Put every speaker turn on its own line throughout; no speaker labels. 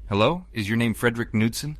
Hello? Is your name Frederick Knudsen?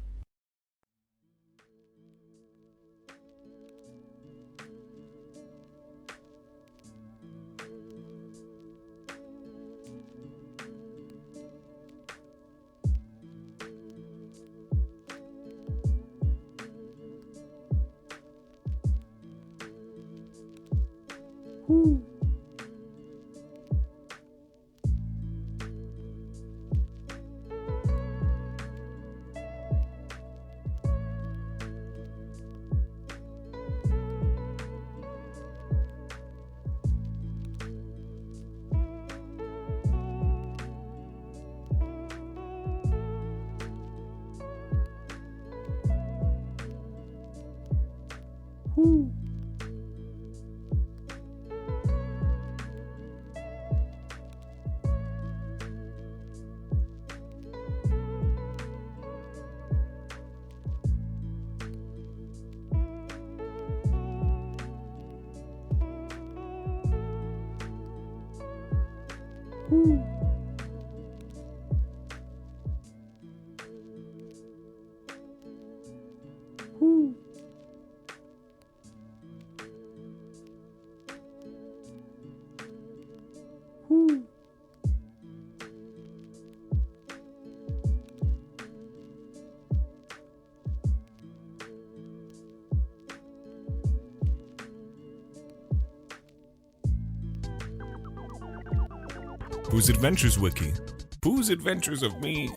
Pooh's Adventures Wiki. Pooh's Adventures of Me.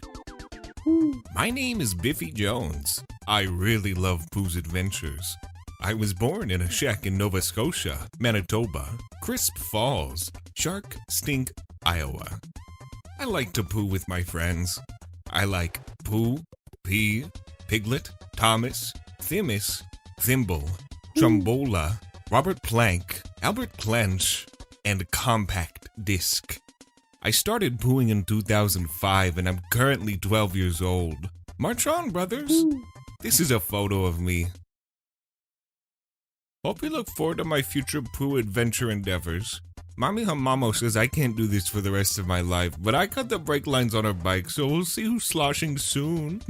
My name is Biffy Jones. I really love Pooh's Adventures. I was born in a shack in Nova Scotia, Manitoba, Crisp Falls, Shark Stink, Iowa. I like to poo with my friends. I like Pooh, Pea, Piglet, Thomas, Thimis, Thimble, Trombola, Robert Plank, Albert Clench, and Compact Disc. I started pooing in 2005 and I'm currently 12 years old. March on, brothers. This is a photo of me. Hope you look forward to my future poo adventure endeavors. Mommy Hamamo says I can't do this for the rest of my life, but I cut the brake lines on her bike, so we'll see who's sloshing soon.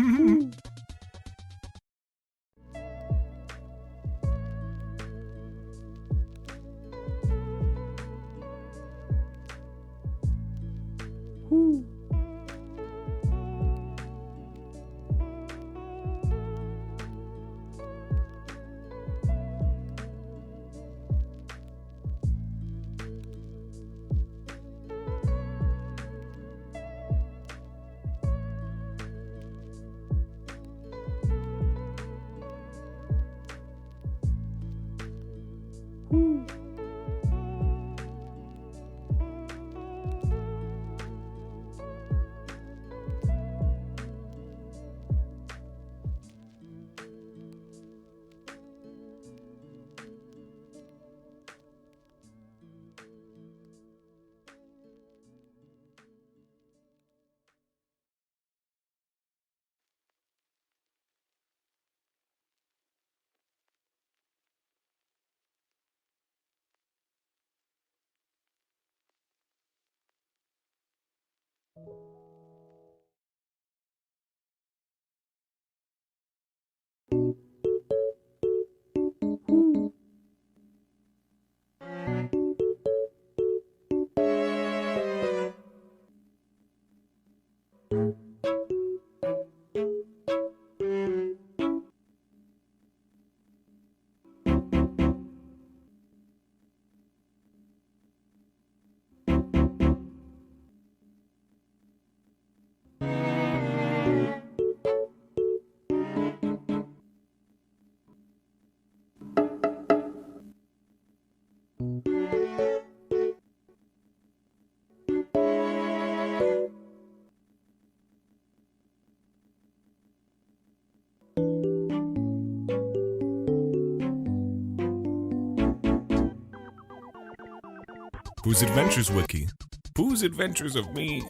Pooh's Adventures Wiki. Pooh's Adventures of Me.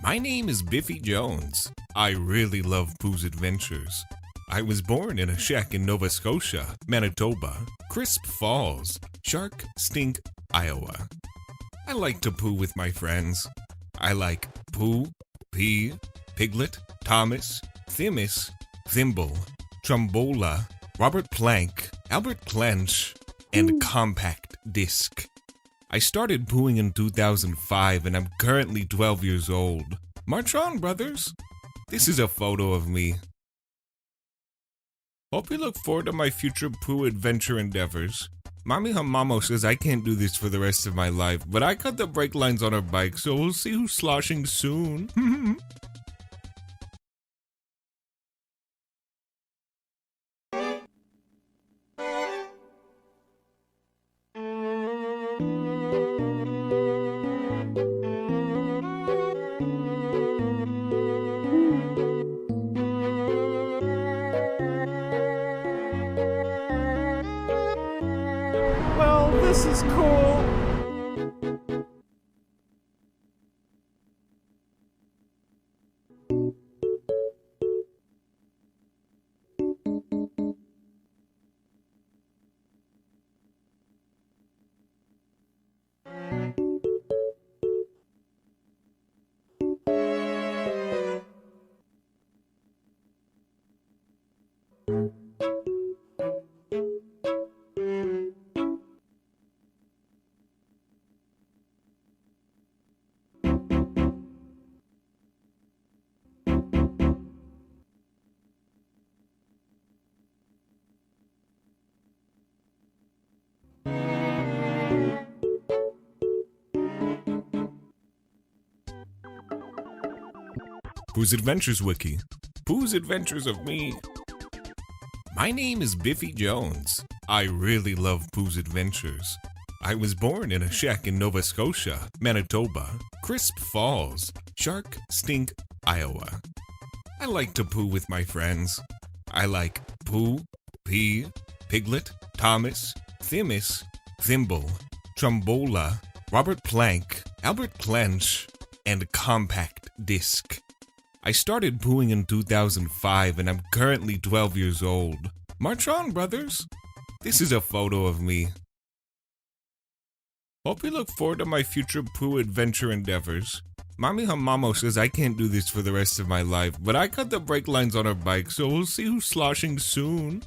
My name is Biffy Jones. I really love Pooh's Adventures. I was born in a shack in Nova Scotia, Manitoba, Crisp Falls, Shark Stink, Iowa. I like to poo with my friends. I like Pooh, Pea, Piglet, Thomas, Themis, Thimble, Trombola, Robert Plank, Albert Clench, and Compact Disc. I started pooing in 2005 and I'm currently 12 years old. March on, brothers. This is a photo of me. Hope you look forward to my future poo adventure endeavors. Mommy Hamamo says I can't do this for the rest of my life, but I cut the brake lines on her bike, so we'll see who's sloshing soon.
Well, this is cool.
Pooh's Adventures Wiki. Pooh's Adventures of Me. My name is Biffy Jones. I really love Pooh's Adventures. I was born in a shack in Nova Scotia, Manitoba, Crisp Falls, Shark Stink, Iowa. I like to poo with my friends. I like Pooh, Pea, Piglet, Thomas, Themis, Thimble, Trombola, Robert Plank, Albert Clench, and Compact Disc. I started pooing in 2005 and I'm currently 12 years old. March on, brothers. This is a photo of me. Hope you look forward to my future poo adventure endeavors. Mommy Hamamo says I can't do this for the rest of my life, but I cut the brake lines on her bike, so we'll see who's sloshing soon.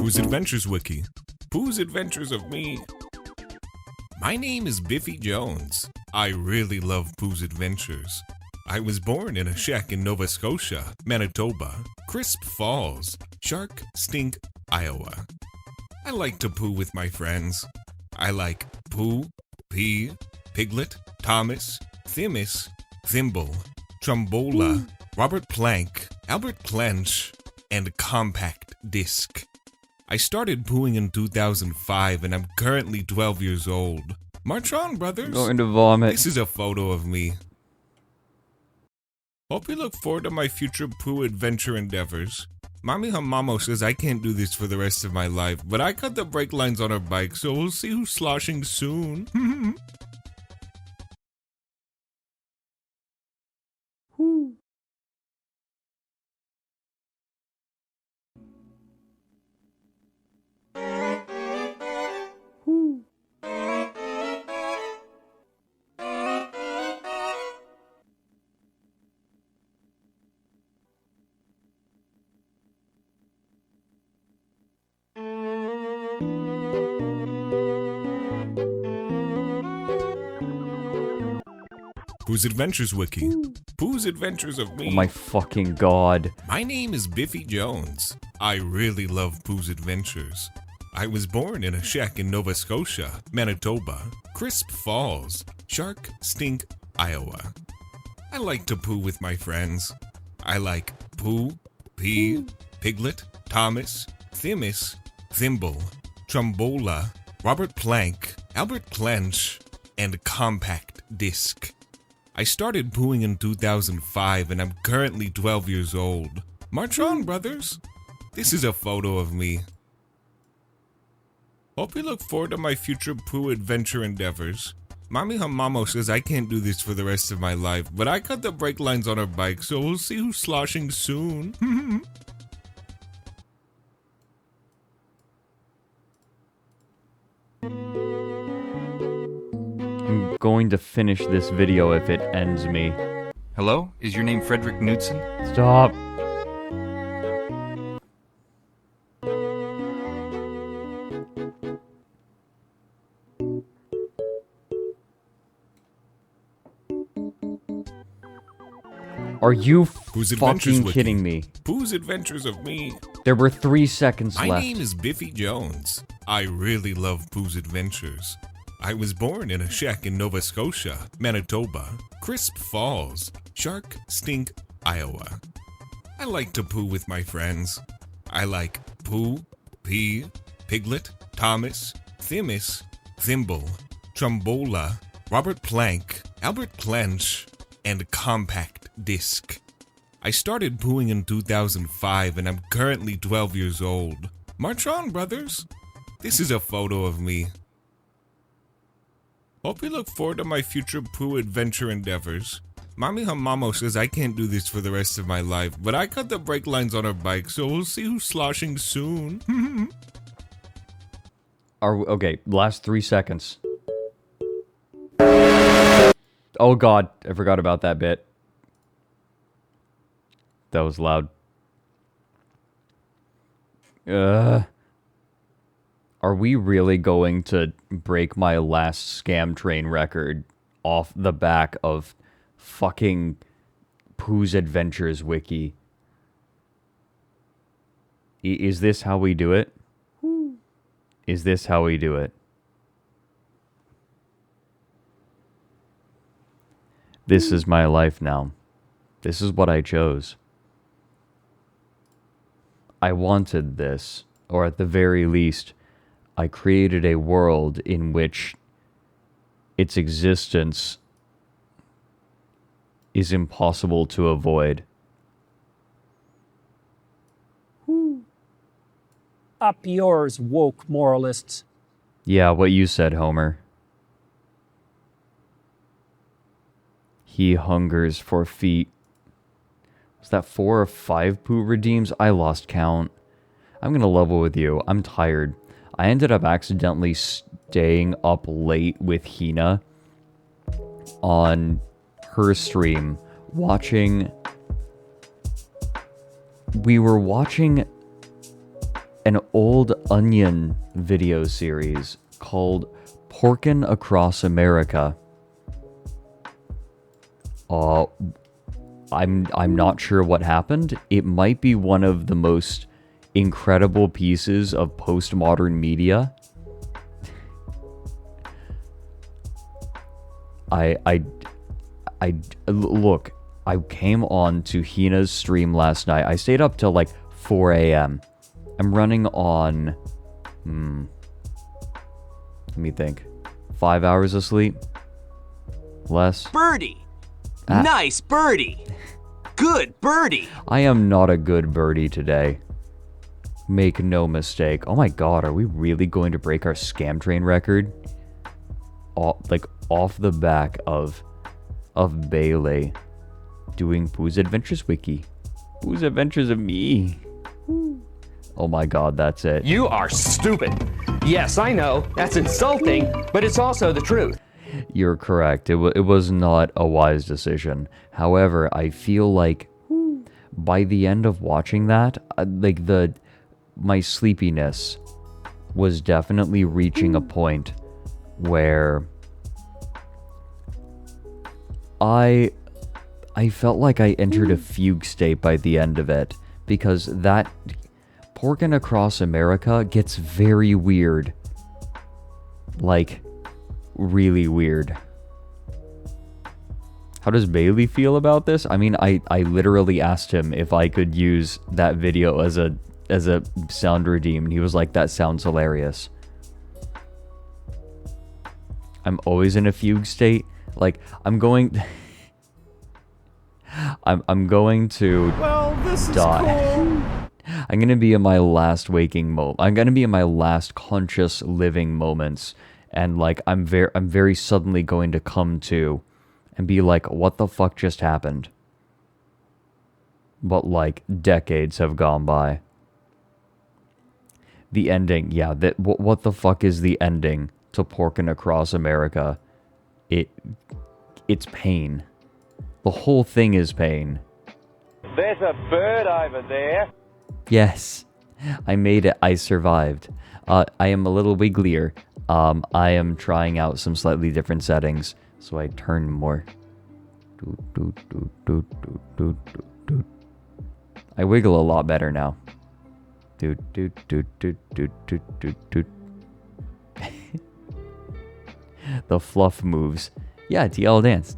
Pooh's Adventures Wiki. Pooh's Adventures of Me. My name is Biffy Jones. I really love Pooh's Adventures. I was born in a shack in Nova Scotia, Manitoba, Crisp Falls, Shark Stink, Iowa. I like to poo with my friends. I like Pooh, Pea, Piglet, Thomas, Themis, Thimble, Trombola, Robert Plank, Albert Clench, and Compact Disc. I started pooing in 2005 and I'm currently 12 years old. March on, brothers.
Going to vomit.
This is a photo of me. Hope you look forward to my future poo adventure endeavors. Mommy Hamamo says I can't do this for the rest of my life, but I cut the brake lines on her bike, so we'll see who's sloshing soon. Pooh's Adventures Wiki. Pooh's Adventures of Me.
Oh my fucking god.
My name is Biffy Jones. I really love Pooh's Adventures. I was born in a shack in Nova Scotia, Manitoba, Crisp Falls, Shark Stink, Iowa. I like to poo with my friends. I like Pooh, Pea, Piglet, Thomas, Themis, Thimble, Trombola, Robert Plank, Albert Clench, and Compact Disc. I started pooing in 2005 and I'm currently 12 years old. March on, brothers. This is a photo of me. Hope you look forward to my future poo adventure endeavors. Mommy Hamamo says I can't do this for the rest of my life, but I cut the brake lines on her bike, so we'll see who's sloshing soon.
I'm going to finish this video if it ends me.
Hello? Is your name Frederick Knudsen?
Stop. Are you
Whose Adventures
fucking
Wiki?
kidding me?
Pooh's Adventures of Me.
There were 3 seconds
My
left.
name is Biffy Jones. I really love Pooh's Adventures. I was born in a shack in Nova Scotia, Manitoba, Crisp Falls, Shark Stink, Iowa. I like to poo with my friends. I like Pooh, Pea, Piglet, Thomas, Thimis, Thimble, Trombola, Robert Plank, Albert Clench, and Compact Disc. I started pooing in 2005 and I'm currently 12 years old. March on, brothers. This is a photo of me. Hope you look forward to my future poo adventure endeavors. Mommy Hamamo says I can't do this for the rest of my life, but I cut the brake lines on her bike, so we'll see who's sloshing soon.
Okay, last 3 seconds. Oh god, I forgot about that bit. That was loud. Are we really going to break my last scam train record off the back of fucking Pooh's Adventures wiki? Is this how we do it? Is this how we do it? This is my life now. This is what I chose. I wanted this, or at the very least, I created a world in which its existence is impossible to avoid.
Up yours, woke moralists.
Yeah, what you said, Homer. He hungers for feet. Was that 4 or 5 Pooh redeems? I lost count. I'm gonna level with you. I'm tired. I ended up accidentally staying up late with Hina on her stream, watching... We were watching an old Onion video series called Porkin' Across America. I'm not sure what happened. It might be one of the most incredible pieces of postmodern media. Look, I came on to Hina's stream last night. I stayed up till like 4 a.m. I'm running on, let me think, 5 hours of sleep? Less?
Birdie! Nice birdie! Good birdie!
I am not a good birdie today. Make no mistake. Oh my god, are we really going to break our scam train record? Off the back of Bailey doing Pooh's Adventures Wiki. Pooh's Adventures of Me. Oh my god, that's it.
You are stupid. Yes, I know. That's insulting, but it's also the truth.
You're correct. It was not a wise decision. However, I feel like by the end of watching that, my sleepiness was definitely reaching a point where I felt like I entered a fugue state by the end of it, because that Porkin' Across America gets very weird. Like, really weird. How does Bailey feel about this? I mean, I literally asked him if I could use that video as a sound redeem, and he was like, that sounds hilarious. I'm always in a fugue state. Like, I'm going to
Well, this is
die.
cool.
I'm gonna be in my last waking moment. I'm gonna be in my last conscious living moments, and like I'm very suddenly going to come to, and be like, what the fuck just happened? But like decades have gone by. The ending, yeah. What the fuck is the ending to Porkin' Across America? It's pain. The whole thing is pain.
There's a bird over there.
Yes, I made it. I survived. I am a little wigglier. I am trying out some slightly different settings, so I turn more. I wiggle a lot better now. The fluff moves. Yeah, TL dance.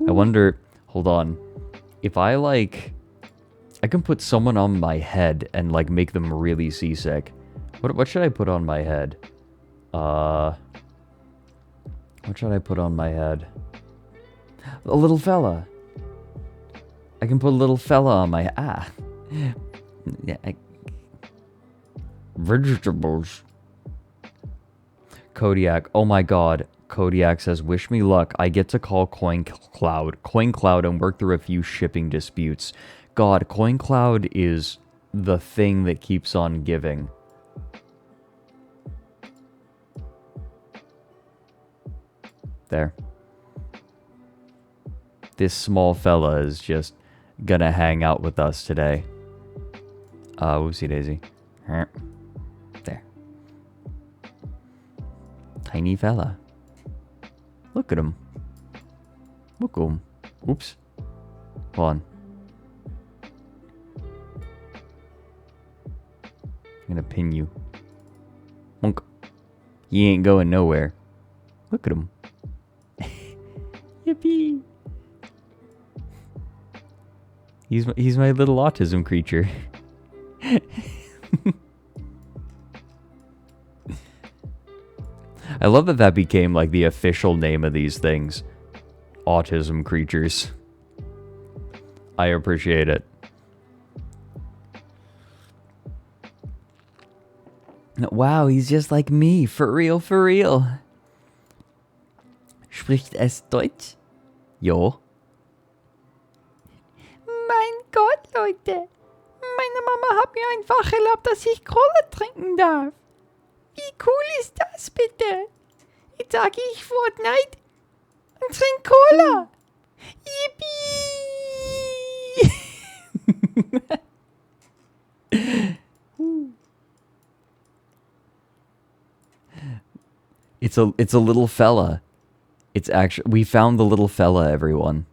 I wonder, hold on. If I like, I can put someone on my head and like make them really seasick. What should I put on my head? What should I put on my head? A little fella. I can put a little fella on my Yeah, vegetables. Kodiak. Oh my god. Kodiak says, wish me luck. I get to call CoinCloud and work through a few shipping disputes. God, CoinCloud is the thing that keeps on giving. There. This small fella is just gonna hang out with us today. Whoopsie daisy. There. Tiny fella. Look at him. Look at him. Oops. Hold on. I'm gonna pin you. Monk. He ain't going nowhere. Look at him. Yippee. He's my little autism creature. I love that became like the official name of these things. Autism creatures. I appreciate it. Wow, he's just like me. For real, for real. Spricht es Deutsch? Jo. Mein Gott, Leute. Meine Mama hat mir einfach erlaubt, dass ich Cola trinken darf. Wie cool ist das bitte? Jetzt sage ich Fortnite und trink Cola. Yippie! It's a little fella. It's actually, we found the little fella, everyone.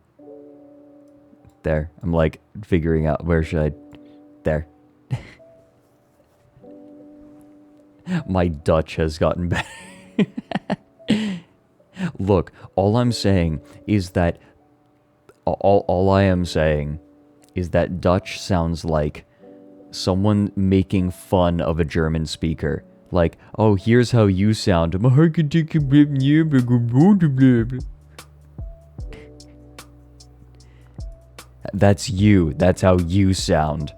There. I'm like figuring out where should I. There. My Dutch has gotten better. Look, all I'm saying is that all I am saying is that Dutch sounds like someone making fun of a German speaker. Like, oh, here's how you sound. That's you. That's how you sound.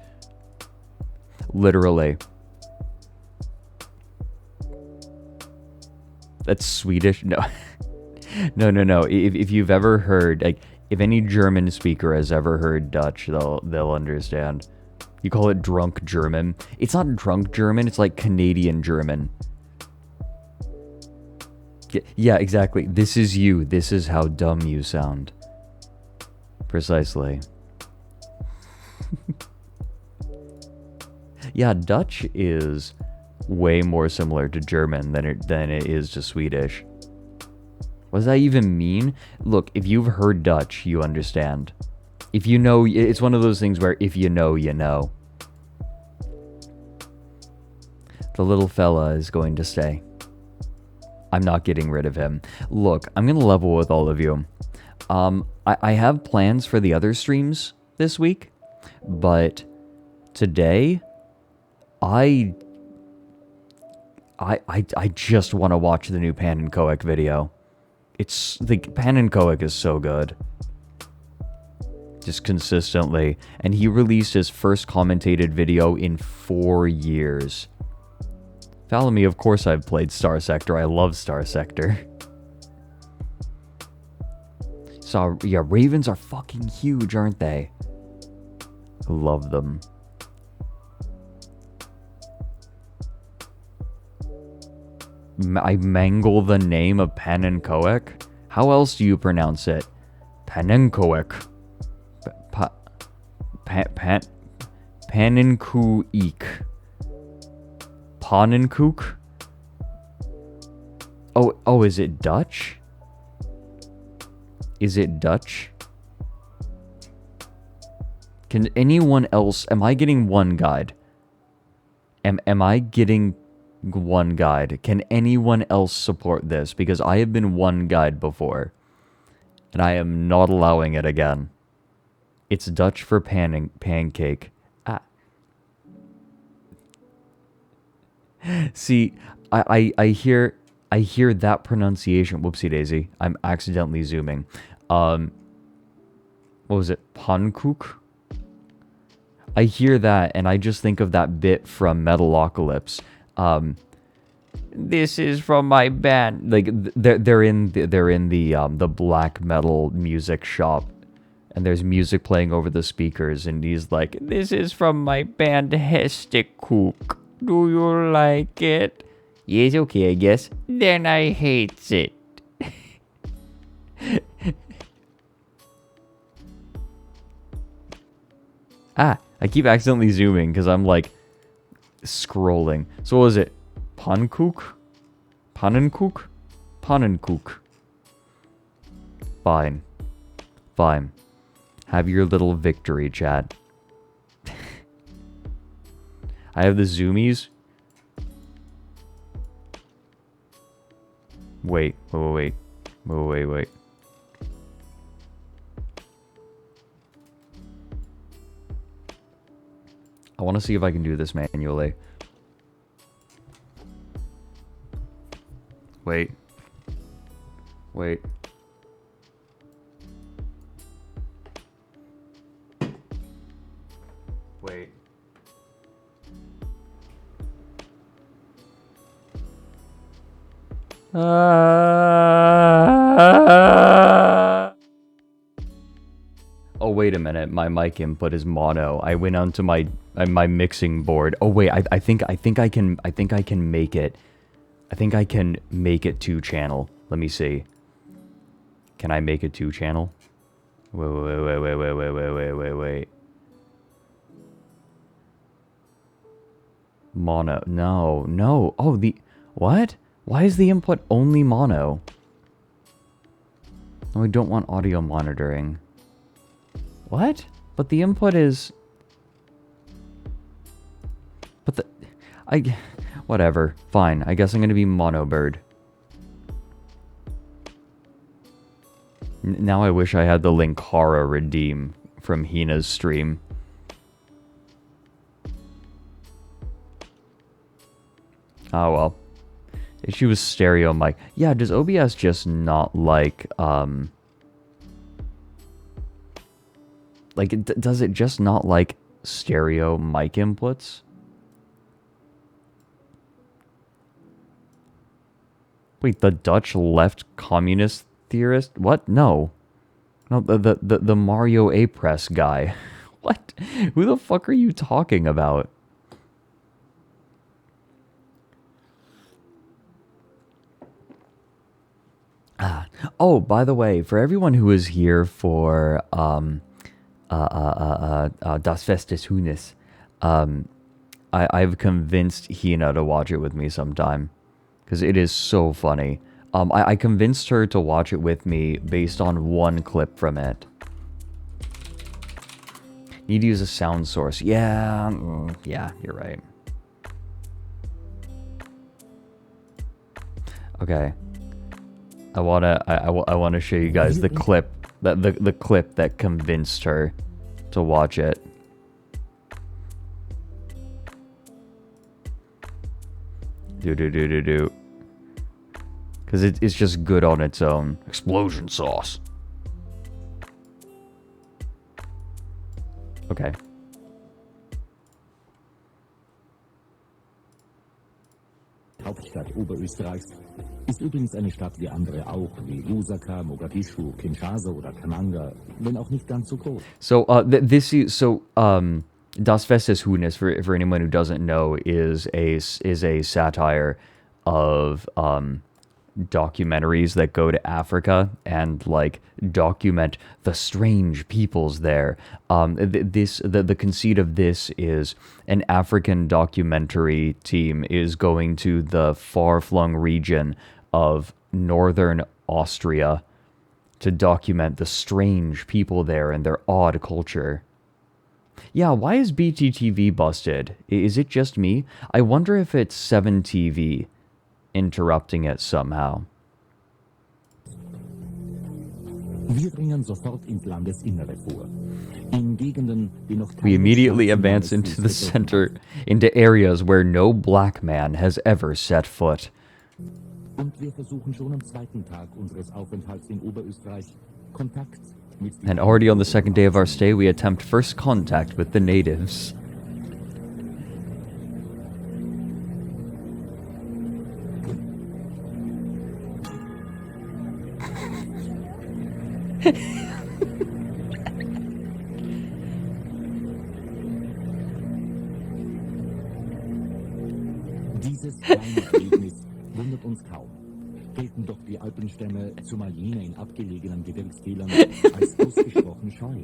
Literally. That's Swedish? No. No. If you've ever heard, like, if any German speaker has ever heard Dutch, they'll understand. You call it drunk German. It's not drunk German, it's like Canadian German. Yeah, exactly. This is you. This is how dumb you sound. Precisely. Yeah, Dutch is way more similar to German than it is to Swedish. What does that even mean? Look, if you've heard Dutch, you understand. If you know, it's one of those things where if you know, you know. The little fella is going to stay. I'm not getting rid of him. Look, I'm going to level with all of you. I have plans for the other streams this week, but today, I just want to watch the new Pannenkoek video. The Pannenkoek is so good. just consistently. And he released his first commentated video in 4 years. Follow me, of course I've played Star Sector. I love Star Sector. So, yeah, ravens are fucking huge, aren't they? I love them. I mangle the name of Pannenkoek? How else do you pronounce it? Pannenkoek. Pannenkoek. Pannenkoek? Oh, is it Dutch? Is it Dutch? Can anyone else... Am I getting one guide? Am I getting one guide? Can anyone else support this? Because I have been one guide before. And I am not allowing it again. It's Dutch for pancake. Ah. See, I hear that pronunciation. Whoopsie daisy. I'm accidentally zooming. What was it? Pannenkoek? I hear that and I just think of that bit from Metalocalypse. This is from my band. Like they're in the black metal music shop, and there's music playing over the speakers, and he's like, "This is from my band Hestekoek. Do you like it?" Yes, okay, I guess. Then I hates it. I keep accidentally zooming because I'm like scrolling. So what was it? Pannenkoek? Pannenkoek? Pannenkoek. Fine. Fine. Have your little victory, chat. I have the zoomies. Wait. I want to see if I can do this manually. Wait. Wait. Oh, wait a minute. My mic input is mono. I went onto my mixing board. Oh wait, I think I can make it. I think I can make it 2-channel. Let me see. Can I make it 2-channel? Wait. Mono. No. Oh, what? Why is the input only mono? No, I don't want audio monitoring. What? But the input is... Whatever. Fine. I guess I'm gonna be mono bird. Now I wish I had the Linkara redeem from Hina's stream. Oh well. She was stereo mic. Yeah, does OBS just not like, does it just not like stereo mic inputs? Wait, the Dutch left communist theorist? What? No. No, the Mario A-Press guy. What? Who the fuck are you talking about? Oh, by the way, for everyone who is here for Das Fest des Huhnes, I've convinced Hina to watch it with me sometime, because it is so funny. I convinced her to watch it with me based on one clip from it. Need to use a sound source. Yeah, you're right. Okay. I wanna show you guys the clip the clip that convinced her to watch it. Do. Because it's just good on its own. Explosion sauce. Okay.
Hauptstadt Oberösterreichs ist übrigens eine Stadt wie andere auch, wie Lusaka, Mogadischu, Kinshasa oder Kananga, wenn auch nicht ganz so groß.
So, Das Festes Hunis, for anyone who doesn't know, is a satire of documentaries that go to Africa and like document the strange peoples there. The conceit of this is an African documentary team is going to the far-flung region of northern Austria to document the strange people there and their odd culture. Yeah, why is BTTV busted? Is it just me? I wonder if it's 7TV interrupting it somehow.
Wir dringen sofort ins Landesinnere vor. In Gegenden, die noch
We immediately advance into the center, into areas where no black man has ever set foot.
Und wir versuchen schon am zweiten Tag unseres Aufenthalts in Oberösterreich Kontakt mit
And already on the second day of our stay, we attempt first contact with the natives.
Dieses kleine Erlebnis wundert uns kaum. Gelten doch die Alpenstämme, zumal jene in abgelegenen Gebirgstälern, als ausgesprochen scheu.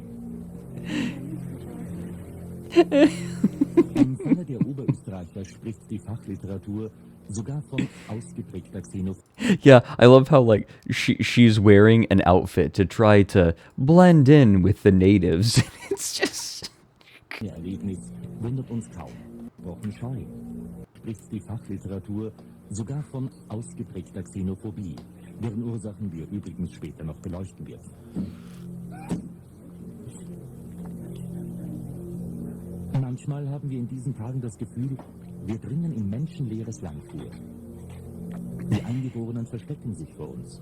Im Falle der Oberösterreicher spricht die Fachliteratur sogar von ausgeprägter Xenophobie.
Yeah, I love how like she's wearing an outfit to try to blend in with the natives. It's just
Erlebnis wundert uns kaum. Wochen scheu. Spricht die Fachliteratur sogar von ausgeprägter Xenophobie, deren Ursachen wir übrigens später noch beleuchten werden. Manchmal haben wir in diesen Tagen das Gefühl, wir dringen in menschenleeres Land vor. Die Eingeborenen verstecken sich vor uns.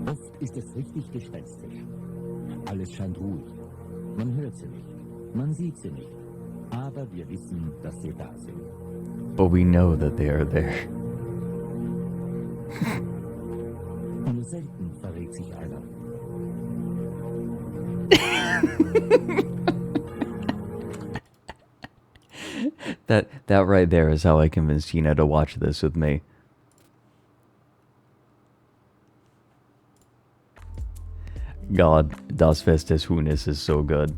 Oft ist es richtig gespenstisch. Alles scheint ruhig. Man hört sie nicht, man sieht sie nicht. Aber wir wissen, dass sie da sind.
but we know that they are there.
Nur selten verrät sich einer.
That right there is how I convinced Tina to watch this with me. God, Das Festes Hunis is so good.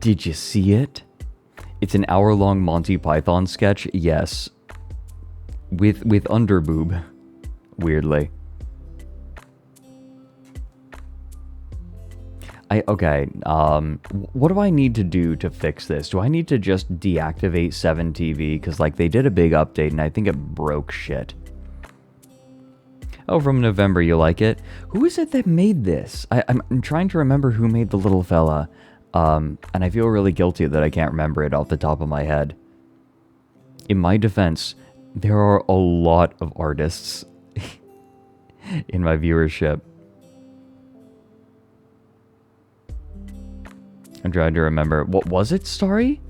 Did you see it? It's an hour-long Monty Python sketch, yes. With underboob, weirdly. What do I need to do to fix this? Do I need to just deactivate 7TV? Because, like, they did a big update, and I think it broke shit. Oh, from November, you like it? Who is it that made this? I'm trying to remember who made the little fella. And I feel really guilty that I can't remember it off the top of my head. In my defense, there are a lot of artists in my viewership. I'm trying to remember. What was it, Starry?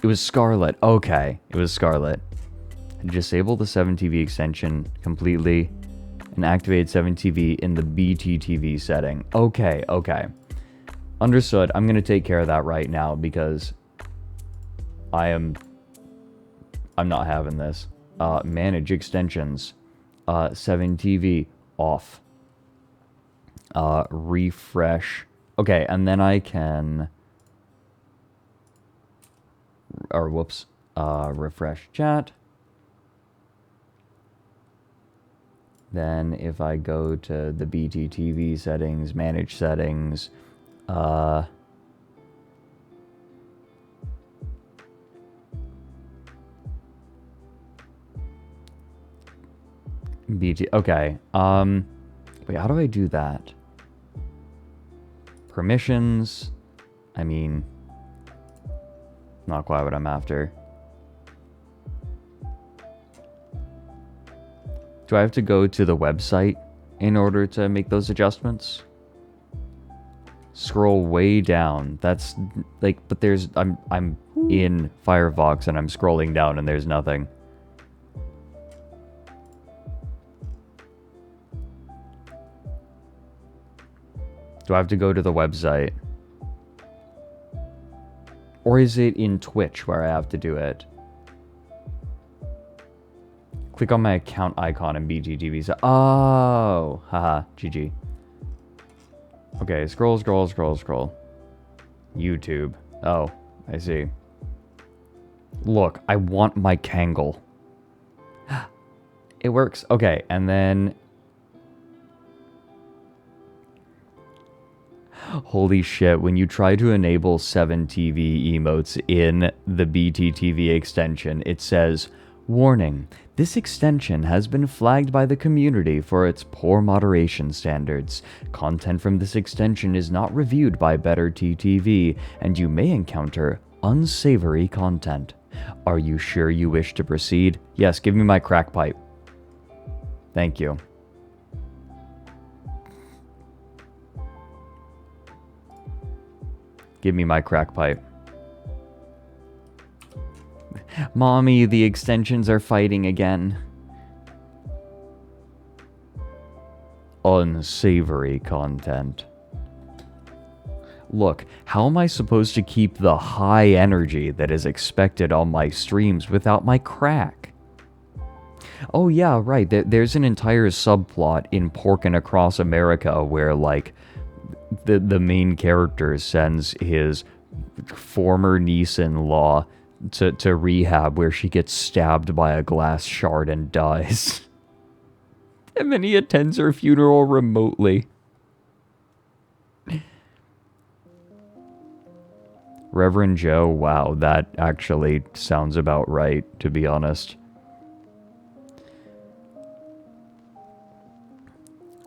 It was Scarlet. Okay, it was Scarlet. Disable the 7TV extension completely and activate 7TV in the BTTV setting. Okay. Understood. I'm going to take care of that right now because I'm not having this. Manage extensions. 7TV off. Refresh. Okay, and then I can... refresh chat. Then if I go to the BTTV settings, manage settings, okay. Wait, how do I do that? Permissions. I mean, not quite what I'm after. Do I have to go to the website in order to make those adjustments? Scroll way down. That's like, but there's I'm in Firefox and I'm scrolling down and there's nothing. Do I have to go to the website? Or is it in Twitch where I have to do it? Click on my account icon in BTTV. Oh, haha, GG. Okay, scroll. YouTube. Oh, I see. Look, I want my Kangol. It works. Okay, and then... Holy shit, when you try to enable 7TV emotes in the BTTV extension, it says, "Warning, this extension has been flagged by the community for its poor moderation standards. Content from this extension is not reviewed by Better TTV, and you may encounter unsavory content. Are you sure you wish to proceed? Yes, give me my crack pipe. Thank you." Give me my crack pipe. Mommy, the extensions are fighting again. Unsavory content. Look, how am I supposed to keep the high energy that is expected on my streams without my crack? Oh yeah, right, there's an entire subplot in Porkin' Across America where, like, the main character sends his former niece-in-law to rehab where she gets stabbed by a glass shard and dies. And then he attends her funeral remotely. Reverend Joe, wow, that actually sounds about right, to be honest.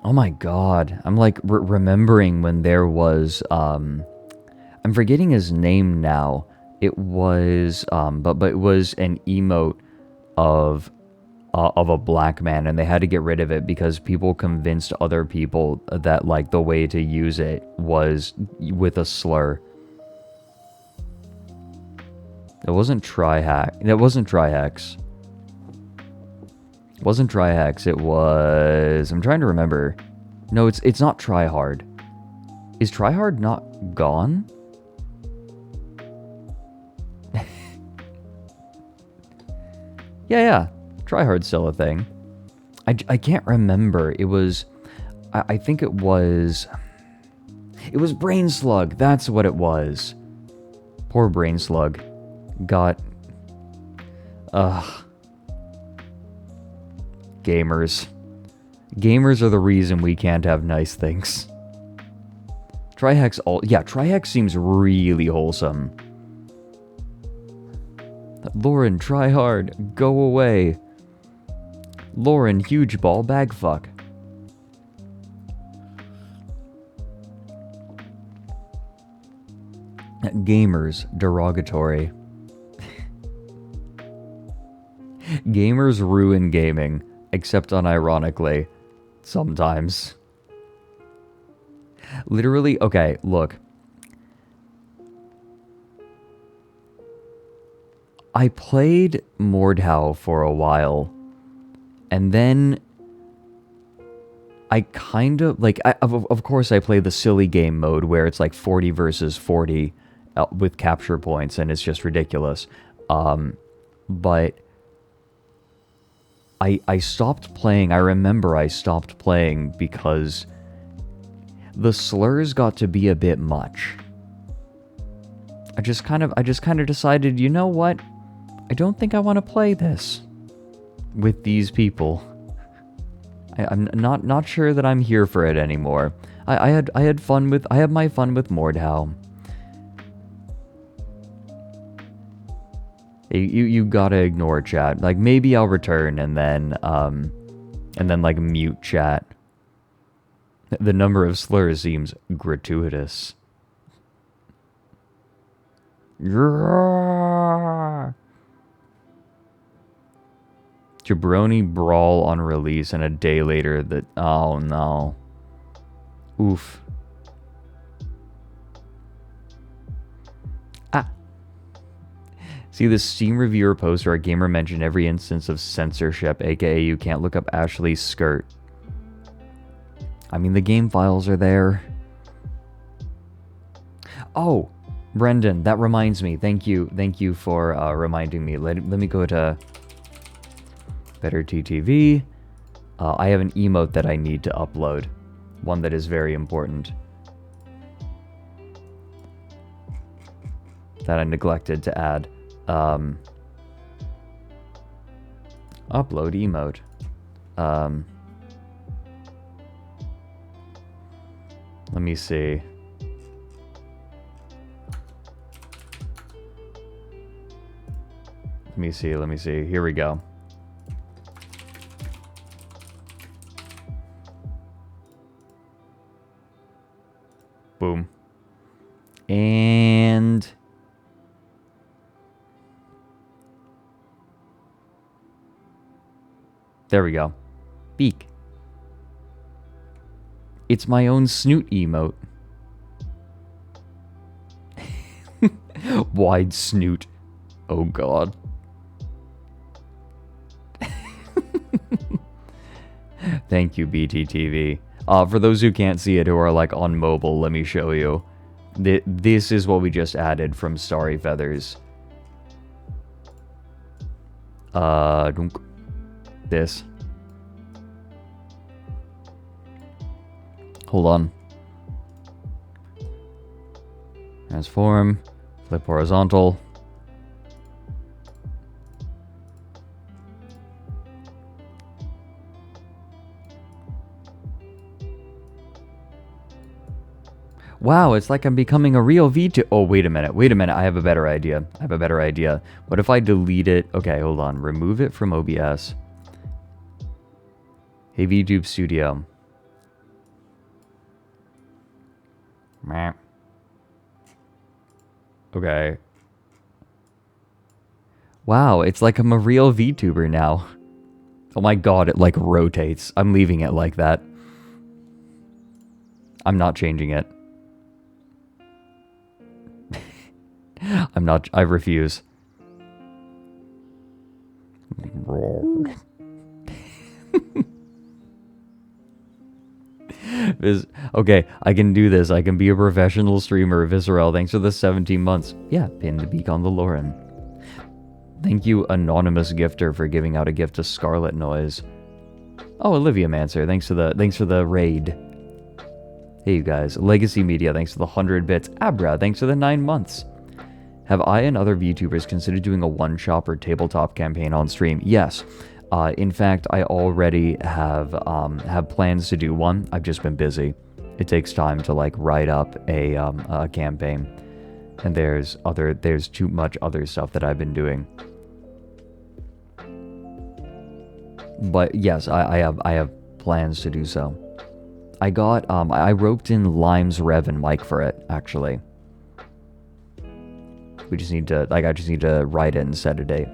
Oh my god, I'm like remembering when there was, I'm forgetting his name now. It was, but it was an emote of a black man, and they had to get rid of it because people convinced other people that, like, the way to use it was with a slur. It wasn't Trihack. It wasn't Trihex. It wasn't Trihex. It was... I'm trying to remember. No, it's not Tryhard. Is Tryhard not gone? Yeah. Tryhard's still a thing. I can't remember. It was... I think it was... It was Brain Slug. That's what it was. Poor Brain Slug. Got... Ugh. Gamers. Gamers are the reason we can't have nice things. Trihex yeah, Trihex seems really wholesome. Lauren, try hard. Go away. Lauren, huge ball bag fuck. Gamers, derogatory. Gamers ruin gaming, except unironically. Sometimes. Literally, okay, look. I played Mordhau for a while, and then I kind of, like, of course I play the silly game mode where it's like 40 versus 40 with capture points, and it's just ridiculous. But I stopped playing. I remember I stopped playing because the slurs got to be a bit much. I just kind of decided, you know what? I don't think I want to play this with these people. I'm not sure that I'm here for it anymore. I had my fun with Mordhau. You gotta ignore chat. Like, maybe I'll return and then like mute chat. The number of slurs seems gratuitous. Jabroni Brawl on release, and a day later that... Oh, no. Oof. Ah. See, this Steam reviewer post where a gamer mentioned every instance of censorship, aka you can't look up Ashley's skirt. I mean, the game files are there. Oh, Brendan, that reminds me. Thank you for reminding me. Let me go to Better TTV. I have an emote that I need to upload. One that is very important. That I neglected to add. Upload emote. Let me see. Let me see. Here we go. Boom. And... there we go. Beak. It's my own snoot emote. Wide snoot. Oh god. Thank you, BTTV. For those who can't see it, who are like on mobile, let me show you. This is what we just added from Starry Feathers. This. Hold on. Transform. Flip horizontal. Wow, it's like I'm becoming a real VTuber. Oh, wait a minute. I have a better idea. What if I delete it? Okay, hold on. Remove it from OBS. Hey, VTube Studio. Meh. Okay. Wow, it's like I'm a real VTuber now. Oh my god, it like rotates. I'm leaving it like that. I'm not changing it. I refuse. Okay, I can do this. I can be a professional streamer. Visceral, thanks for the 17 months. Yeah, pinned beak on the Lauren. Thank you, anonymous gifter, for giving out a gift to Scarlet Noise. Oh, Olivia Manser, thanks for the raid. Hey, you guys. Legacy Media, thanks for the 100 bits. Abra, thanks for the 9 months. Have I and other VTubers considered doing a one-shop or tabletop campaign on stream? Yes. In fact, I already have plans to do one. I've just been busy. It takes time to like write up a campaign, and there's too much other stuff that I've been doing. But yes, I have plans to do so. I roped in Lime's Rev and Mike for it, actually. I just need to write it and set a date.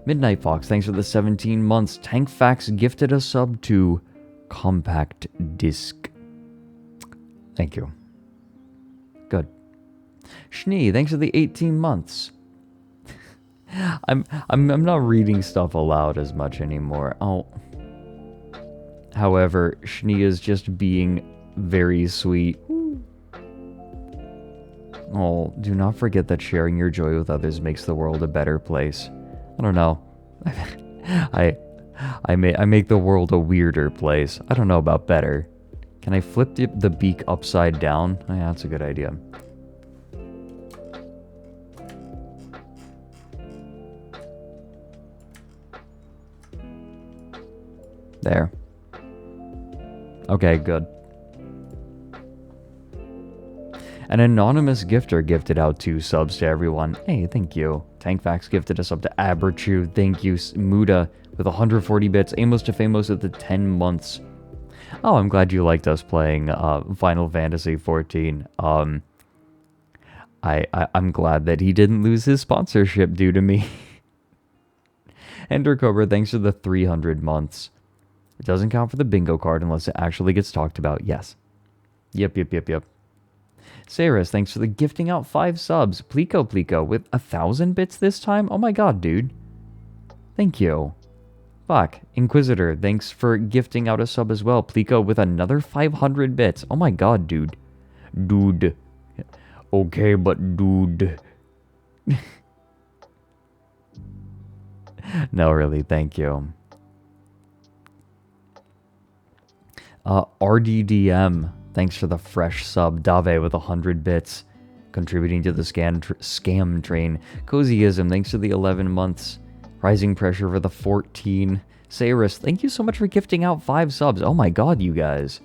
Midnight Fox, thanks for the 17 months. Tankfax gifted a sub to Compact Disc. Thank you. Good. Schnee, thanks for the 18 months. I'm not reading stuff aloud as much anymore. Oh. However, Schnee is just being very sweet. Oh, do not forget that sharing your joy with others makes the world a better place. I don't know. I make the world a weirder place. I don't know about better. Can I flip the beak upside down? Oh, yeah, that's a good idea. There. Okay, good. An anonymous gifter gifted out 2 subs to everyone. Hey, thank you. Tankfax gifted a sub to Aberchu. Thank you. Muda with 140 bits. Amos to Famos with the 10 months. Oh, I'm glad you liked us playing Final Fantasy XIV. I'm glad that he didn't lose his sponsorship due to me. Ender Cobra, thanks for the 300 months. It doesn't count for the bingo card unless it actually gets talked about. Yes. Yep. Saris, thanks for the gifting out 5 subs. Plico with 1,000 bits this time? Oh my god, dude. Thank you. Fuck. Inquisitor, thanks for gifting out a sub as well. Plico with another 500 bits. Oh my god, dude. Dude. Okay, but dude. No, really, thank you. RDDM, thanks for the fresh sub. Dave with 100 bits, contributing to the scam train. Cozyism, thanks for the 11 months. Rising Pressure for the 14. Saris, thank you so much for gifting out 5 subs. Oh my god, you guys.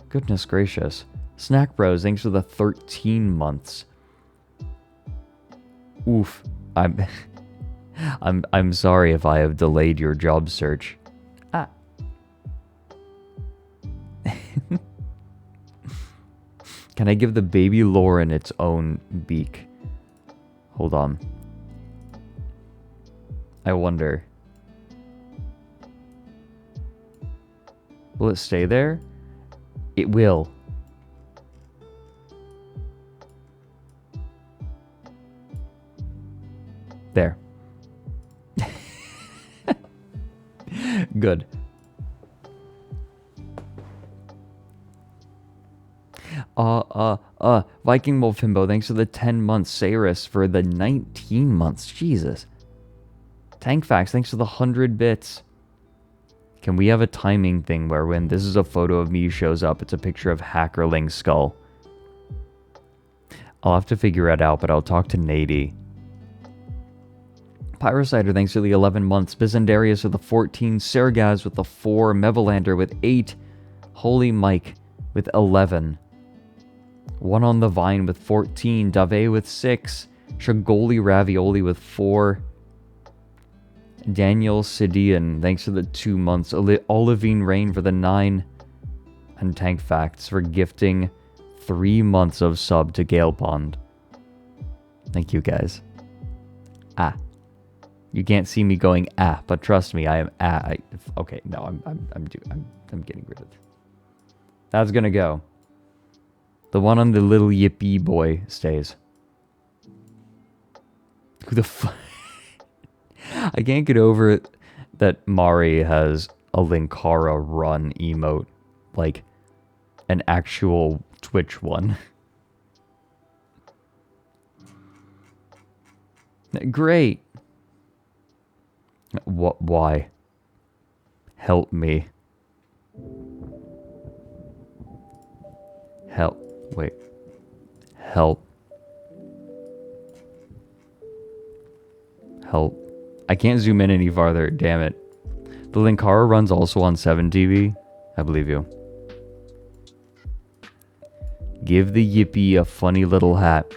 Goodness gracious. Snack Bros, thanks for the 13 months. Oof. I'm sorry if I have delayed your job search. Ah. Can I give the baby Lauren its own beak? Hold on. I wonder. Will it stay there? It will. There. Good. Viking Wolf Himbo, thanks for the 10 months. Saris for the 19 months. Jesus. Tankfax, thanks for the 100 bits. Can we have a timing thing where when this is a photo of me shows up, it's a picture of Hackerling's skull? I'll have to figure it out, but I'll talk to Nady. Pyrocider, thanks for the 11 months. Bizandarius with the 14. Sergaz with the 4. Mevelander with 8. Holy Mike with 11. One on the Vine with 14. Dave with 6. Shagoli Ravioli with 4. Daniel Sidian, thanks for the 2 months. Olivine Rain for the 9. And Tank Facts for gifting 3 months of sub to Gale Pond. Thank you guys. Ah. You can't see me going but trust me, I am okay, no, I'm getting rid of it. That's gonna go. The one on the little yippee boy stays. Who the fuck? I can't get over it that Mari has a Linkara run emote, like an actual Twitch one. Great. What? Why? Help me. Help. Wait. Help. Help. I can't zoom in any farther. Damn it. The Linkara runs also on 7TV. I believe you. Give the Yippee a funny little hat.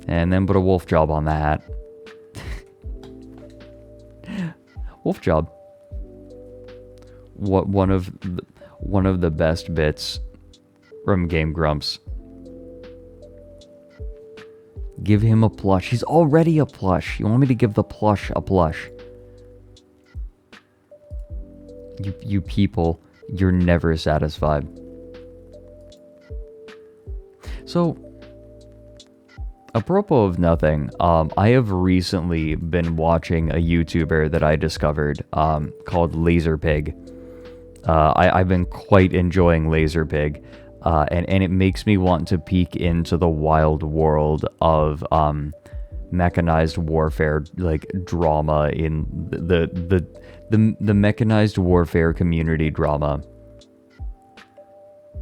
And then put a wolf job on the hat. Wolf job. What one of the best bits from Game Grumps. Give him a plush. He's already a plush. You want me to give the plush a plush? You people, you're never satisfied. So, apropos of nothing, I have recently been watching a YouTuber that I discovered called Laserpig. I've been quite enjoying Laserpig, and it makes me want to peek into the wild world of mechanized warfare, like drama in the mechanized warfare community drama.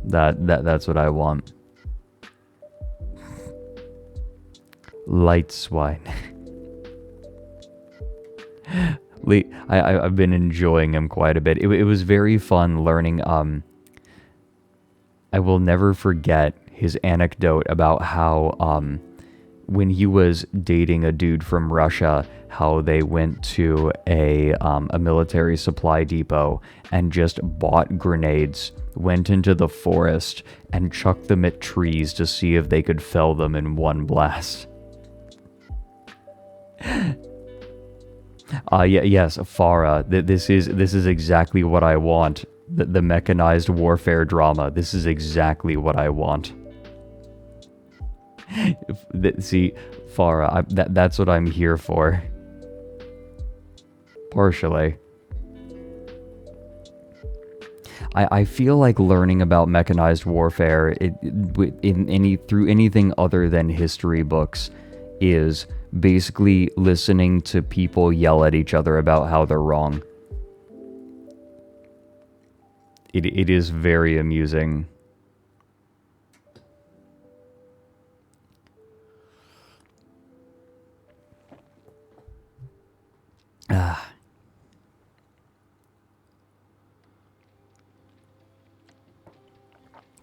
That's what I want. Light swine. I've been enjoying him quite a bit. It was very fun learning. I will never forget his anecdote about how when he was dating a dude from Russia, how they went to a military supply depot and just bought grenades, went into the forest, and chucked them at trees to see if they could fell them in one blast. Yes, Farah. This is exactly what I want. The mechanized warfare drama. This is exactly what I want. See, Farah, that's what I'm here for. Partially. I feel like learning about mechanized warfare through anything other than history books is basically listening to people yell at each other about how they're wrong. It is very amusing.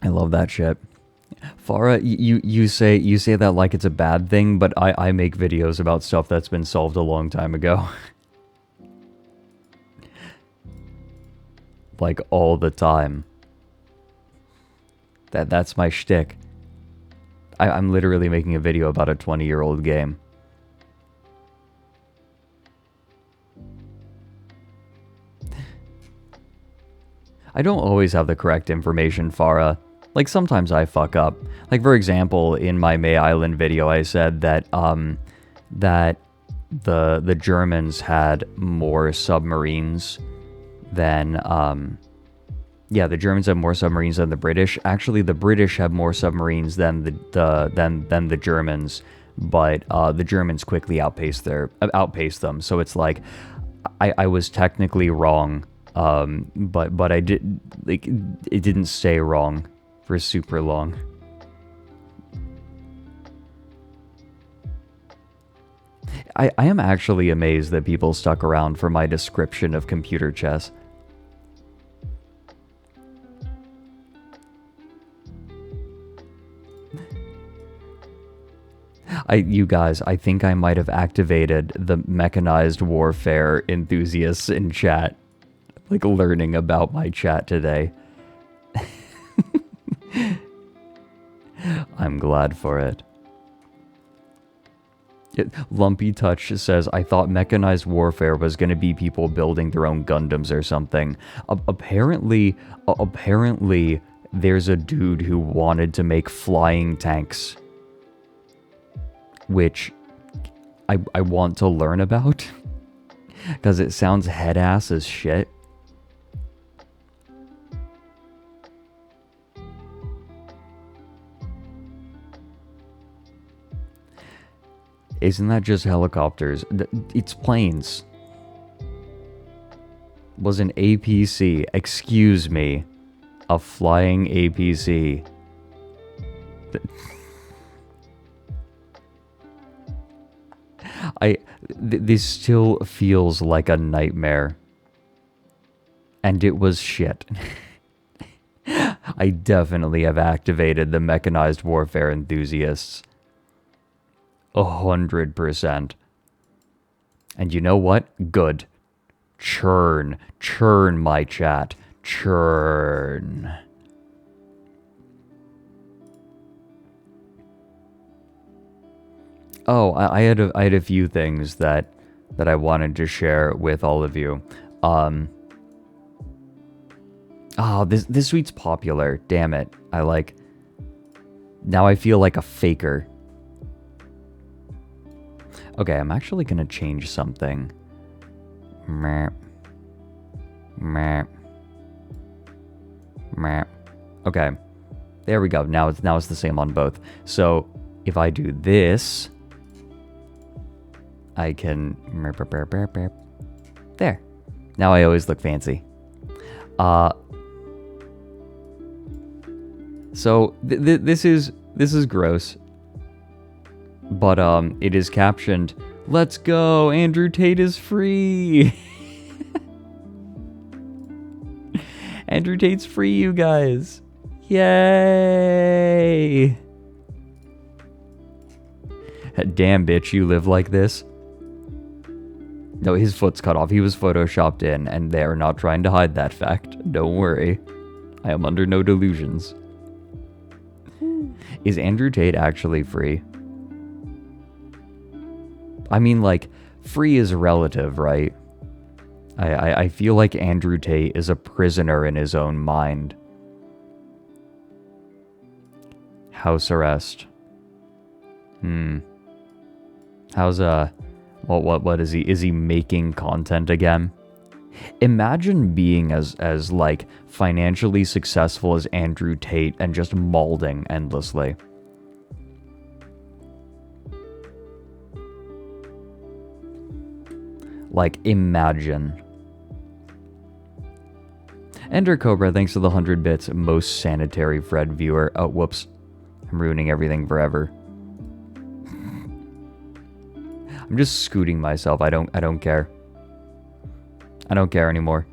I love that shit. Farah, you say that like it's a bad thing, but I make videos about stuff that's been solved a long time ago. Like all the time. That's my shtick. I'm literally making a video about a 20-year-old game. I don't always have the correct information, Farah. Like, sometimes I fuck up. Like, for example, in my May Island video, I said that, that the Germans had more submarines than, the Germans have more submarines than the British. Actually, the British have more submarines than the Germans, but the Germans quickly outpaced them. So it's like, I was technically wrong, but I did, like, it didn't stay wrong for super long. I am actually amazed that people stuck around for my description of computer chess. You guys, I think I might have activated the mechanized warfare enthusiasts in chat. Like, learning about my chat today. I'm glad for it. Lumpy Touch says, I thought mechanized warfare was going to be people building their own Gundams or something. Apparently, there's a dude who wanted to make flying tanks. Which I want to learn about. Because it sounds head-ass as shit. Isn't that just helicopters? It's planes. Was an APC. Excuse me. A flying APC. This still feels like a nightmare. And it was shit. I definitely have activated the mechanized warfare enthusiasts. 100%. And you know what? Good. Churn. Churn, my chat. Churn. Oh, I had a few things that I wanted to share with all of you. This suite's popular. Damn it. Now I feel like a faker. Okay, I'm actually gonna change something. Meh. Meh. Meh. Okay. There we go. Now it's the same on both. So if I do this, I can... There. Now I always look fancy. So this is gross. But it is captioned, "Let's go, Andrew Tate is free." Andrew Tate's free, you guys. Yay. Damn, bitch, you live like this? No, his foot's cut off. He was photoshopped in, and they are not trying to hide that fact. Don't worry. I am under no delusions. Is Andrew Tate actually free? I mean, like, free is relative, right? I feel like Andrew Tate is a prisoner in his own mind. House arrest. How's what is he? Is he making content again? Imagine being as like financially successful as Andrew Tate and just mauling endlessly. Like, imagine. Ender Cobra, thanks for the 100 bits. Most sanitary Fred viewer. Oh, whoops. I'm ruining everything forever. I'm just scooting myself. I don't care. I don't care anymore.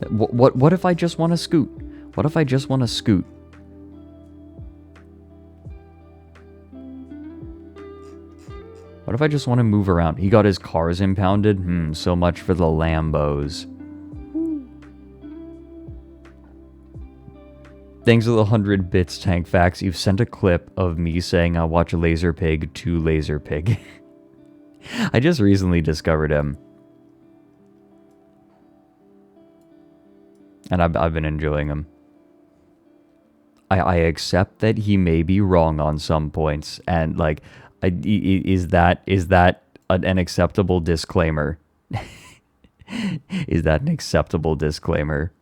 What if I just want to scoot? What if I just want to scoot? What if I just want to move around? He got his cars impounded? So much for the Lambos. Thanks for the 100 bits, Tank Facts. You've sent a clip of me saying I'll watch Laser Pig to Laser Pig. I just recently discovered him. And I've been enjoying him. I accept that he may be wrong on some points. And, like, is that an acceptable disclaimer? Is that an acceptable disclaimer?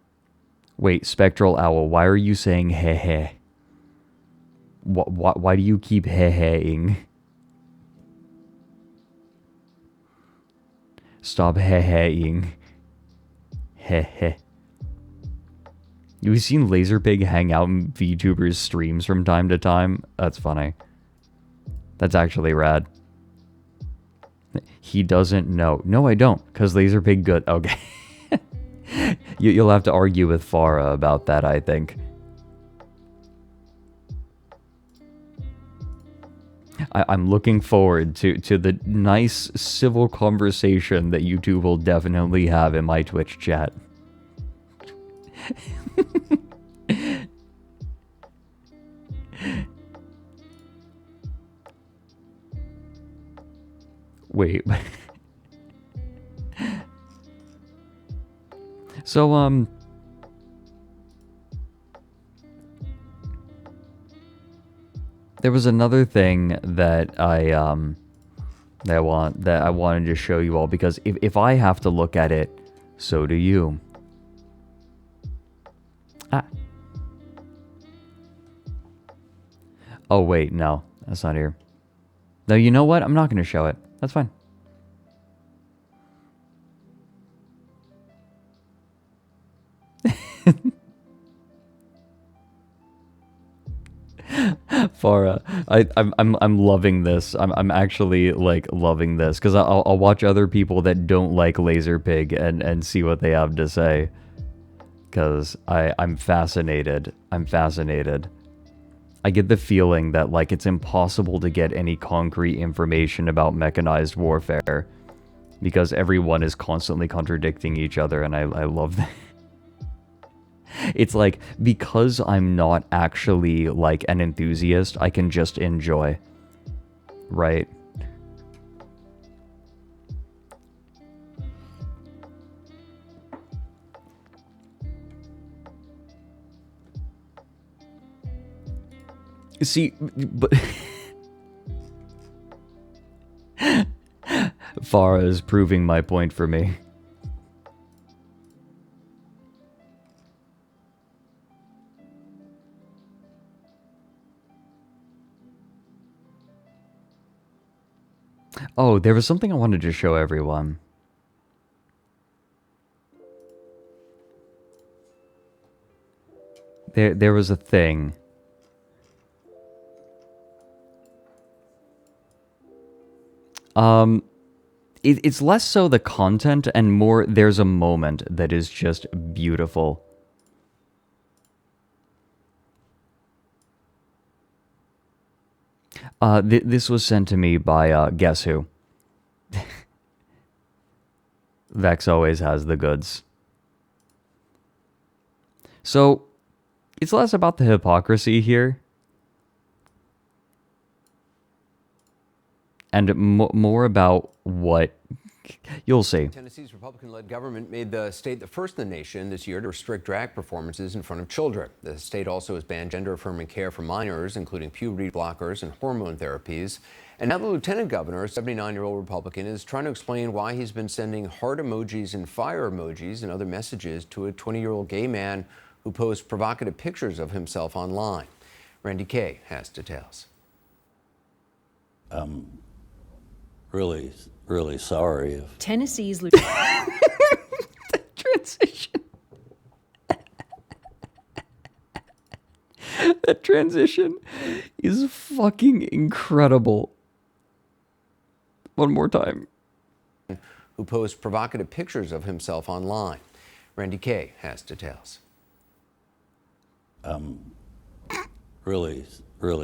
Wait, Spectral Owl, why are you saying heh heh? Why do you keep heh hehing? Stop heh hehing. Heh heh. You've seen Laserpig hang out in VTubers' streams from time to time? That's funny. That's actually rad. He doesn't know. No, I don't, because Laserpig good. Okay. You'll have to argue with Farah about that, I think. I'm looking forward to the nice civil conversation that you two will definitely have in my Twitch chat. Wait. So, there was another thing that I wanted to show you all, because if I have to look at it, so do you. Oh wait, no, that's not here. No, you know what? I'm not going to show it. That's fine. Farah, I'm loving this. I'm actually like loving this, because I'll watch other people that don't like Laserpig and see what they have to say. Because I'm fascinated. I'm fascinated. I get the feeling that like it's impossible to get any concrete information about mechanized warfare, because everyone is constantly contradicting each other, and I love that. It's like, because I'm not actually like an enthusiast, I can just enjoy. Right? See, but Farah is proving my point for me. Oh, there was something I wanted to show everyone. There was a thing. It's less so the content and more there's a moment that is just beautiful. This was sent to me by, guess who? Vex always has the goods. So, it's less about the hypocrisy here. and more about what you'll see.
Tennessee's Republican-led government made the state the first in the nation this year to restrict drag performances in front of children. The state also has banned gender-affirming care for minors, including puberty blockers and hormone therapies. And now the lieutenant governor, a 79-year-old Republican, is trying to explain why he's been sending heart emojis and fire emojis and other messages to a 20-year-old gay man who posts provocative pictures of himself online. Randy Kay has details.
Really sorry if
Tennessee's
The transition. That transition is fucking incredible. One more time.
Who posts provocative pictures of himself online. Randy Kay has details.
really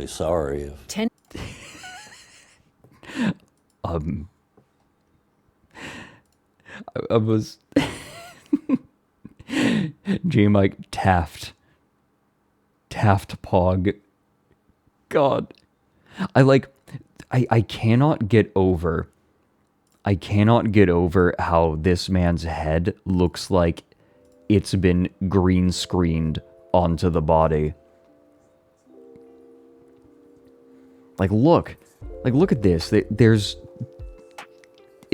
sorry if
I was J. Mike Taft Pog. God. I cannot get over how this man's head looks like it's been green screened onto the body. Look at this. It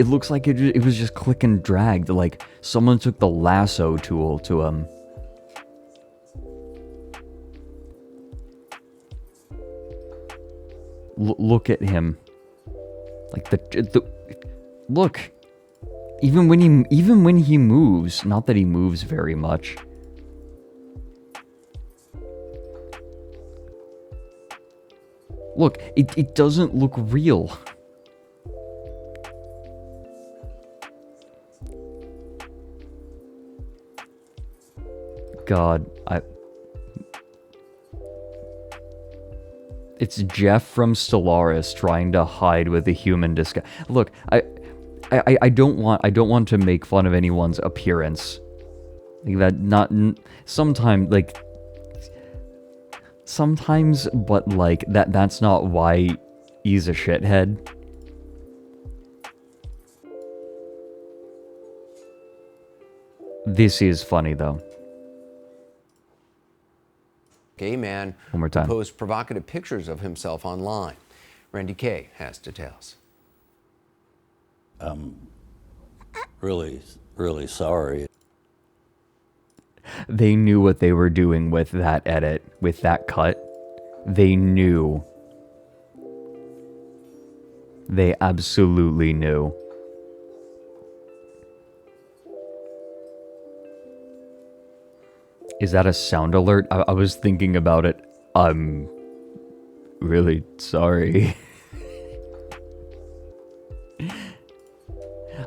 looks like it was just click and dragged. Like someone took the lasso tool to him. Look at him. Like look. Even when he moves, not that he moves very much. Look, it doesn't look real. God, it's Jeff from Stellaris trying to hide with a human disguise. Look, I don't want to make fun of anyone's appearance. Like that, not sometimes, but like that's not why he's a shithead. This is funny though.
Gay man
One more time.
who posts provocative pictures of himself online. Randy Kay has details.
really sorry.
They knew what they were doing with that edit, with that cut. They knew. They absolutely knew. Is that a sound alert? I was thinking about it. I'm really sorry.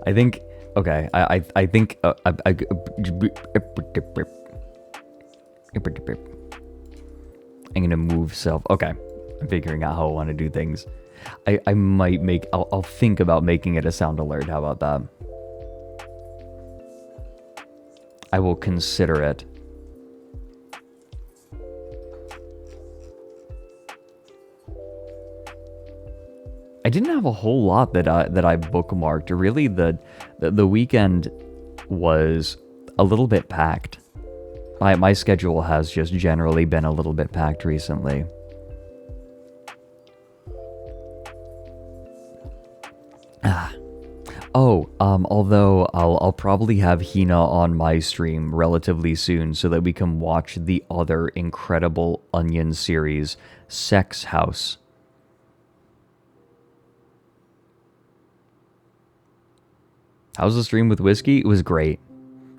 I think... Okay, I think... I'm gonna move self... Okay, I'm figuring out how I want to do things. I might make... I'll think about making it a sound alert. How about that? I will consider it. I didn't have a whole lot that I bookmarked. Really, the weekend was a little bit packed. My schedule has just generally been a little bit packed recently. Although I'll probably have Hina on my stream relatively soon so that we can watch the other incredible Onion series, Sex House. How's the stream with Whiskey? It was great.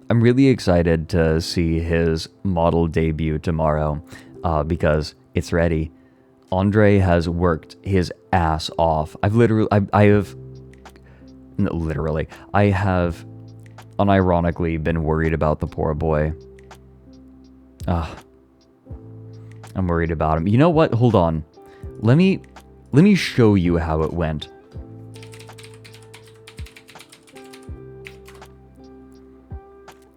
I'm really excited to see his model debut tomorrow, because it's ready. Andre has worked his ass off. I have unironically been worried about the poor boy. I'm worried about him. You know what? Hold on. Let me show you how it went.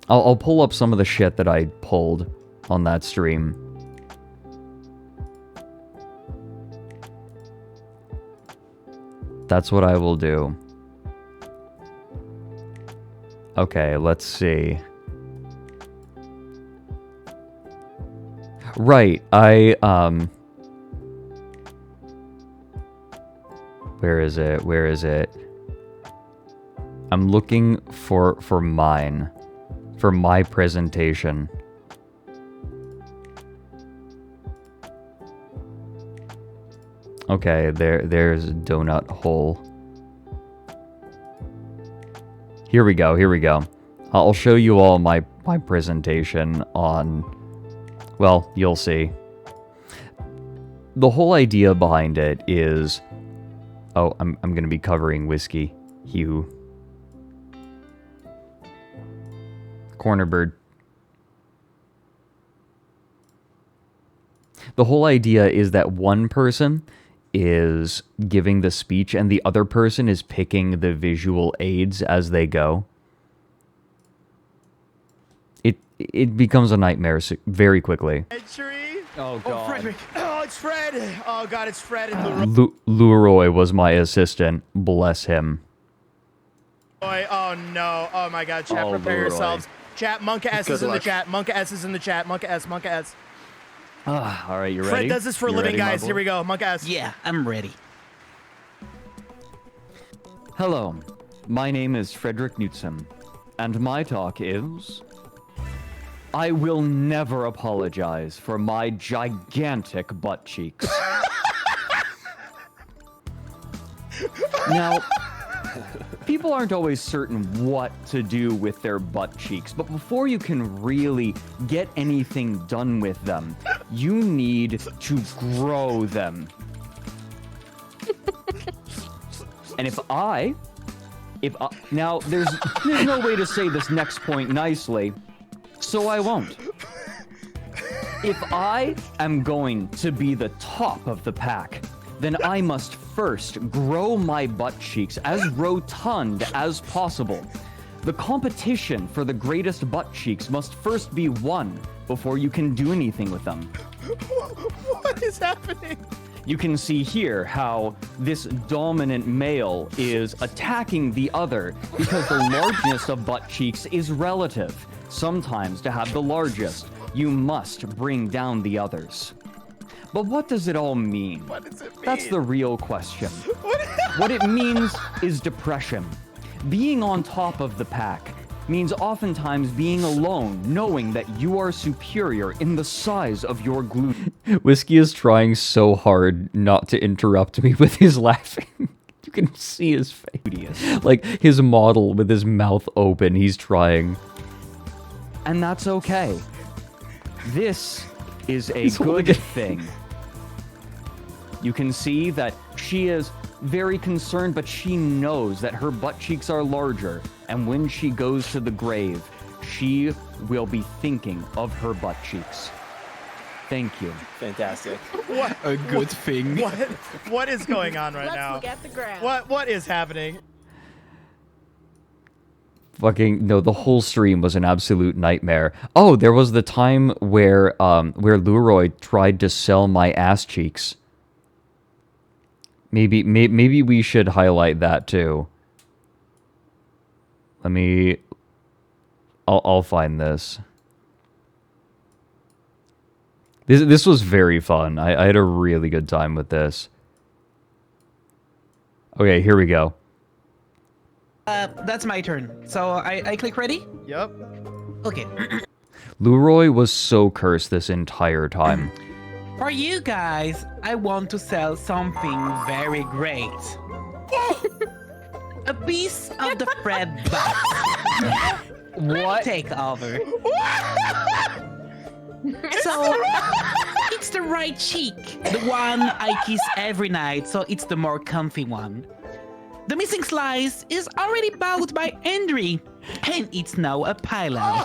I'll pull up some of the shit that I pulled on that stream. That's what I will do. Okay, let's see. Right, where is it? Where is it? I'm looking for mine. For my presentation. Okay, there's a donut hole. Here we go, here we go. I'll show you all my presentation on... Well, you'll see. The whole idea behind it is... Oh, I'm gonna be covering whiskey. Hugh. Corner bird. The whole idea is that one person is giving the speech and the other person is picking the visual aids as they go. It becomes a nightmare very quickly.
Oh, God.
Oh, Frederick. Oh, it's Fred. Oh, God, it's Fred and
Leroy was my assistant. Bless him.
Oh, no. Oh, my God. Chat, prepare yourselves. Chat, Monka S is in the chat. Monka S is in the chat. Monka S, Monka S.
All right, you ready?
Fred does this for a living, guys. Here we go. Monka S.
Yeah, I'm ready.
Hello, my name is Frederick Knudsen, and my talk is... I will never apologize for my gigantic butt cheeks. Now, people aren't always certain what to do with their butt cheeks, but before you can really get anything done with them, you need to grow them. And now, there's no way to say this next point nicely, so I won't. If I am going to be the top of the pack, then I must first grow my butt cheeks as rotund as possible. The competition for the greatest butt cheeks must first be won before you can do anything with them.
What is happening?
You can see here how this dominant male is attacking the other because the largeness of butt cheeks is relative. Sometimes to have the largest, you must bring down the others. But what does it all mean?
What does it mean?
That's the real question. What it means is depression. Being on top of the pack means oftentimes being alone, knowing that you are superior in the size of your glute. Whiskey is trying so hard not to interrupt me with his laughing. You can see his face. Like his model with his mouth open, he's trying. And that's okay. This is a good thing. You can see that she is very concerned, but she knows that her butt cheeks are larger, and when she goes to the grave, she will be thinking of her butt cheeks. Thank you.
Fantastic.
What?
A good thing.
What is going on right now?
Let's look at the graph.
What is happening?
Fucking no, the whole stream was an absolute nightmare. Oh, there was the time where Leroy tried to sell my ass cheeks. Maybe we should highlight that too. I'll find this. This was very fun. I had a really good time with this. Okay, here we go.
That's my turn. So I click ready?
Yep.
Okay.
Leroy was so cursed this entire time.
For you guys, I want to sell something very great. A piece of the Fred butt.
What?
Take over. So, it's the right cheek. The one I kiss every night, so it's the more comfy one. The missing slice is already bought by Andre, and it's now a pillow.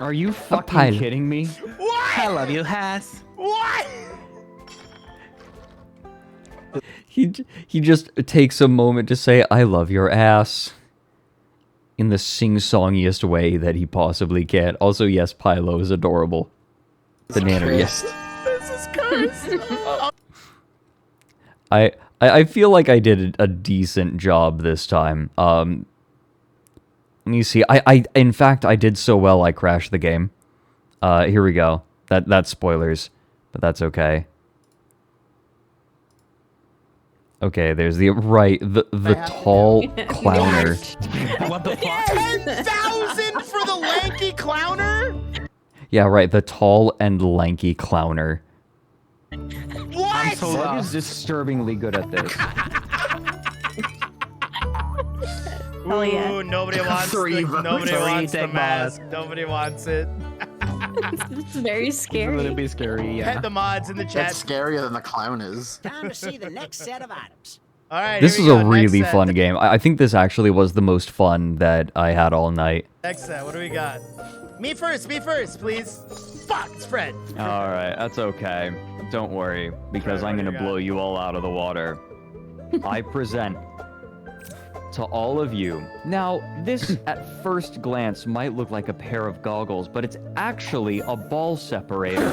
Are you fucking kidding me?
What?
I love you, Haas.
What?
He just takes a moment to say, I love your ass. In the sing-songiest way that he possibly can. Also, yes, Pylo is adorable. Banana, yes.
This is cursed.
I feel like I did a decent job this time. Let me see. In fact, I did so well I crashed the game. Here we go. That's spoilers, but that's okay. Okay, there's the tall clowner.
What the fuck?
10,000 for the lanky clowner?
Yeah, right, the tall and lanky clowner.
What?
Fred is disturbingly good at this.
Ooh, yeah. Nobody wants the mask.
mod.
Nobody wants it.
It's very scary.
It's gonna be scary, yeah.
Hit the mods in the chat.
That's scarier than the clown is.
Time to see the next set of items.
All right,
This
here
is
we
a
go.
really
Next set.
fun game. I think this actually was the most fun that I had all night.
Next set, what do we got? Me first, please. Fuck, it's Fred.
All right, that's okay. Don't worry, because I'm going to blow you all out of the water. I present to all of you. Now, this at first glance might look like a pair of goggles, but it's actually a ball separator.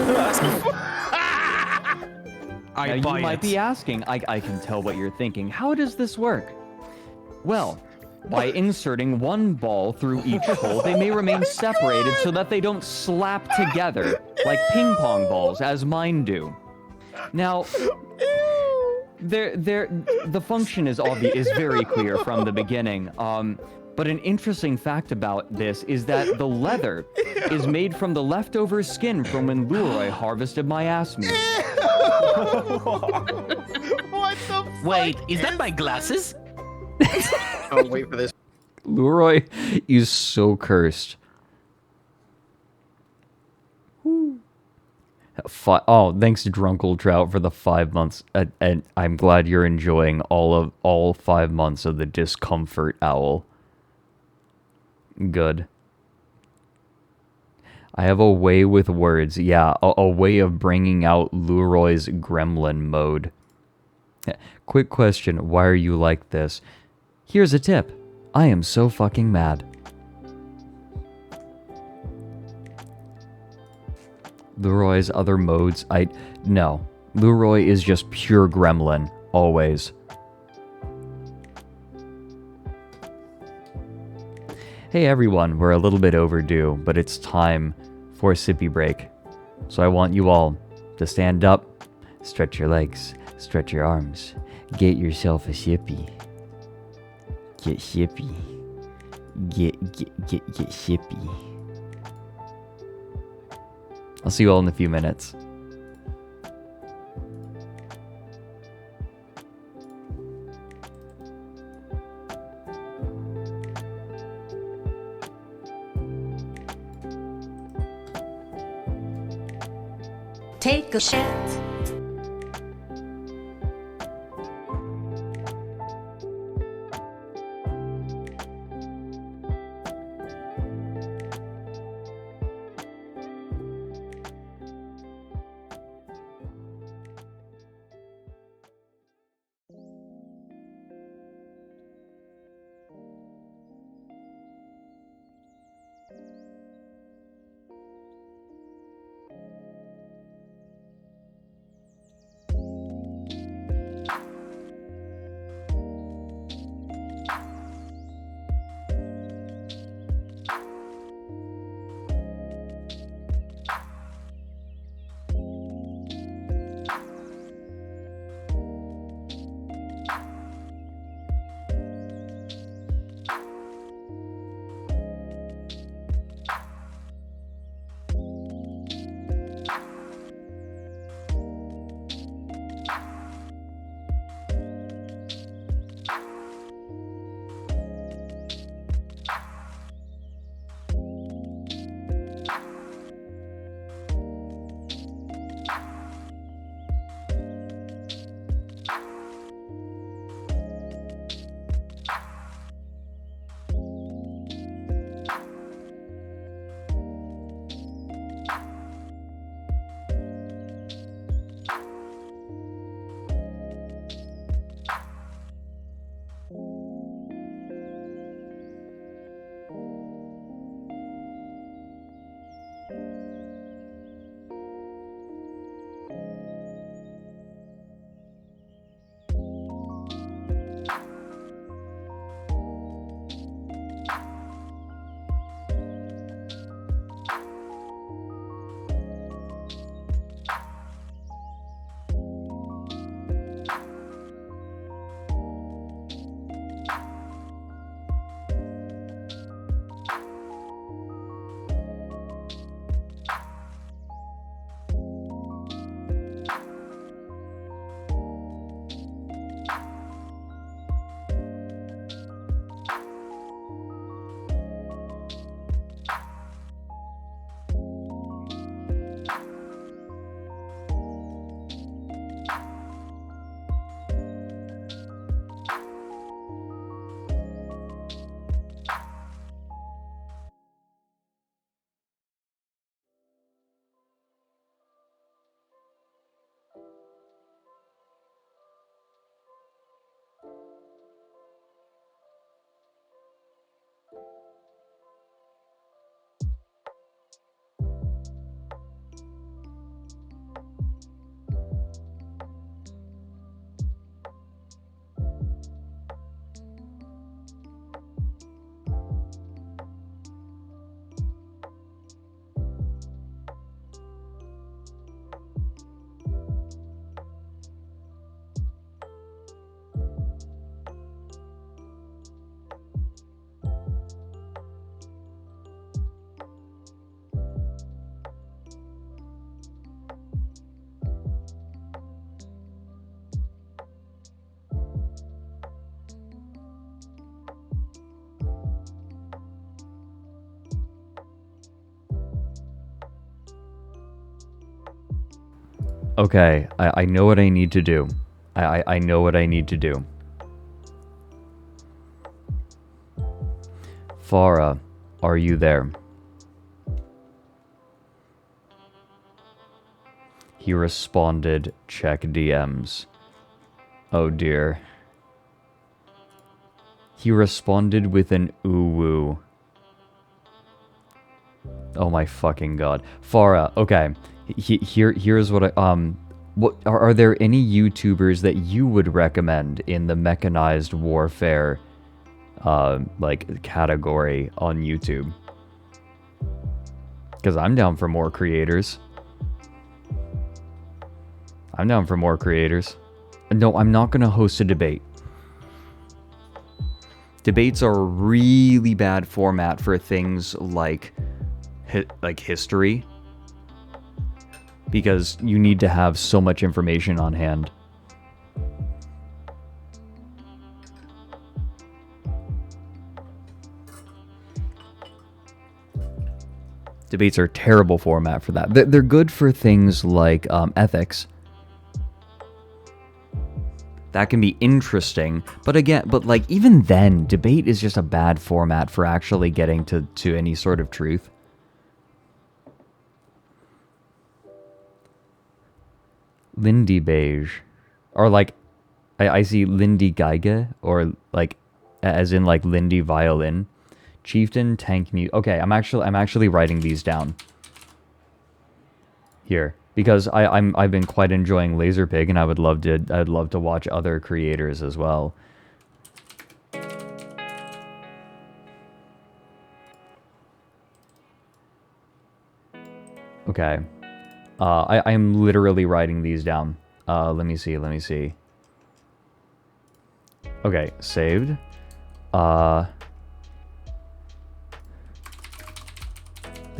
Now, you might be asking, I can tell what you're thinking. How does this work? Well, by inserting one ball through each hole, they may remain separated so that they don't slap together like ping pong balls, as mine do. Now, the function is very clear from the beginning. But an interesting fact about this is that the leather is made from the leftover skin from when Leroy harvested my ass meat.
What the fuck?
Wait, is that my glasses?
Oh, wait for this.
Leroy is so cursed. Oh, thanks to Drunkle Trout for the 5 months, and I'm glad you're enjoying all 5 months of the Discomfort Owl. Good. I have a way with words, yeah, a way of bringing out Leroy's gremlin mode. Quick question, why are you like this? Here's a tip. I am so fucking mad. Leroy's other modes, no. Leroy is just pure gremlin, always. Hey everyone, we're a little bit overdue, but it's time for a sippy break. So I want you all to stand up, stretch your legs, stretch your arms, get yourself a sippy. Get sippy. Get sippy. I'll see you all in a few minutes.
Take a shit.
Okay, I know what I need to do. I know what I need to do. Farah, are you there? He responded, check DMs. Oh dear. He responded with an ooh-woo. Oh my fucking god. Farah, okay. Here's what I, what are there any YouTubers that you would recommend in the mechanized warfare, like, category on YouTube? Because I'm down for more creators. I'm down for more creators. No, I'm not gonna host a debate. Debates are a really bad format for things like history, because you need to have so much information on hand. Debates are a terrible format for that. They're good for things like ethics. That can be interesting, but like even then, debate is just a bad format for actually getting to any sort of truth. Lindy Beige, or like, I see Lindy Geige, or like, as in like Lindy Violin, Chieftain Tank Mute. Okay, I'm actually writing these down here because I've been quite enjoying Laserpig, and I'd love to watch other creators as well. Okay. I'm literally writing these down. Let me see. Okay, saved. The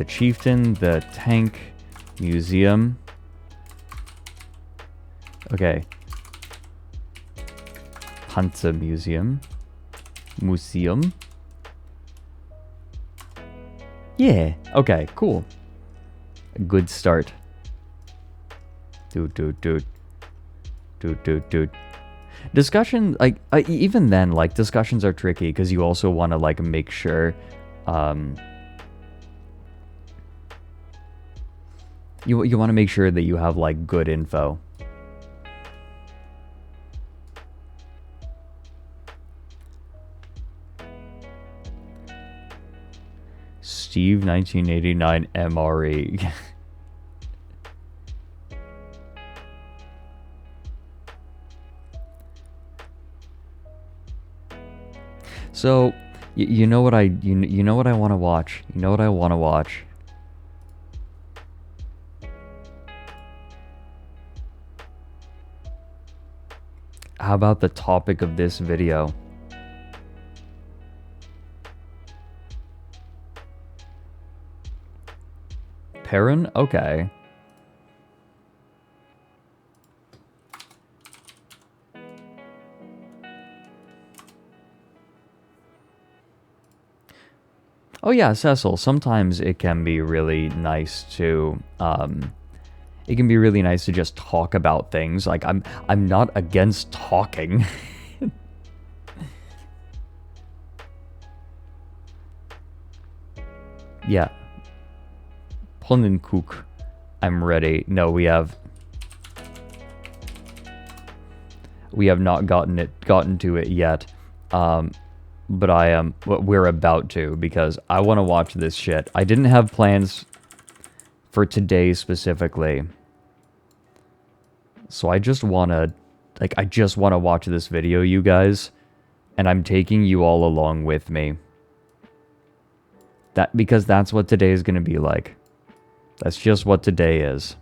Chieftain, the Tank Museum. Okay. Panzer Museum. Yeah, okay, cool. A good start. Dude. Discussion, like, even then, like, discussions are tricky because you also want to, like, make sure, you want to make sure that you have, like, good info. Steve 1989 MRE. So, you know what I want to watch. You know what I want to watch. How about the topic of this video? Perrin? Okay. Oh yeah, Cecil, sometimes it can be really nice to, it can be really nice to just talk about things. Like, I'm not against talking. Yeah. Pannenkoek. I'm ready. No, we have not gotten to it yet. But we're about to, because I want to watch this shit. I didn't have plans for today specifically. So I just want to watch this video, you guys, and I'm taking you all along with me. Because that's what today is going to be like. That's just what today is.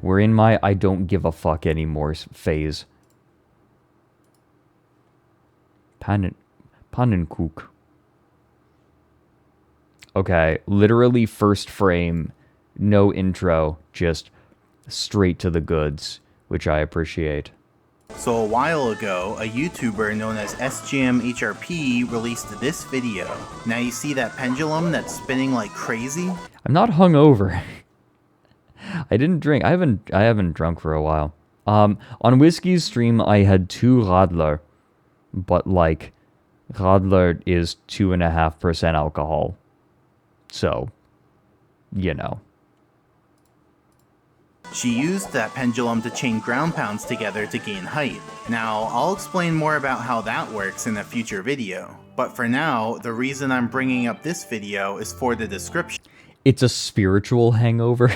We're in my I don't give a fuck anymore phase. Pannenkoek. Okay, literally first frame, no intro, just straight to the goods, which I appreciate.
So a while ago, a YouTuber known as SGMHRP released this video. Now you see that pendulum that's spinning like crazy?
I'm not hungover. I didn't drink. I haven't drunk for a while. On Whiskey's stream, I had 2 Radler, but like, Radler is 2.5% alcohol. So, you know.
She used that pendulum to chain ground pounds together to gain height. Now, I'll explain more about how that works in a future video. But for now, the reason I'm bringing up this video is for the description.
It's a spiritual hangover.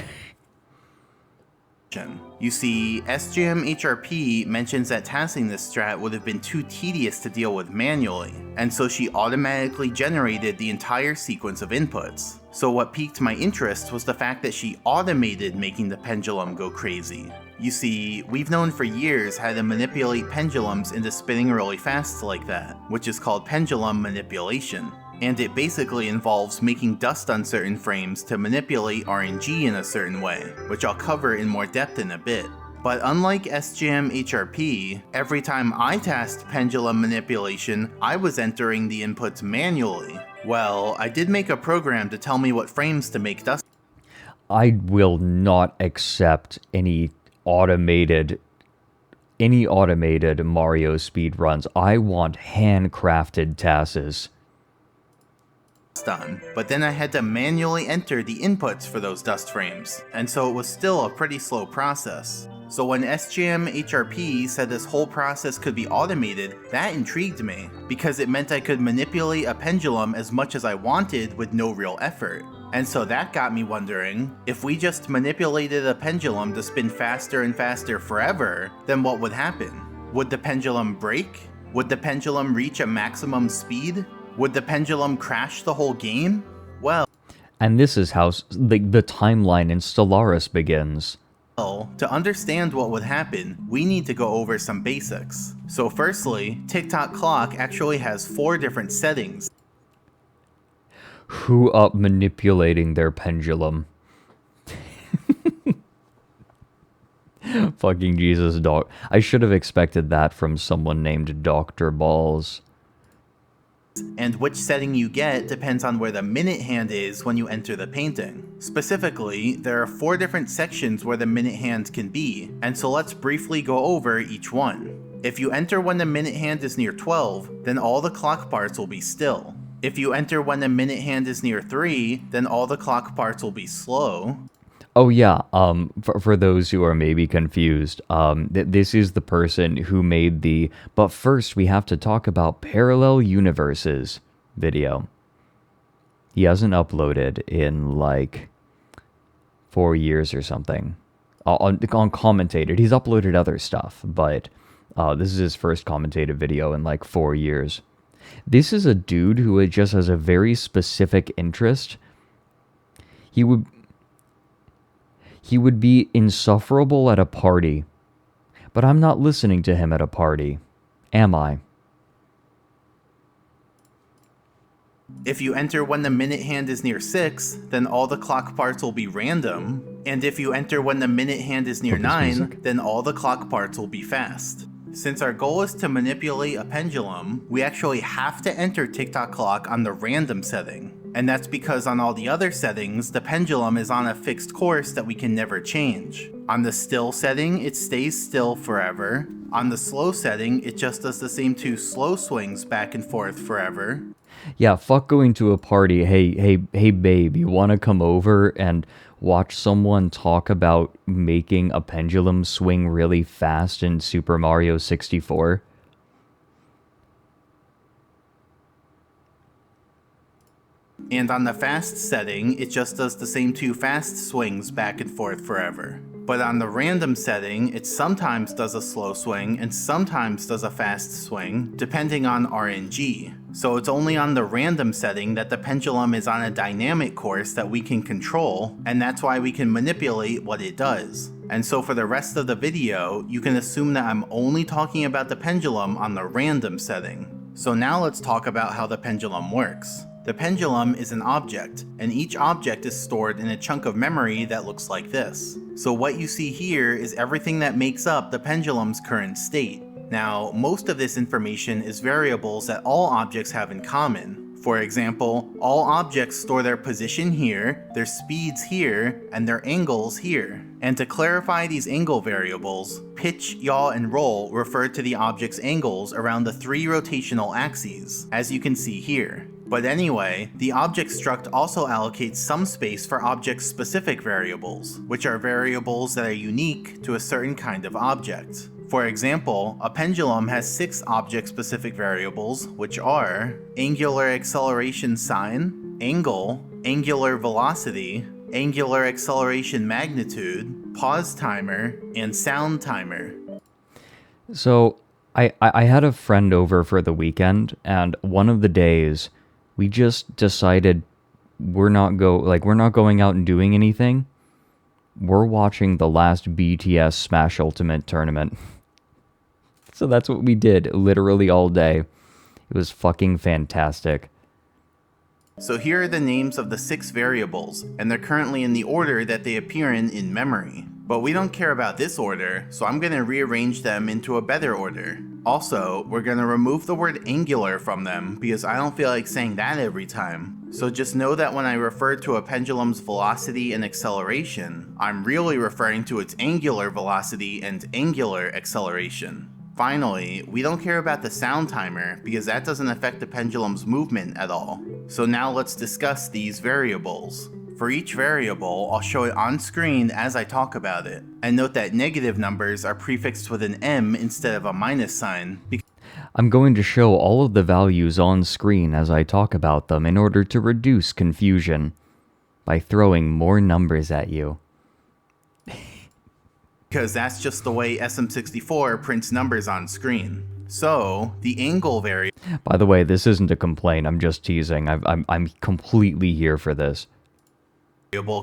You see, SJM HRP mentions that tasking this strat would have been too tedious to deal with manually, and so she automatically generated the entire sequence of inputs. So what piqued my interest was the fact that she automated making the pendulum go crazy. You see, we've known for years how to manipulate pendulums into spinning really fast like that, which is called pendulum manipulation. And it basically involves making dust on certain frames to manipulate RNG in a certain way, which I'll cover in more depth in a bit. But unlike SJM HRP, every time I tasked pendulum manipulation, I was entering the inputs manually. Well, I did make a program to tell me what frames to make dust.
I will not accept any automated Mario speedruns. I want handcrafted tasks.
On, but then I had to manually enter the inputs for those dust frames, and so it was still a pretty slow process. So when SJM HRP said this whole process could be automated, that intrigued me, because it meant I could manipulate a pendulum as much as I wanted with no real effort. And so that got me wondering, if we just manipulated a pendulum to spin faster and faster forever, then what would happen? Would the pendulum break? Would the pendulum reach a maximum speed? Would the pendulum crash the whole game? Well...
And this is how the timeline in Stellaris begins.
Well, to understand what would happen, we need to go over some basics. So firstly, TikTok clock actually has 4 different settings.
Who up manipulating their pendulum? Fucking Jesus, dog. I should have expected that from someone named Dr. Balls.
And which setting you get depends on where the minute hand is when you enter the painting. Specifically, there are 4 different sections where the minute hand can be, and so let's briefly go over each one. If you enter when the minute hand is near 12, then all the clock parts will be still. If you enter when the minute hand is near 3, then all the clock parts will be slow.
Oh yeah, for those who are maybe confused, this is the person who made the "but first we have to talk about parallel universes" video. He hasn't uploaded in like 4 years or something. On commentated, he's uploaded other stuff, but this is his first commentated video in like 4 years. This is a dude who just has a very specific interest. He would be insufferable at a party, but I'm not listening to him at a party, am I?
If you enter when the minute hand is near 6, then all the clock parts will be random, and if you enter when the minute hand is near 9, then all the clock parts will be fast. Since our goal is to manipulate a pendulum, we actually have to enter TikTok clock on the random setting. And that's because on all the other settings, the pendulum is on a fixed course that we can never change. On the still setting, it stays still forever. On the slow setting, it just does the same 2 slow swings back and forth forever.
Yeah, fuck going to a party. Hey babe, you wanna come over and watch someone talk about making a pendulum swing really fast in Super Mario 64?
And on the fast setting, it just does the same 2 fast swings back and forth forever. But on the random setting, it sometimes does a slow swing and sometimes does a fast swing, depending on RNG. So it's only on the random setting that the pendulum is on a dynamic course that we can control, and that's why we can manipulate what it does. And so for the rest of the video, you can assume that I'm only talking about the pendulum on the random setting. So now let's talk about how the pendulum works. The pendulum is an object, and each object is stored in a chunk of memory that looks like this. So what you see here is everything that makes up the pendulum's current state. Now, most of this information is variables that all objects have in common. For example, all objects store their position here, their speeds here, and their angles here. And to clarify these angle variables, pitch, yaw, and roll refer to the object's angles around the 3 rotational axes, as you can see here. But anyway, the object struct also allocates some space for object-specific variables, which are variables that are unique to a certain kind of object. For example, a pendulum has 6 object-specific variables, which are angular acceleration sign, angle, angular velocity, angular acceleration magnitude, pause timer, and sound timer.
So, I had a friend over for the weekend, and one of the days, we just decided we're not going out and doing anything. We're watching the last BTS Smash Ultimate tournament. So that's what we did literally all day. It was fucking fantastic.
So here are the names of the 6 variables, and they're currently in the order that they appear in memory. But we don't care about this order, so I'm going to rearrange them into a better order. Also, we're going to remove the word angular from them, because I don't feel like saying that every time. So just know that when I refer to a pendulum's velocity and acceleration, I'm really referring to its angular velocity and angular acceleration. Finally, we don't care about the sound timer because that doesn't affect the pendulum's movement at all. So now let's discuss these variables. For each variable, I'll show it on screen as I talk about it. And note that negative numbers are prefixed with an M instead of a minus sign.
I'm going to show all of the values on screen as I talk about them in order to reduce confusion by throwing more numbers at you.
Because that's just the way SM64 prints numbers on screen. So, the angle variable...
By the way, this isn't a complaint, I'm just teasing. I'm completely here for this.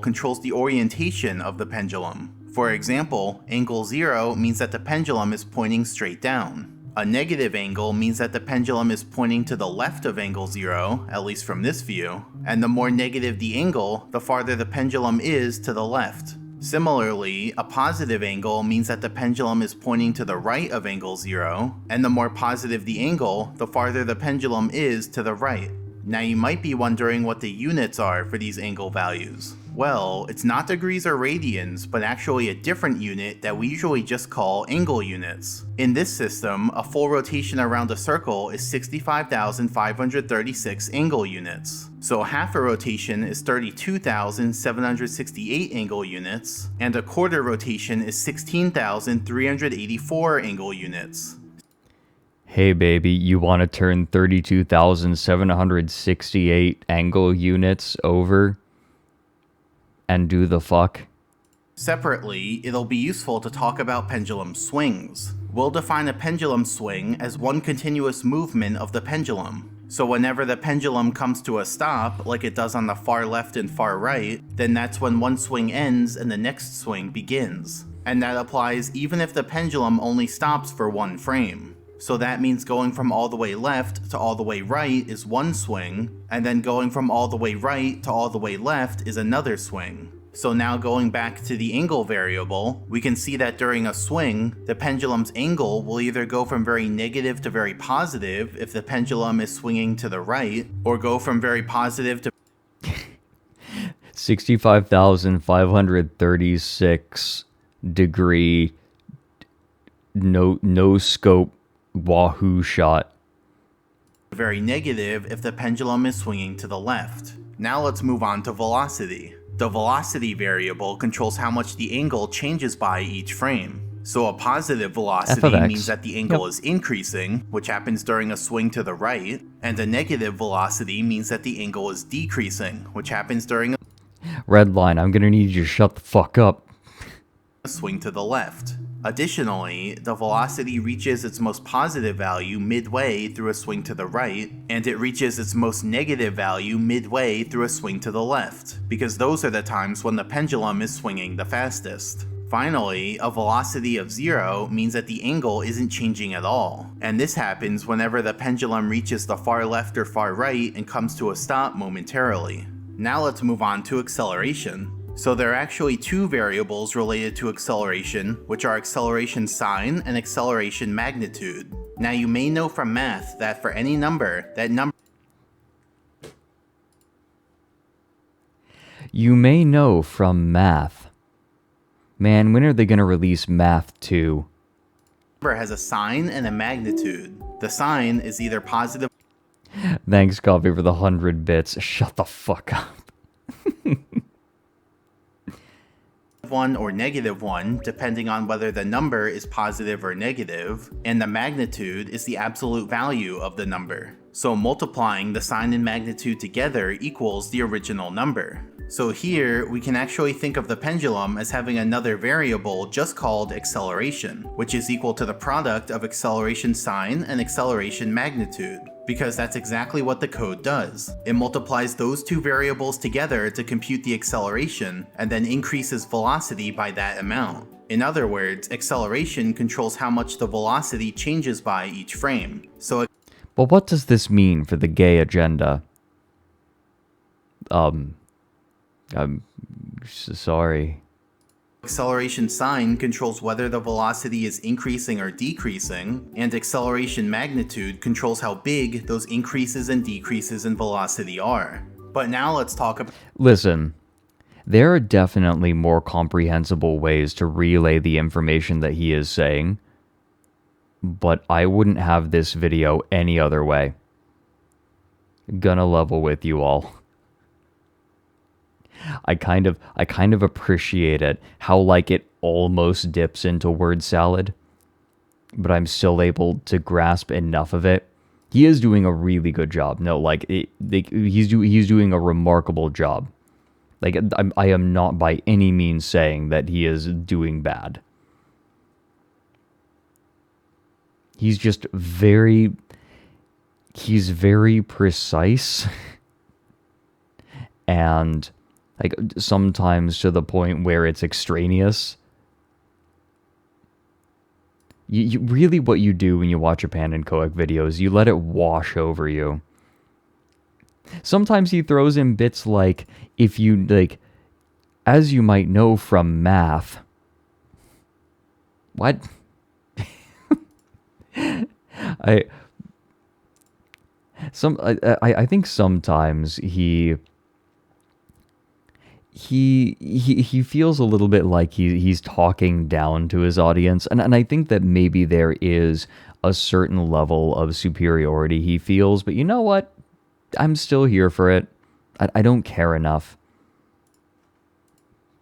...controls the orientation of the pendulum. For example, angle 0 means that the pendulum is pointing straight down. A negative angle means that the pendulum is pointing to the left of angle 0, at least from this view. And the more negative the angle, the farther the pendulum is to the left. Similarly, a positive angle means that the pendulum is pointing to the right of angle 0, and the more positive the angle, the farther the pendulum is to the right. Now you might be wondering what the units are for these angle values. Well, it's not degrees or radians, but actually a different unit that we usually just call angle units. In this system, a full rotation around a circle is 65,536 angle units. So half a rotation is 32,768 angle units, and a quarter rotation is 16,384 angle units.
Hey baby, you want to turn 32,768 angle units over and do the fuck?
Separately, it'll be useful to talk about pendulum swings. We'll define a pendulum swing as one continuous movement of the pendulum. So whenever the pendulum comes to a stop, like it does on the far left and far right, then that's when one swing ends and the next swing begins. And that applies even if the pendulum only stops for one frame. So that means going from all the way left to all the way right is one swing, and then going from all the way right to all the way left is another swing. So now going back to the angle variable, we can see that during a swing, the pendulum's angle will either go from very negative to very positive if the pendulum is swinging to the right, or go from very positive to
65,536 degree no scope wahoo shot.
Very negative if the pendulum is swinging to the left. Now let's move on to velocity. The velocity variable controls how much the angle changes by each frame. So a positive velocity means that the angle is increasing, which happens during a swing to the right, and a negative velocity means that the angle is decreasing, which happens during a
red line, I'm gonna need you to shut the fuck up.
A swing to the left. Additionally, the velocity reaches its most positive value midway through a swing to the right, and it reaches its most negative value midway through a swing to the left, because those are the times when the pendulum is swinging the fastest. Finally, a velocity of 0 means that the angle isn't changing at all, and this happens whenever the pendulum reaches the far left or far right and comes to a stop momentarily. Now let's move on to acceleration. So there are actually two variables related to acceleration, which are acceleration sign and acceleration magnitude. Now you may know from math that for any number, that number
You may know from math. Man, when are they going to release Math 2?
Number has a sign and a magnitude. The sign is either positive.
Thanks, Coffee, for the 100 bits. Shut the fuck up.
1 or negative 1, depending on whether the number is positive or negative, and the magnitude is the absolute value of the number. So multiplying the sign and magnitude together equals the original number. So here, we can actually think of the pendulum as having another variable just called acceleration, which is equal to the product of acceleration sign and acceleration magnitude, because that's exactly what the code does. It multiplies those two variables together to compute the acceleration, and then increases velocity by that amount. In other words, acceleration controls how much the velocity changes by each frame. So,
but what does this mean for the gay agenda? I'm sorry.
Acceleration sign controls whether the velocity is increasing or decreasing, and acceleration magnitude controls how big those increases and decreases in velocity are. But now let's talk about...
Listen, there are definitely more comprehensible ways to relay the information that he is saying, but I wouldn't have this video any other way. Gonna level with you all. I kind of appreciate it, how like it almost dips into word salad, but I'm still able to grasp enough of it. He is doing a really good job. No, like he's doing a remarkable job. Like I am not by any means saying that he is doing bad. He's just very precise and like sometimes to the point where it's extraneous. You really, what you do when you watch a Pannenkoek video is you let it wash over you. Sometimes he throws in bits like, if you, like, as you might know from math. What? I think sometimes he feels a little bit like he's talking down to his audience, and I think that maybe there is a certain level of superiority he feels, but you know what? I'm still here for it. I don't care enough.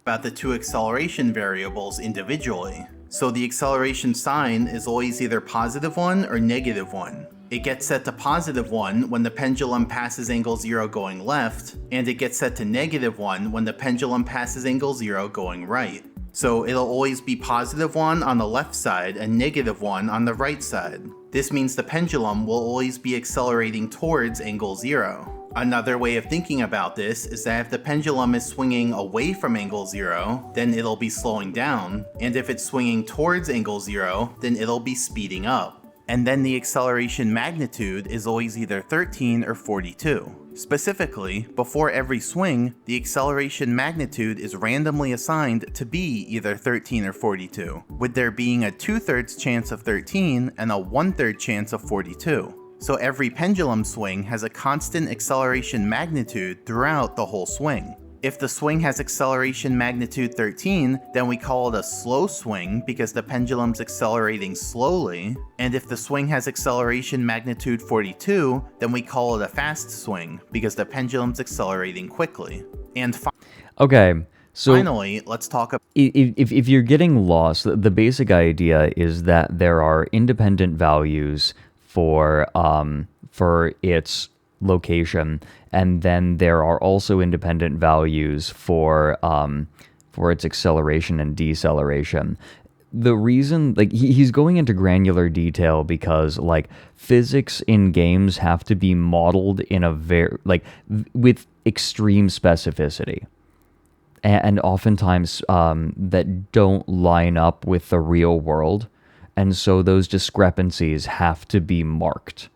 About the two acceleration variables individually. So the acceleration sign is always either +1 or -1. It gets set to +1 when the pendulum passes angle 0 going left, and it gets set to -1 when the pendulum passes angle 0 going right. So it'll always be +1 on the left side and -1 on the right side. This means the pendulum will always be accelerating towards angle 0. Another way of thinking about this is that if the pendulum is swinging away from angle 0, then it'll be slowing down, and if it's swinging towards angle 0, then it'll be speeding up. And then the acceleration magnitude is always either 13 or 42. Specifically, before every swing, the acceleration magnitude is randomly assigned to be either 13 or 42, with there being a 2/3 chance of 13 and a 1/3 chance of 42. So every pendulum swing has a constant acceleration magnitude throughout the whole swing. If the swing has acceleration magnitude 13, then we call it a slow swing because the pendulum's accelerating slowly, and if the swing has acceleration magnitude 42, then we call it a fast swing because the pendulum's accelerating quickly. And
okay, so
finally, let's talk about...
If you're getting lost, the basic idea is that there are independent values for its location, and then there are also independent values for its acceleration and deceleration. The reason, like, he's going into granular detail because, like, physics in games have to be modeled in a with extreme specificity, and oftentimes that don't line up with the real world, and so those discrepancies have to be marked.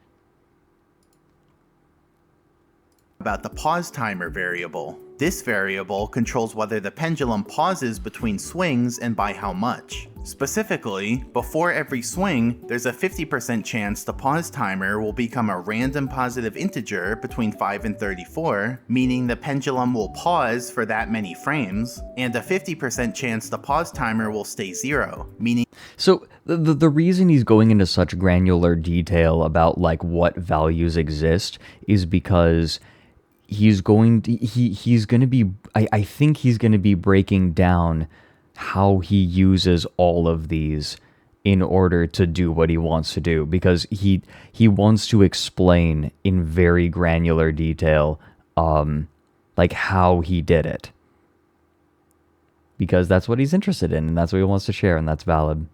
about the pause timer variable. This variable controls whether the pendulum pauses between swings and by how much. Specifically, before every swing, there's a 50% chance the pause timer will become a random positive integer between 5 and 34, meaning the pendulum will pause for that many frames, and a 50% chance the pause timer will stay 0, meaning...
So the reason he's going into such granular detail about like what values exist is because he's going to be I think he's going to be breaking down how he uses all of these in order to do what he wants to do, because he wants to explain in very granular detail like how he did it, because that's what he's interested in and that's what he wants to share, and that's valid.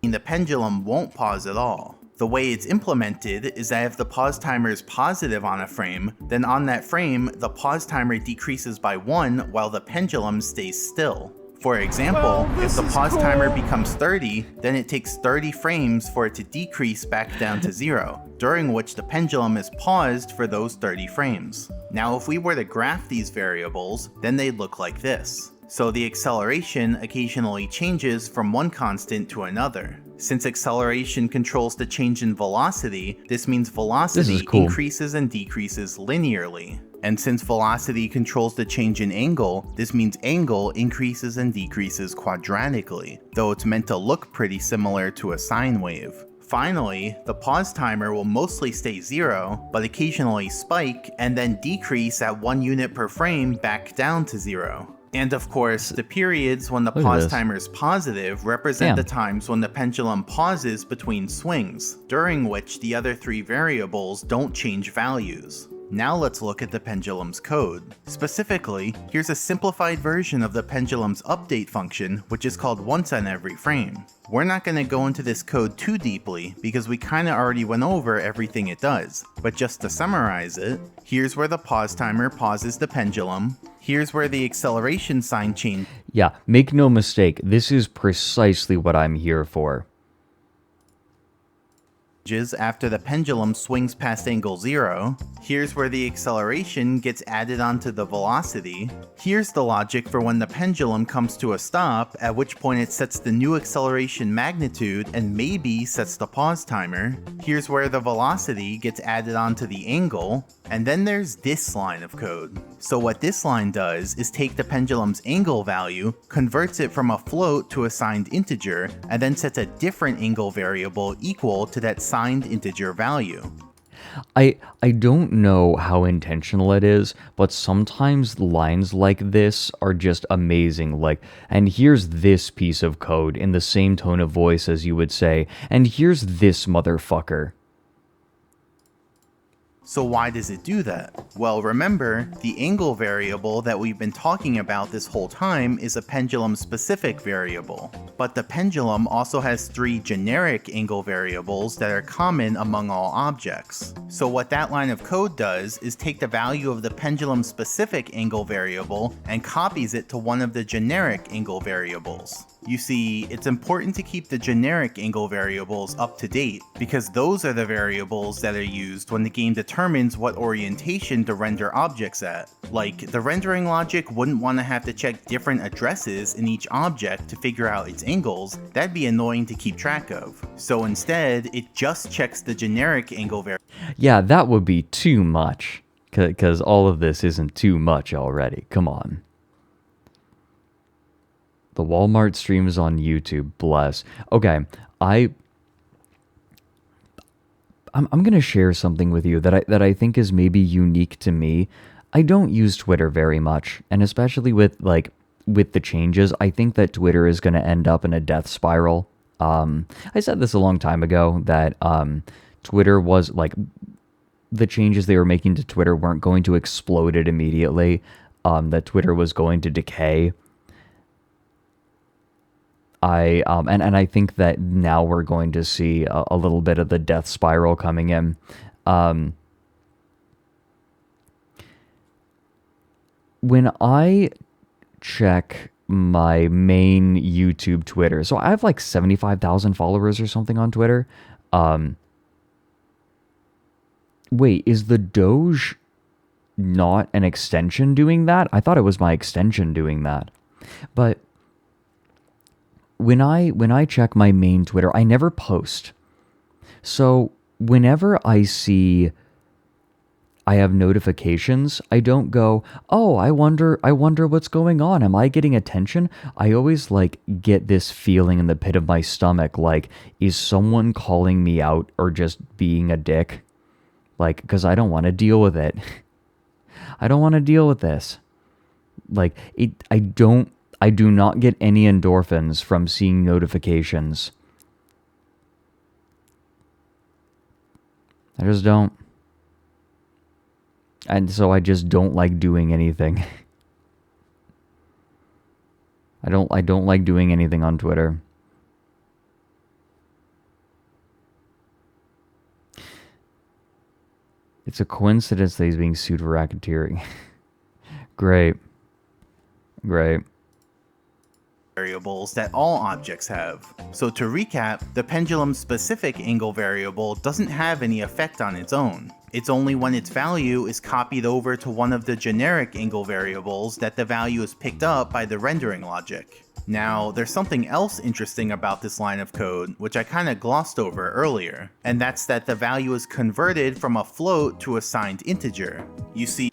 The pendulum won't pause at all. The way it's implemented is that if the pause timer is positive on a frame, then on that frame, the pause timer decreases by 1 while the pendulum stays still. For example, if the pause timer becomes 30, then it takes 30 frames for it to decrease back down to 0, during which the pendulum is paused for those 30 frames. Now if we were to graph these variables, then they'd look like this. So the acceleration occasionally changes from one constant to another. Since acceleration controls the change in velocity, this means velocity increases and decreases linearly. And since velocity controls the change in angle, this means angle increases and decreases quadratically, though it's meant to look pretty similar to a sine wave. Finally, the pause timer will mostly stay 0, but occasionally spike and then decrease at 1 unit per frame back down to 0. And of course, the periods when the pause timer is positive represent the times when the pendulum pauses between swings, during which the other 3 variables don't change values. Now let's look at the pendulum's code. Specifically, here's a simplified version of the pendulum's update function, which is called once on every frame. We're not going to go into this code too deeply because we kinda already went over everything it does, but just to summarize it, here's where the pause timer pauses the pendulum, here's where the acceleration sign changes.
Yeah, make no mistake, this is precisely what I'm here for.
After the pendulum swings past angle 0, here's where the acceleration gets added onto the velocity, here's the logic for when the pendulum comes to a stop, at which point it sets the new acceleration magnitude and maybe sets the pause timer, here's where the velocity gets added onto the angle, and then there's this line of code. So what this line does is take the pendulum's angle value, converts it from a float to a signed integer, and then sets a different angle variable equal to that signed integer value.
I don't know how intentional it is, but sometimes lines like this are just amazing. Like, and here's this piece of code in the same tone of voice as you would say, and here's this motherfucker.
So why does it do that? Well, remember, the angle variable that we've been talking about this whole time is a pendulum-specific variable. But the pendulum also has 3 generic angle variables that are common among all objects. So what that line of code does is take the value of the pendulum-specific angle variable and copies it to one of the generic angle variables. You see, it's important to keep the generic angle variables up to date, because those are the variables that are used when the game determines what orientation to render objects at. Like, the rendering logic wouldn't want to have to check different addresses in each object to figure out its angles. That'd be annoying to keep track of. So instead, it just checks the generic angle variable.
Yeah, that would be too much, because all of this isn't too much already. Come on. The Walmart stream is on YouTube, bless. Okay, I'm gonna share something with you that I think is maybe unique to me. I don't use Twitter very much, and especially with the changes, I think that Twitter is gonna end up in a death spiral. I said this a long time ago that Twitter was like, the changes they were making to Twitter weren't going to explode it immediately. That Twitter was going to decay. And I think that now we're going to see a little bit of the death spiral coming in. When I check my main YouTube Twitter, so I have like 75,000 followers or something on Twitter. Wait, is the Doge not an extension doing that. I thought it was my extension doing that. But when I check my main Twitter, I never post. So whenever I see I have notifications, I don't go, "Oh, I wonder what's going on. Am I getting attention?" I always like get this feeling in the pit of my stomach like, is someone calling me out or just being a dick? Like, cuz I don't want to deal with it. I don't want to deal with this. Like, I do not get any endorphins from seeing notifications. I just don't. And so I just don't like doing anything. I don't like doing anything on Twitter. It's a coincidence that he's being sued for racketeering. Great.
Variables that all objects have. So to recap, the pendulum's specific angle variable doesn't have any effect on its own. It's only when its value is copied over to one of the generic angle variables that the value is picked up by the rendering logic. Now, there's something else interesting about this line of code, which I kinda glossed over earlier, and that's that the value is converted from a float to a signed integer. You see,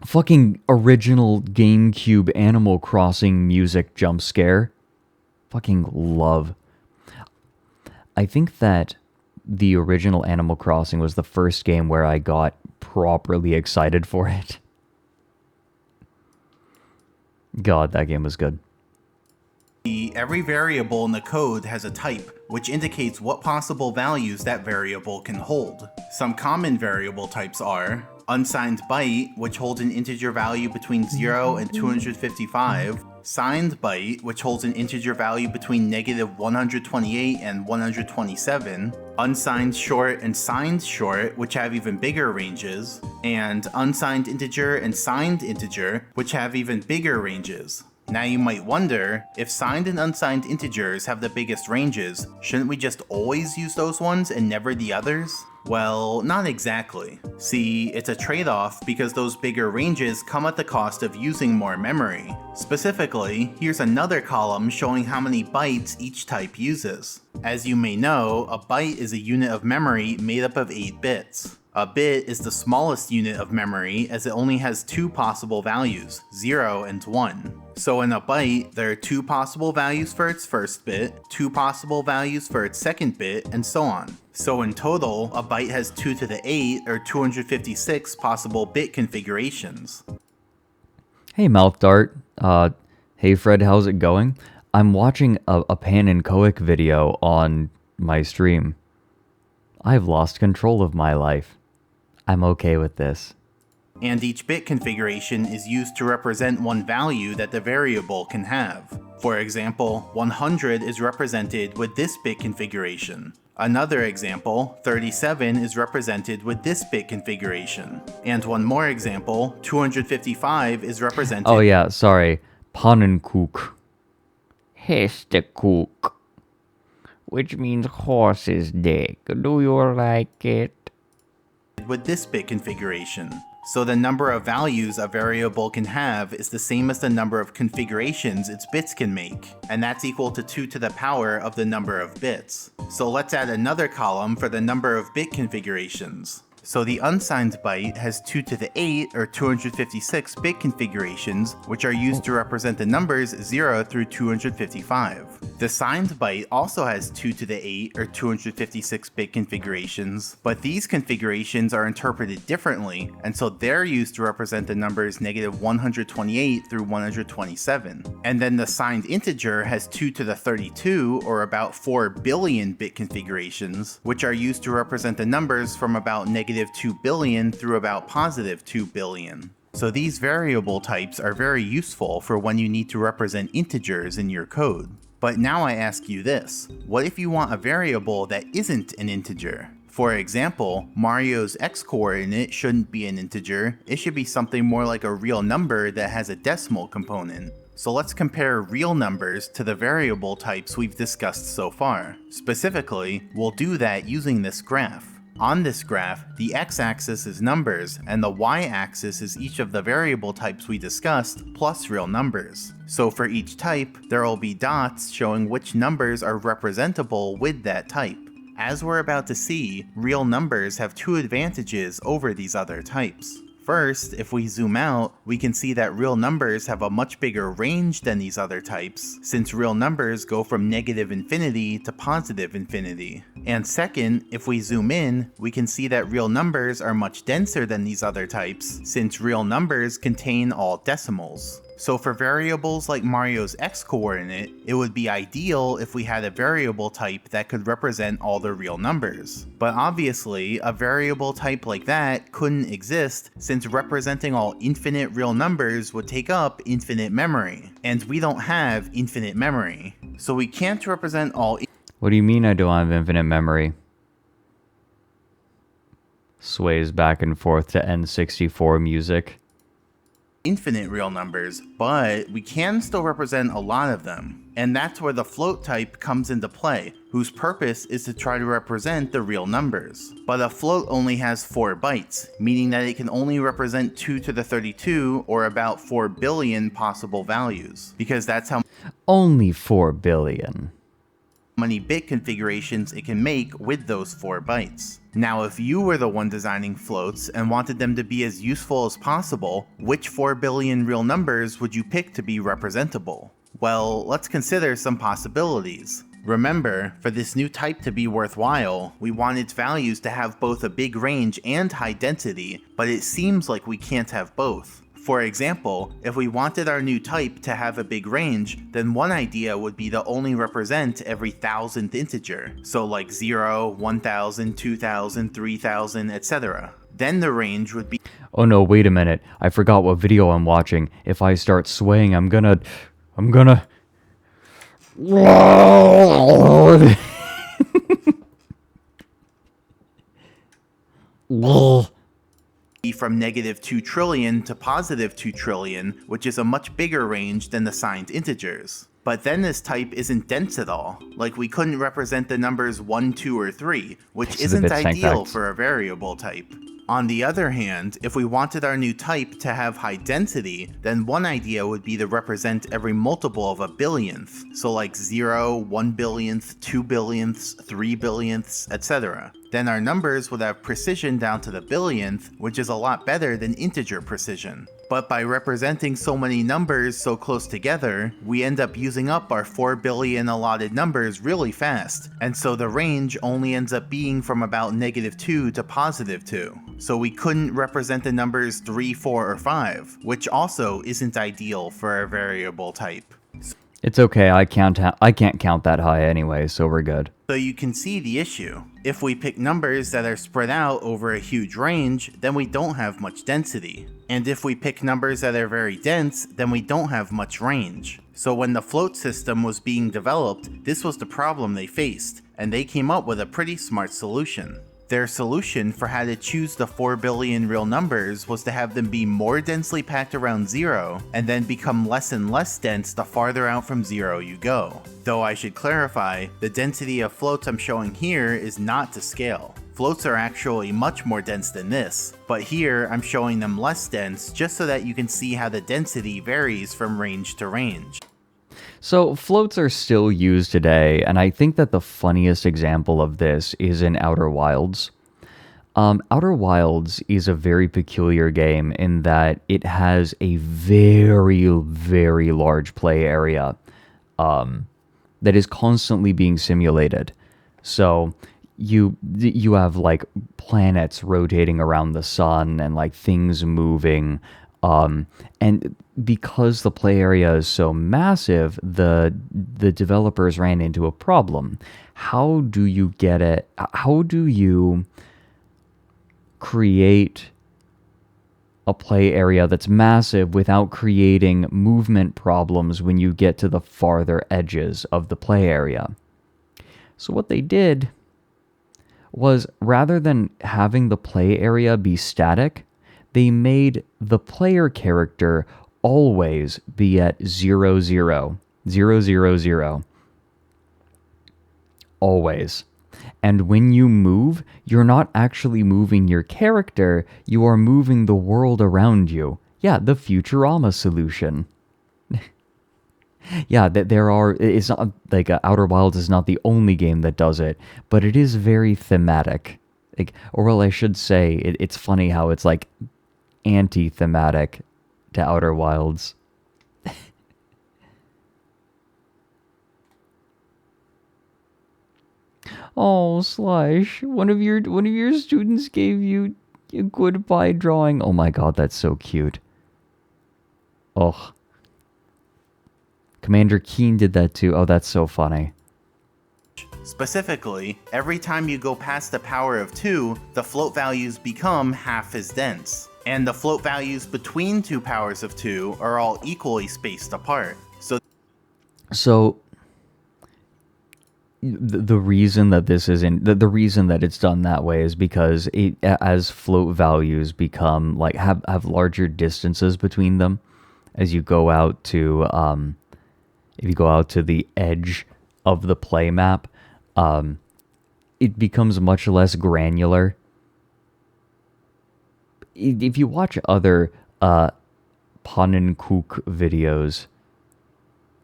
fucking original GameCube Animal Crossing music jump scare. Fucking love. I think that the original Animal Crossing was the first game where I got properly excited for it. God, that game was good.
Every variable in the code has a type, which indicates what possible values that variable can hold. Some common variable types are unsigned byte, which holds an integer value between 0 and 255, signed byte, which holds an integer value between -128 and 127, unsigned short and signed short, which have even bigger ranges, and unsigned integer and signed integer, which have even bigger ranges. Now you might wonder, if signed and unsigned integers have the biggest ranges, shouldn't we just always use those ones and never the others? Well, not exactly. See, it's a trade-off because those bigger ranges come at the cost of using more memory. Specifically, here's another column showing how many bytes each type uses. As you may know, a byte is a unit of memory made up of 8 bits. A bit is the smallest unit of memory as it only has 2 possible values, 0 and 1. So in a byte, there are 2 possible values for its first bit, 2 possible values for its second bit, and so on. So in total, a byte has 2 to the 8 or 256 possible bit configurations.
Hey Mouth Dart. Hey Fred, how's it going? I'm watching a Pannenkoek video on my stream. I've lost control of my life. I'm okay with this.
And each bit configuration is used to represent one value that the variable can have. For example, 100 is represented with this bit configuration. Another example, 37 is represented with this bit configuration. And one more example, 255 is represented...
Oh yeah, sorry. Pannenkoek. Hestekoek. Which means horse's dick. Do you like it?
With this bit configuration. So the number of values a variable can have is the same as the number of configurations its bits can make, and that's equal to 2 to the power of the number of bits. So let's add another column for the number of bit configurations. So the unsigned byte has 2 to the 8 or 256 bit configurations, which are used to represent the numbers 0 through 255. The signed byte also has 2 to the 8 or 256 bit configurations, but these configurations are interpreted differently, and so they're used to represent the numbers -128 through 127. And then the signed integer has 2 to the 32 or about 4 billion bit configurations, which are used to represent the numbers from about -2 billion through about +2 billion. So these variable types are very useful for when you need to represent integers in your code. But now I ask you this, what if you want a variable that isn't an integer? For example, Mario's x-coordinate shouldn't be an integer, it should be something more like a real number that has a decimal component. So let's compare real numbers to the variable types we've discussed so far. Specifically, we'll do that using this graph. On this graph, the x-axis is numbers, and the y-axis is each of the variable types we discussed, plus real numbers. So for each type, there will be dots showing which numbers are representable with that type. As we're about to see, real numbers have two advantages over these other types. First, if we zoom out, we can see that real numbers have a much bigger range than these other types, since real numbers go from negative infinity to positive infinity. And second, if we zoom in, we can see that real numbers are much denser than these other types, since real numbers contain all decimals. So for variables like Mario's x-coordinate, it would be ideal if we had a variable type that could represent all the real numbers. But obviously, a variable type like that couldn't exist since representing all infinite real numbers would take up infinite memory. And we don't have infinite memory. So we can't represent all...
What do you mean I don't have infinite memory? Sways back and forth to N64 music.
Infinite real numbers, but we can still represent a lot of them. And that's where the float type comes into play, whose purpose is to try to represent the real numbers. But a float only has 4 bytes, meaning that it can only represent 2 to the 32, or about 4 billion possible values, because that's how
only 4 billion.
Many bit configurations it can make with those 4 bytes. Now, if you were the one designing floats and wanted them to be as useful as possible, which 4 billion real numbers would you pick to be representable? Well, let's consider some possibilities. Remember, for this new type to be worthwhile, we want its values to have both a big range and high density, but it seems like we can't have both. For example, if we wanted our new type to have a big range, then one idea would be to only represent every 1000th integer, so like 0, 1000, 2000, 3000, etc. Then the range would be...
Oh no, wait a minute. I forgot what video I'm watching. If I start swaying, I'm gonna...
from negative 2 trillion to positive 2 trillion, which is a much bigger range than the signed integers. But then this type isn't dense at all, like we couldn't represent the numbers 1, 2, or 3, which isn't ideal for a variable type. On the other hand, if we wanted our new type to have high density, then one idea would be to represent every multiple of a billionth, so like 0, 1 billionth, 2 billionths, 3 billionths, etc. Then our numbers would have precision down to the billionth, which is a lot better than integer precision. But by representing so many numbers so close together, we end up using up our 4 billion allotted numbers really fast, and so the range only ends up being from about -2 to +2. So we couldn't represent the numbers 3, 4, or 5, which also isn't ideal for a variable type.
It's okay, I can't count that high anyway, so we're good.
So you can see the issue. If we pick numbers that are spread out over a huge range, then we don't have much density. And if we pick numbers that are very dense, then we don't have much range. So when the float system was being developed, this was the problem they faced, and they came up with a pretty smart solution. Their solution for how to choose the 4 billion real numbers was to have them be more densely packed around 0, and then become less and less dense the farther out from 0 you go. Though I should clarify, the density of floats I'm showing here is not to scale. Floats are actually much more dense than this, but here I'm showing them less dense just so that you can see how the density varies from range to range.
So floats are still used today, and I think that the funniest example of this is in Outer Wilds. Outer Wilds is a very peculiar game in that it has a very, very large play area that is constantly being simulated. So you have like planets rotating around the sun and like things moving. And because the play area is so massive, the developers ran into a problem. How do you get it? How do you create a play area that's massive without creating movement problems when you get to the farther edges of the play area? So what they did was, rather than having the play area be static, they made the player character always be at 0, 0, 0, 0, 0. Always. And when you move, you're not actually moving your character, you are moving the world around you. Yeah, the Futurama solution. Yeah, that there are. It's not like Outer Wilds is not the only game that does it, but it is very thematic. Like, or well, I should say, it's funny how it's like anti-thematic to Outer Wilds. Oh, Slash, one of your students gave you a goodbye drawing. Oh my god, that's so cute. Oh. Commander Keen did that too. Oh, that's so funny.
Specifically, every time you go past the power of 2, the float values become half as dense. And the float values between two powers of 2 are all equally spaced apart.
So the reason that this isn't the reason that it's done that way is because as float values become like have larger distances between them as you go out to if you go out to the edge of the play map, it becomes much less granular. If you watch other Pannenkoek videos,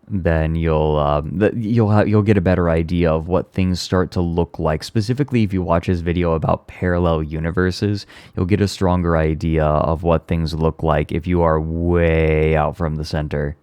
then you'll get a better idea of what things start to look like. Specifically, if you watch his video about parallel universes, you'll get a stronger idea of what things look like if you are way out from the center.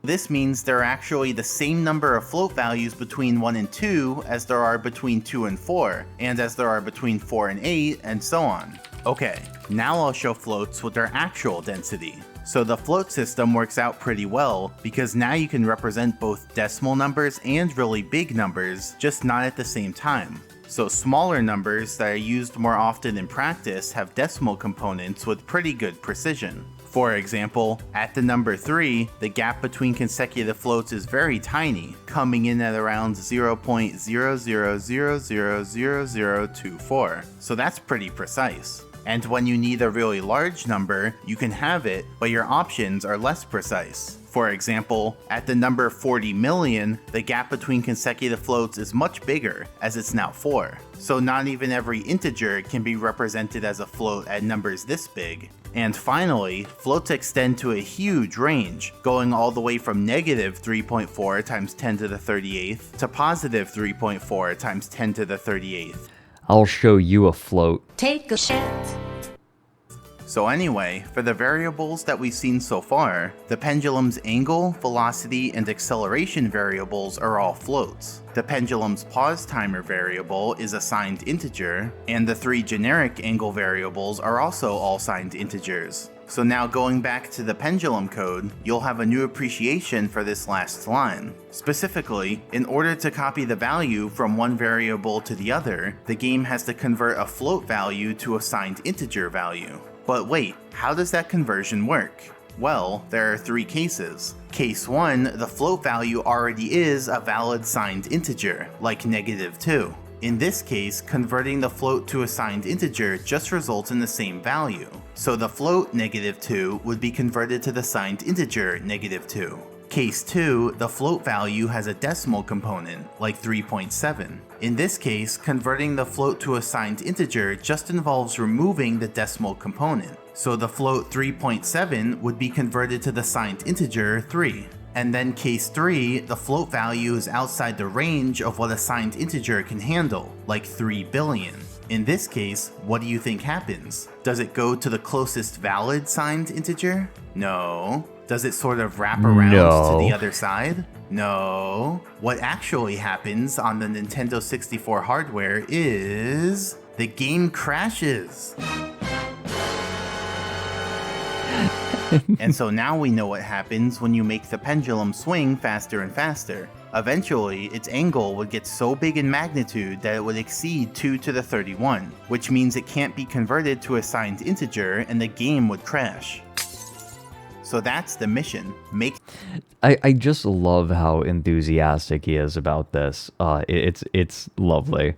This means there are actually the same number of float values between 1 and 2 as there are between 2 and 4, and as there are between 4 and 8, and so on. Okay, now I'll show floats with their actual density. So the float system works out pretty well, because now you can represent both decimal numbers and really big numbers, just not at the same time. So smaller numbers that are used more often in practice have decimal components with pretty good precision. For example, at the number 3, the gap between consecutive floats is very tiny, coming in at around 0.00000024, so that's pretty precise. And when you need a really large number, you can have it, but your options are less precise. For example, at the number 40 million, the gap between consecutive floats is much bigger, as it's now 4. So not even every integer can be represented as a float at numbers this big. And finally, floats extend to a huge range, going all the way from negative 3.4 times 10 to the 38th to positive 3.4 times 10 to the 38th.
I'll show you a float.
Take a shit.
So anyway, for the variables that we've seen so far, the pendulum's angle, velocity, and acceleration variables are all floats. The pendulum's pause timer variable is a signed integer, and the 3 generic angle variables are also all signed integers. So now going back to the pendulum code, you'll have a new appreciation for this last line. Specifically, in order to copy the value from one variable to the other, the game has to convert a float value to a signed integer value. But wait, how does that conversion work? Well, there are 3 cases. Case 1, the float value already is a valid signed integer, like -2. In this case, converting the float to a signed integer just results in the same value. So the float -2 would be converted to the signed integer -2. Case 2, the float value has a decimal component, like 3.7. In this case, converting the float to a signed integer just involves removing the decimal component. So the float 3.7 would be converted to the signed integer 3. And then case 3, the float value is outside the range of what a signed integer can handle, like 3 billion. In this case, what do you think happens? Does it go to the closest valid signed integer? No. Does it sort of wrap around to the other side? No. What actually happens on the Nintendo 64 hardware is the game crashes. And so now we know what happens when you make the pendulum swing faster and faster. Eventually, its angle would get so big in magnitude that it would exceed 2 to the 31, which means it can't be converted to a signed integer and the game would crash. So that's the mission.
I just love how enthusiastic he is about this. It's lovely.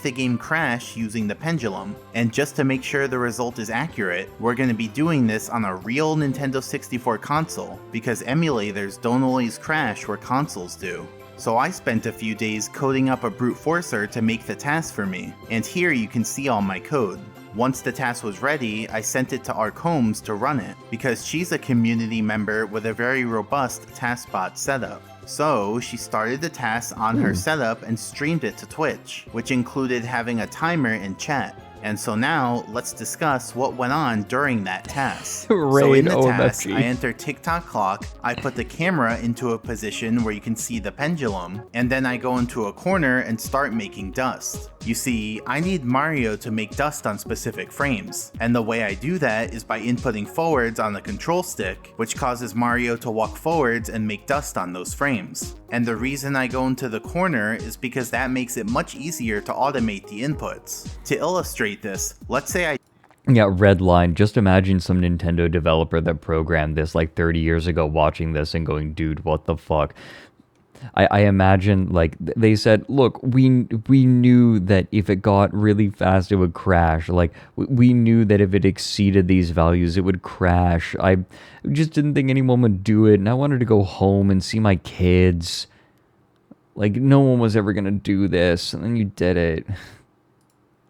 The game crash using the pendulum, and just to make sure the result is accurate, we're going to be doing this on a real Nintendo 64 console, because emulators don't always crash where consoles do. So I spent a few days coding up a brute forcer to make the task for me, and here you can see all my code. Once the task was ready, I sent it to Arc Holmes to run it, because she's a community member with a very robust taskbot setup. So she started the task on her setup and streamed it to Twitch, which included having a timer in chat. And so now, let's discuss what went on during that task. So in the task, I enter TikTok clock, I put the camera into a position where you can see the pendulum, and then I go into a corner and start making dust. You see, I need Mario to make dust on specific frames, and the way I do that is by inputting forwards on the control stick, which causes Mario to walk forwards and make dust on those frames. And the reason I go into the corner is because that makes it much easier to automate the inputs. To illustrate this, let's say I
Yeah, red line. Just imagine some Nintendo developer that programmed this like 30 years ago watching this and going, dude, what the fuck? I imagine, like, they said, look, we knew that if it got really fast, it would crash. Like, we knew that if it exceeded these values, it would crash. I just didn't think anyone would do it, and I wanted to go home and see my kids. Like, no one was ever gonna do this, and then you did it.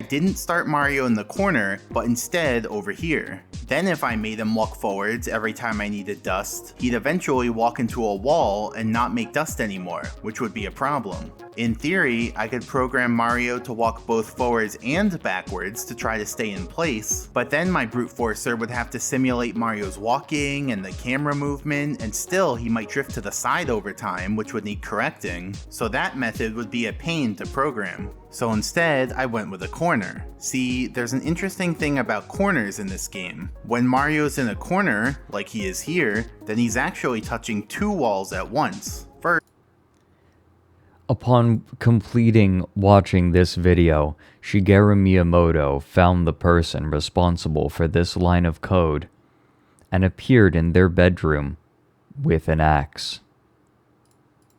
didn't start Mario in the corner, but instead over here. Then if I made him walk forwards every time I needed dust, he'd eventually walk into a wall and not make dust anymore, which would be a problem. In theory, I could program Mario to walk both forwards and backwards to try to stay in place, but then my brute forcer would have to simulate Mario's walking and the camera movement, and still he might drift to the side over time, which would need correcting, so that method would be a pain to program. So instead, I went with a corner. See, there's an interesting thing about corners in this game. When Mario's in a corner, like he is here, then he's actually touching two walls at once. First,
upon completing watching this video, Shigeru Miyamoto found the person responsible for this line of code and appeared in their bedroom with an axe.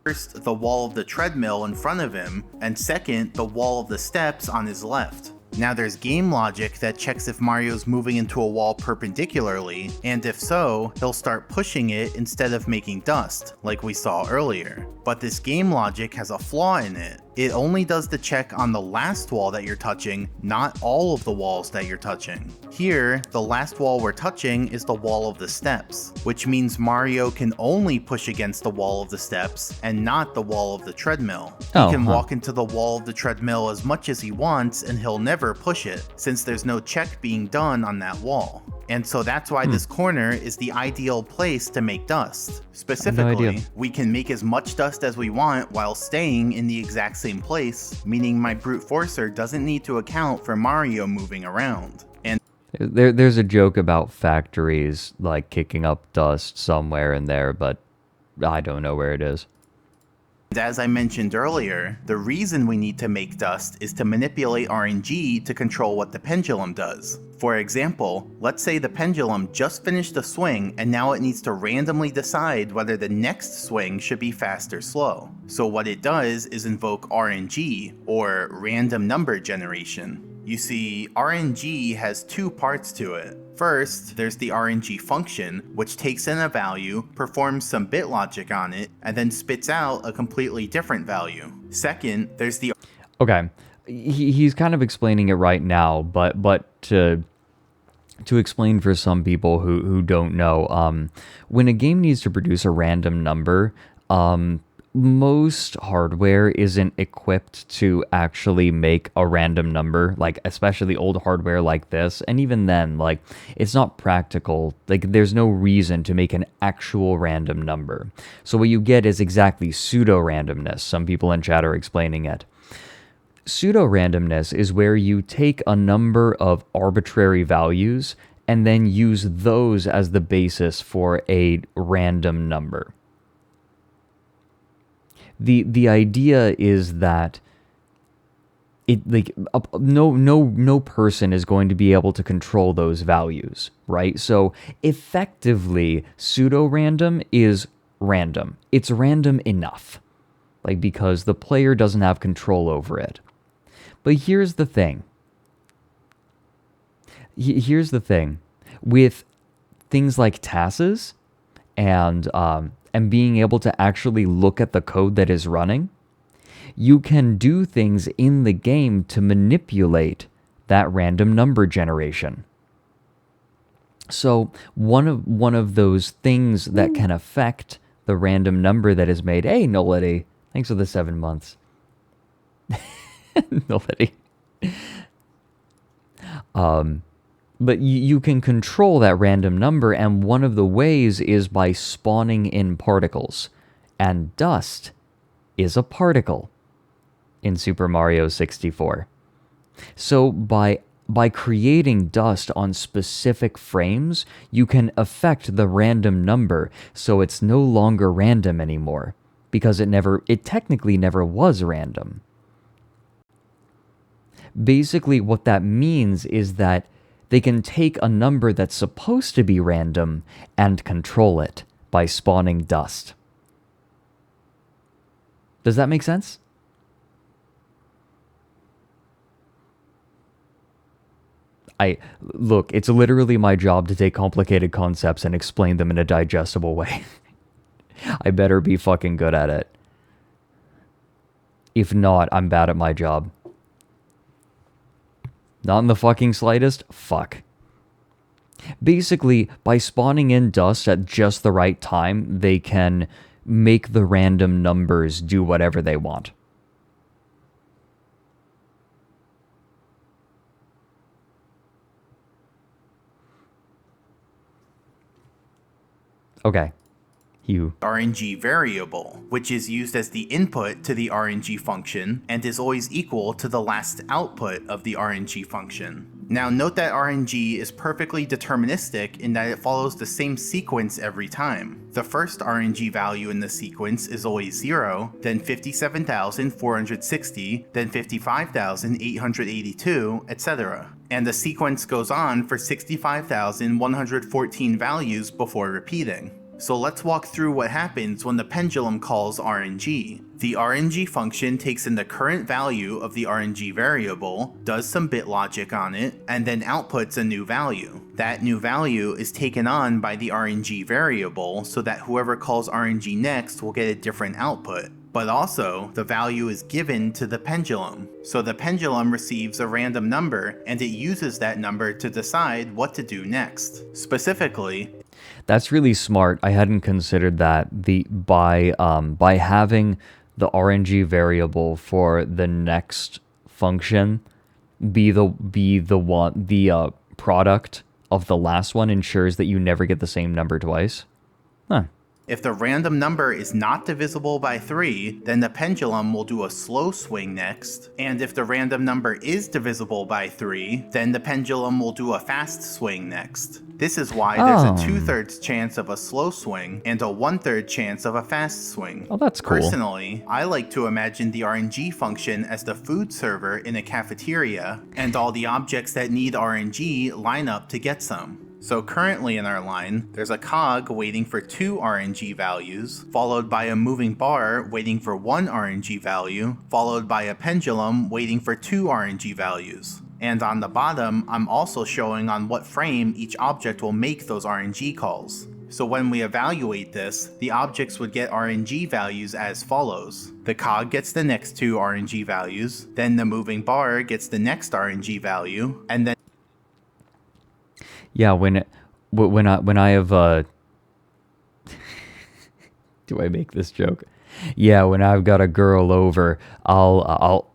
First, the wall of the treadmill in front of him, and second, the wall of the steps on his left. Now there's game logic that checks if Mario's moving into a wall perpendicularly, and if so, he'll start pushing it instead of making dust, like we saw earlier. But this game logic has a flaw in it. It only does the check on the last wall that you're touching, not all of the walls that you're touching. Here, the last wall we're touching is the wall of the steps, which means Mario can only push against the wall of the steps and not the wall of the treadmill. He can walk into the wall of the treadmill as much as he wants and he'll never push it, since there's no check being done on that wall. And so that's why this corner is the ideal place to make dust. Specifically, we can make as much dust as we want while staying in the exact same place, meaning my brute forcer doesn't need to account for Mario moving around. And
there's a joke about factories like kicking up dust somewhere in there, but I don't know where it is.
As I mentioned earlier, the reason we need to make dust is to manipulate RNG to control what the pendulum does. For example, let's say the pendulum just finished a swing and now it needs to randomly decide whether the next swing should be fast or slow. So what it does is invoke RNG, or random number generation. You see, RNG has two parts to it. First, there's the RNG function, which takes in a value, performs some bit logic on it, and then spits out a completely different value. Second, there's the...
Okay, he's kind of explaining it right now, but to explain for some people who don't know, when a game needs to produce a random number, most hardware isn't equipped to actually make a random number, like especially old hardware like this, and even then, like, it's not practical. Like, there's no reason to make an actual random number. So what you get is exactly pseudo-randomness. Some people in chat are explaining it. Pseudo-randomness is where you take a number of arbitrary values and then use those as the basis for a random number. The idea is that no person is going to be able to control those values, right? So effectively, pseudo-random is random. It's random enough, like, because the player doesn't have control over it. But here's the thing. Here's the thing. With things like TASes and and being able to actually look at the code that is running, you can do things in the game to manipulate that random number generation. So one of those things that can affect the random number that is made. Hey, Nolity, thanks for the 7 months. Nolity. But you can control that random number, and one of the ways is by spawning in particles. And dust is a particle in Super Mario 64. So by creating dust on specific frames, you can affect the random number, so it's no longer random anymore, because it technically never was random. Basically, what that means is that they can take a number that's supposed to be random and control it by spawning dust. Does that make sense? Look, it's literally my job to take complicated concepts and explain them in a digestible way. I better be fucking good at it. If not, I'm bad at my job. Not in the fucking slightest? Fuck. Basically, by spawning in dust at just the right time, they can make the random numbers do whatever they want. Okay.
RNG variable, which is used as the input to the RNG function and is always equal to the last output of the RNG function. Now note that RNG is perfectly deterministic in that it follows the same sequence every time. The first RNG value in the sequence is always 0, then 57,460, then 55,882, etc. And the sequence goes on for 65,114 values before repeating. So let's walk through what happens when the pendulum calls RNG. The RNG function takes in the current value of the RNG variable, does some bit logic on it, and then outputs a new value. That new value is taken on by the RNG variable so that whoever calls RNG next will get a different output. But also, the value is given to the pendulum. So the pendulum receives a random number and it uses that number to decide what to do next. Specifically,
that's really smart. I hadn't considered that. By having the RNG variable for the next function be the product of the last one ensures that you never get the same number twice. Huh.
If the random number is not divisible by 3, then the pendulum will do a slow swing next, and if the random number is divisible by 3, then the pendulum will do a fast swing next. This is why there's a 2/3 chance of a slow swing and a 1/3 chance of a fast swing.
Oh, that's cool.
Personally, I like to imagine the RNG function as the food server in a cafeteria, and all the objects that need RNG line up to get some. So currently in our line, there's a cog waiting for 2 RNG values, followed by a moving bar waiting for 1 RNG value, followed by a pendulum waiting for 2 RNG values. And on the bottom, I'm also showing on what frame each object will make those RNG calls. So when we evaluate this, the objects would get RNG values as follows. The cog gets the next 2 RNG values, then the moving bar gets the next RNG value, and then
yeah, when I have do I make this joke? Yeah, when I've got a girl over, I'll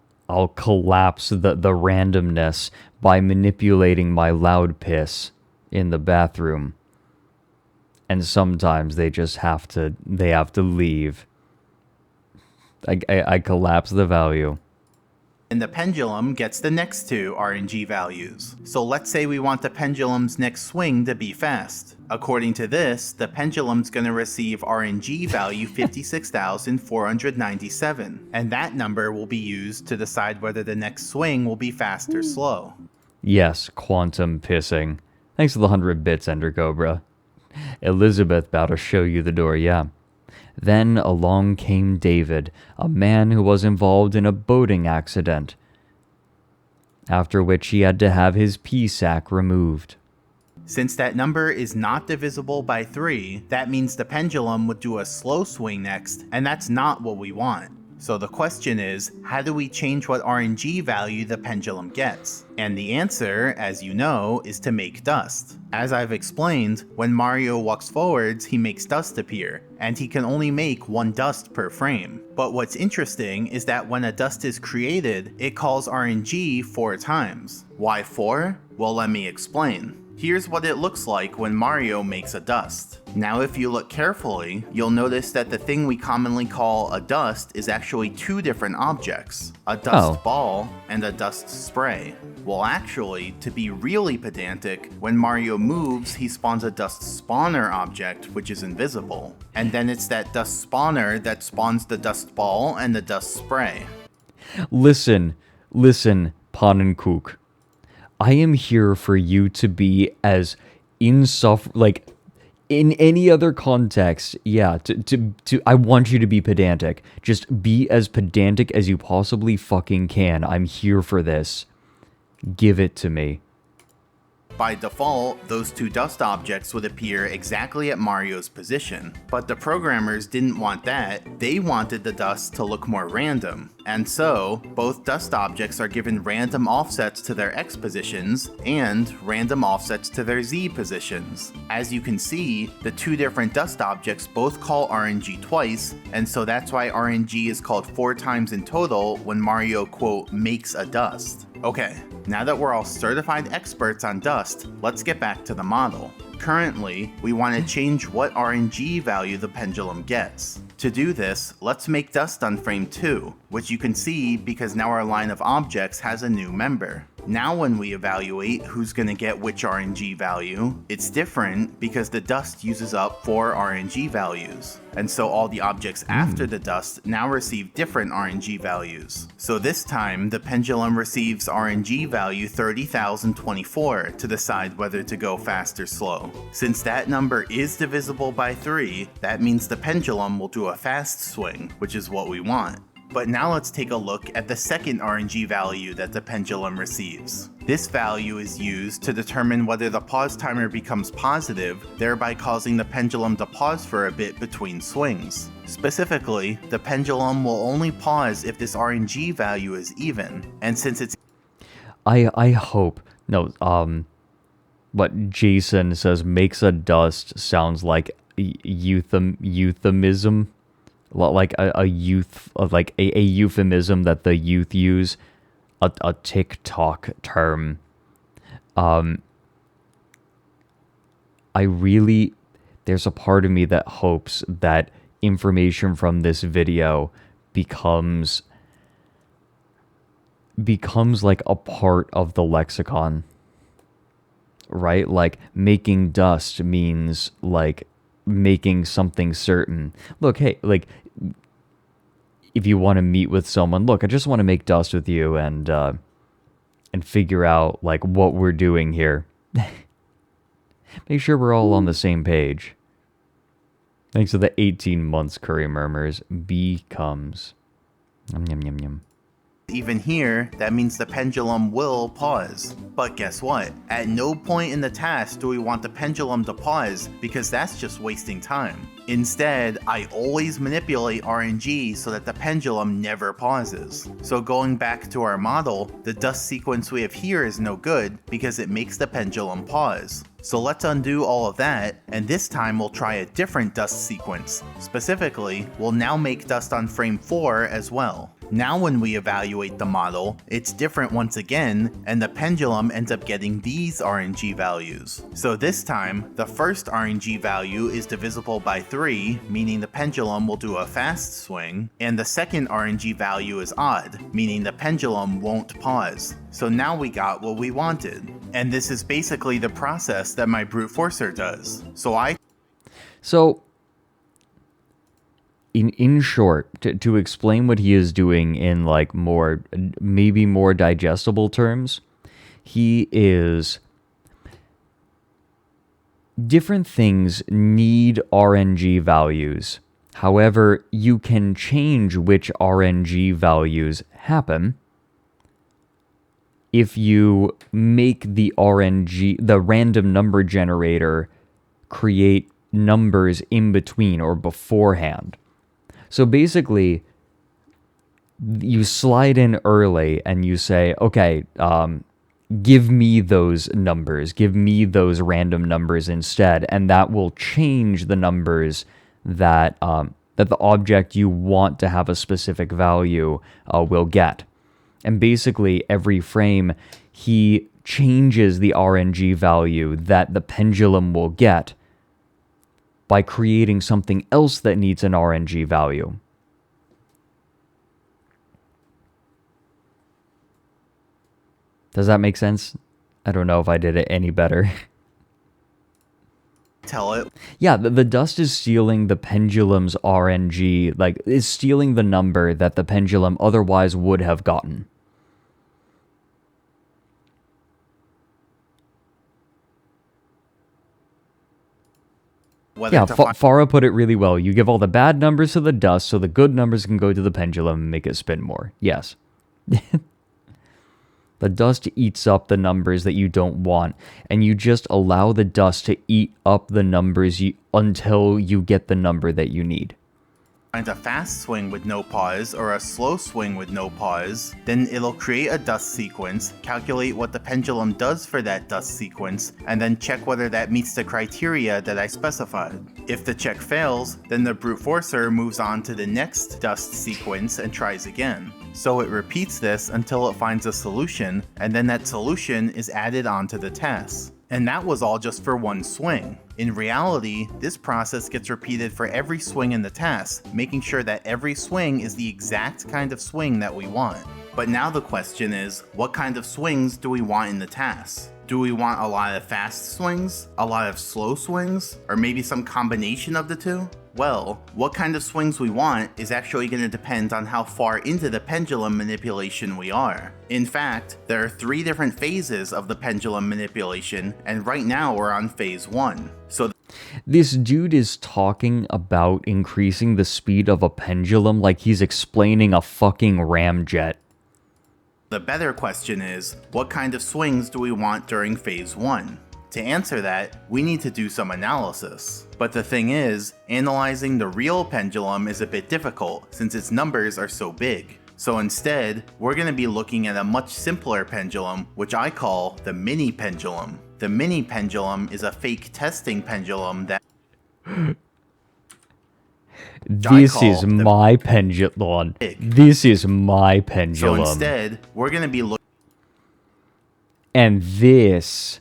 collapse the randomness by manipulating my loud piss in the bathroom. And sometimes they just have to leave. I collapse the value.
And the pendulum gets the next 2 RNG values. So let's say we want the pendulum's next swing to be fast. According to this, the pendulum's going to receive RNG value 56,497, and that number will be used to decide whether the next swing will be fast or slow.
Yes, quantum pissing. Thanks for the 100 bits, Ender Cobra. Elizabeth about to show you the door, yeah. Then along came David, a man who was involved in a boating accident, after which he had to have his pea sack removed.
Since that number is not divisible by 3, that means the pendulum would do a slow swing next, and that's not what we want. So the question is, how do we change what RNG value the pendulum gets? And the answer, as you know, is to make dust. As I've explained, when Mario walks forwards, he makes dust appear, and he can only make 1 dust per frame. But what's interesting is that when a dust is created, it calls RNG 4 times. Why 4? Well, let me explain. Here's what it looks like when Mario makes a dust. Now if you look carefully, you'll notice that the thing we commonly call a dust is actually 2 different objects, a dust ball and a dust spray. Well actually, to be really pedantic, when Mario moves, he spawns a dust spawner object, which is invisible. And then it's that dust spawner that spawns the dust ball and the dust spray.
Listen, Pannenkoek. I am here for you to be as in any other context, yeah, I want you to be pedantic. Just be as pedantic as you possibly fucking can. I'm here for this. Give it to me.
By default, those 2 dust objects would appear exactly at Mario's position, but the programmers didn't want that. They wanted the dust to look more random, and so both dust objects are given random offsets to their X positions and random offsets to their Z positions. As you can see, the 2 different dust objects both call RNG twice, and so that's why RNG is called 4 times in total when Mario, quote, makes a dust. Okay, now that we're all certified experts on dust, let's get back to the model. Currently, we want to change what RNG value the pendulum gets. To do this, let's make dust on frame 2, which you can see because now our line of objects has a new member. Now when we evaluate who's going to get which RNG value, it's different because the dust uses up 4 RNG values. And so all the objects after the dust now receive different RNG values. So this time, the pendulum receives RNG value 30,024 to decide whether to go fast or slow. Since that number is divisible by 3, that means the pendulum will do a fast swing, which is what we want. But now let's take a look at the second RNG value that the pendulum receives. This value is used to determine whether the pause timer becomes positive, thereby causing the pendulum to pause for a bit between swings. Specifically, the pendulum will only pause if this RNG value is even, and since it's...
I hope... No, what Jason says makes a dust sounds like euphemism. Like a euphemism that the youth use, a TikTok term. There's a part of me that hopes that information from this video becomes like a part of the lexicon, right? Like making dust means like making something certain. Look, hey, like if you want to meet with someone, look, I just want to make dust with you and figure out like what we're doing here. Make sure we're all on the same page. Thanks to the 18 months, Curry murmurs. Becomes. Yum yum yum yum.
Even here, that means the pendulum will pause. But guess what? At no point in the task do we want the pendulum to pause because that's just wasting time. Instead, I always manipulate RNG so that the pendulum never pauses. So going back to our model, the dust sequence we have here is no good because it makes the pendulum pause. So let's undo all of that, and this time we'll try a different dust sequence. Specifically, we'll now make dust on frame 4 as well. Now when we evaluate the model, it's different once again, and the pendulum ends up getting these RNG values. So this time, the first RNG value is divisible by 3, meaning the pendulum will do a fast swing, and the second RNG value is odd, meaning the pendulum won't pause. So now we got what we wanted. And this is basically the process that my brute forcer does. So
in short, to explain what he is doing in like maybe more digestible terms, he is... Different things need RNG values. However, you can change which RNG values happen if you make the RNG, the random number generator, create numbers in between or beforehand. So basically, you slide in early and you say, okay, give me those numbers, give me those random numbers instead, and that will change the numbers that that the object you want to have a specific value will get. And basically, every frame, he changes the RNG value that the pendulum will get by creating something else that needs an RNG value. Does that make sense? I don't know if I did it any better.
Tell it.
Yeah, the dust is stealing the pendulum's RNG, like, is stealing the number that the pendulum otherwise would have gotten. Yeah, Farah put it really well. You give all the bad numbers to the dust so the good numbers can go to the pendulum and make it spin more. Yes. The dust eats up the numbers that you don't want, and you just allow the dust to eat up the numbers until you get the number that you need.
Find a fast swing with no pause or a slow swing with no pause, then it'll create a dust sequence, calculate what the pendulum does for that dust sequence, and then check whether that meets the criteria that I specified. If the check fails, then the brute forcer moves on to the next dust sequence and tries again. So it repeats this until it finds a solution, and then that solution is added onto the test. And that was all just for one swing. In reality, this process gets repeated for every swing in the task, making sure that every swing is the exact kind of swing that we want. But now the question is, what kind of swings do we want in the task? Do we want a lot of fast swings, a lot of slow swings, or maybe some combination of the two? Well, what kind of swings we want is actually going to depend on how far into the pendulum manipulation we are. In fact, there are 3 different phases of the pendulum manipulation, and right now we're on phase 1. So
this dude is talking about increasing the speed of a pendulum like he's explaining a fucking ramjet.
The better question is, what kind of swings do we want during phase 1? To answer that, we need to do some analysis. But the thing is, analyzing the real pendulum is a bit difficult since its numbers are so big. So instead, we're going to be looking at a much simpler pendulum, which I call the mini pendulum. The mini pendulum is a fake testing pendulum that
This is my pendulum. This is my pendulum.
So instead, we're going to be looking.
And this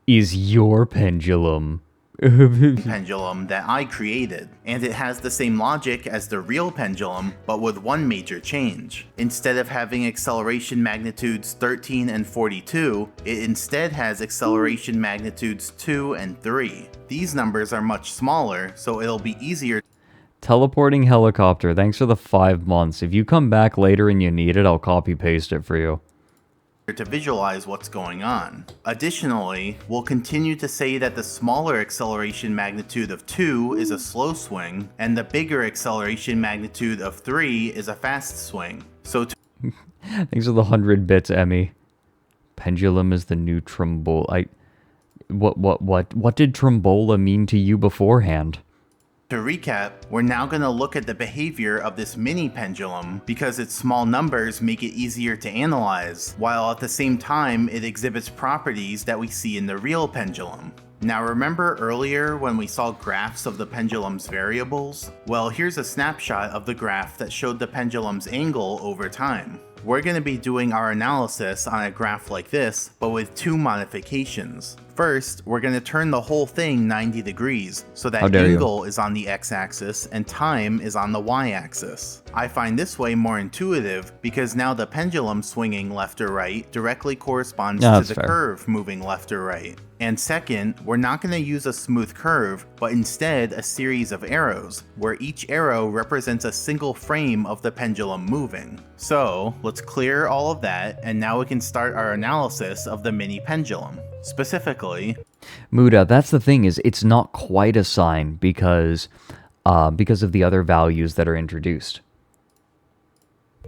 is your pendulum.
Pendulum that I created, and it has the same logic as the real pendulum, but with one major change. Instead of having acceleration magnitudes 13 and 42, it instead has acceleration magnitudes 2 and 3. These numbers are much smaller, so it'll be easier.
Teleporting helicopter, thanks for the 5 months. If you come back later and you need it, I'll copy paste it for you.
To visualize what's going on. Additionally, we'll continue to say that the smaller acceleration magnitude of 2 is a slow swing, and the bigger acceleration magnitude of 3 is a fast swing. So
thanks for the 100 bits, Emmy. Pendulum is the new trombola. What did trombola mean to you beforehand?
To recap, we're now going to look at the behavior of this mini pendulum because its small numbers make it easier to analyze, while at the same time it exhibits properties that we see in the real pendulum. Now remember earlier when we saw graphs of the pendulum's variables? Well, here's a snapshot of the graph that showed the pendulum's angle over time. We're going to be doing our analysis on a graph like this, but with 2 modifications. First, we're going to turn the whole thing 90 degrees, so that angle is on the x-axis and time is on the y-axis. I find this way more intuitive because now the pendulum swinging left or right directly corresponds to the curve moving left or right. And second, we're not going to use a smooth curve, but instead a series of arrows, where each arrow represents a single frame of the pendulum moving. So, let's clear all of that, and now we can start our analysis of the mini pendulum. Specifically,
Muda, that's the thing, is it's not quite a sine because of the other values that are introduced.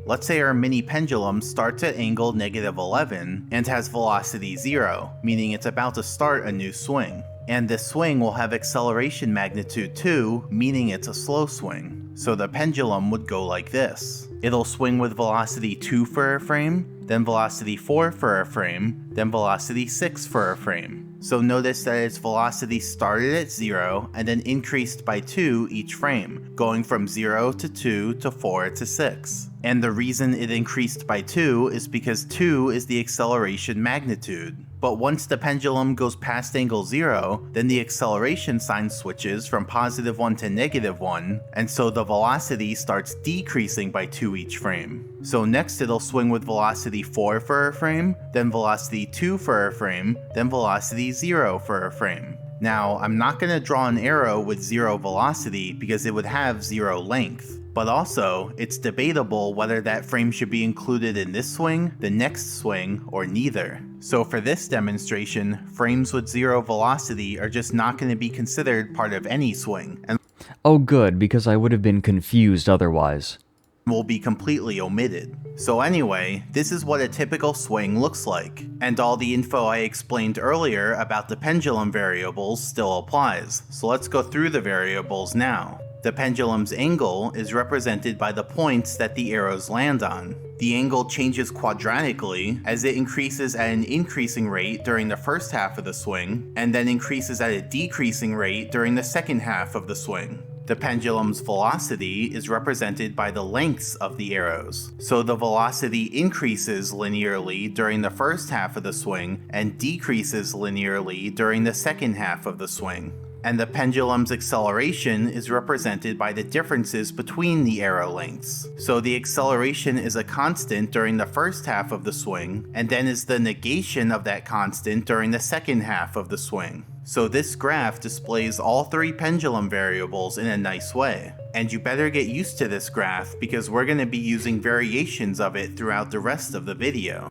Let's say our mini pendulum starts at angle -11 and has velocity 0, meaning it's about to start a new swing. And this swing will have acceleration magnitude 2, meaning it's a slow swing. So the pendulum would go like this. It'll swing with velocity 2 for a frame, then velocity 4 for a frame, then velocity 6 for a frame. So notice that its velocity started at 0 and then increased by 2 each frame, going from 0 to 2 to 4 to 6. And the reason it increased by 2 is because 2 is the acceleration magnitude. But once the pendulum goes past angle 0, then the acceleration sign switches from +1 to -1, and so the velocity starts decreasing by 2 each frame. So next it'll swing with velocity 4 for a frame, then velocity 2 for a frame, then velocity 0 for a frame. Now, I'm not going to draw an arrow with 0 velocity because it would have 0 length. But also, it's debatable whether that frame should be included in this swing, the next swing, or neither. So for this demonstration, frames with 0 velocity are just not going to be considered part of any swing, and
Oh good, because I would have been confused otherwise.
will be completely omitted. So anyway, this is what a typical swing looks like, and all the info I explained earlier about the pendulum variables still applies. So let's go through the variables now. The pendulum's angle is represented by the points that the arrows land on. The angle changes quadratically as it increases at an increasing rate during the first half of the swing, and then increases at a decreasing rate during the second half of the swing. The pendulum's velocity is represented by the lengths of the arrows. So the velocity increases linearly during the first half of the swing and decreases linearly during the second half of the swing. And the pendulum's acceleration is represented by the differences between the arrow lengths. So the acceleration is a constant during the first half of the swing, and then is the negation of that constant during the second half of the swing. So this graph displays all 3 pendulum variables in a nice way. And you better get used to this graph because we're going to be using variations of it throughout the rest of the video.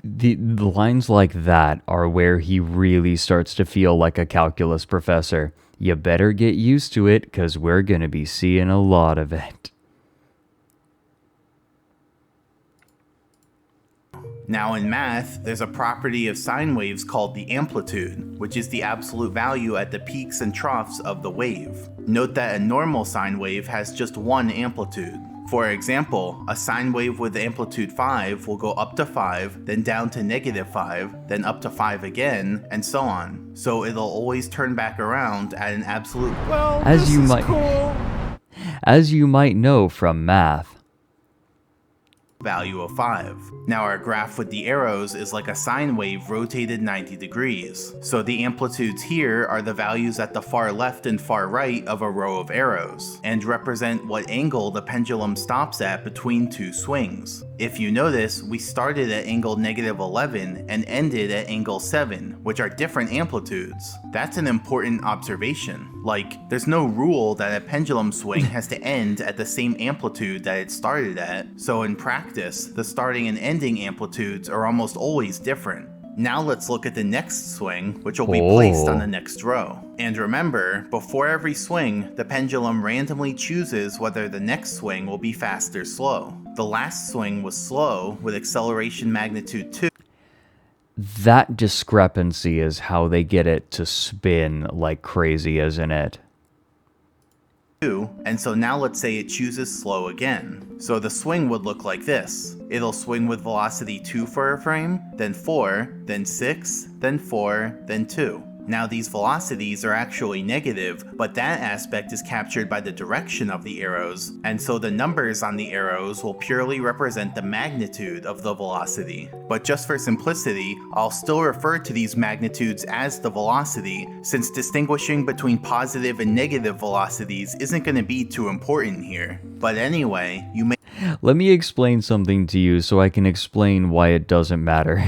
The lines like that are where he really starts to feel like a calculus professor. You better get used to it, because we're going to be seeing a lot of it.
Now in math, there's a property of sine waves called the amplitude, which is the absolute value at the peaks and troughs of the wave. Note that a normal sine wave has just one amplitude. For example, a sine wave with amplitude 5 will go up to 5, then down to -5, then up to 5 again, and so on. So it'll always turn back around at an absolute
As you might know from math.
value of 5. Now our graph with the arrows is like a sine wave rotated 90 degrees. So the amplitudes here are the values at the far left and far right of a row of arrows, and represent what angle the pendulum stops at between 2 swings. If you notice, we started at angle -11 and ended at angle 7, which are different amplitudes. That's an important observation. Like, there's no rule that a pendulum swing has to end at the same amplitude that it started at, so in practice, the starting and ending amplitudes are almost always different. Now let's look at the next swing, which will be placed on the next row. And remember, before every swing, the pendulum randomly chooses whether the next swing will be fast or slow. The last swing was slow, with acceleration magnitude 2.
That discrepancy is how they get it to spin like crazy, isn't it?
And so now let's say it chooses slow again. So the swing would look like this. It'll swing with velocity 2 for a frame, then 4, then 6, then 4, then 2. Now these velocities are actually negative, but that aspect is captured by the direction of the arrows, and so the numbers on the arrows will purely represent the magnitude of the velocity. But just for simplicity, I'll still refer to these magnitudes as the velocity, since distinguishing between positive and negative velocities isn't going to be too important here. But anyway, you may—
Let me explain something to you so I can explain why it doesn't matter.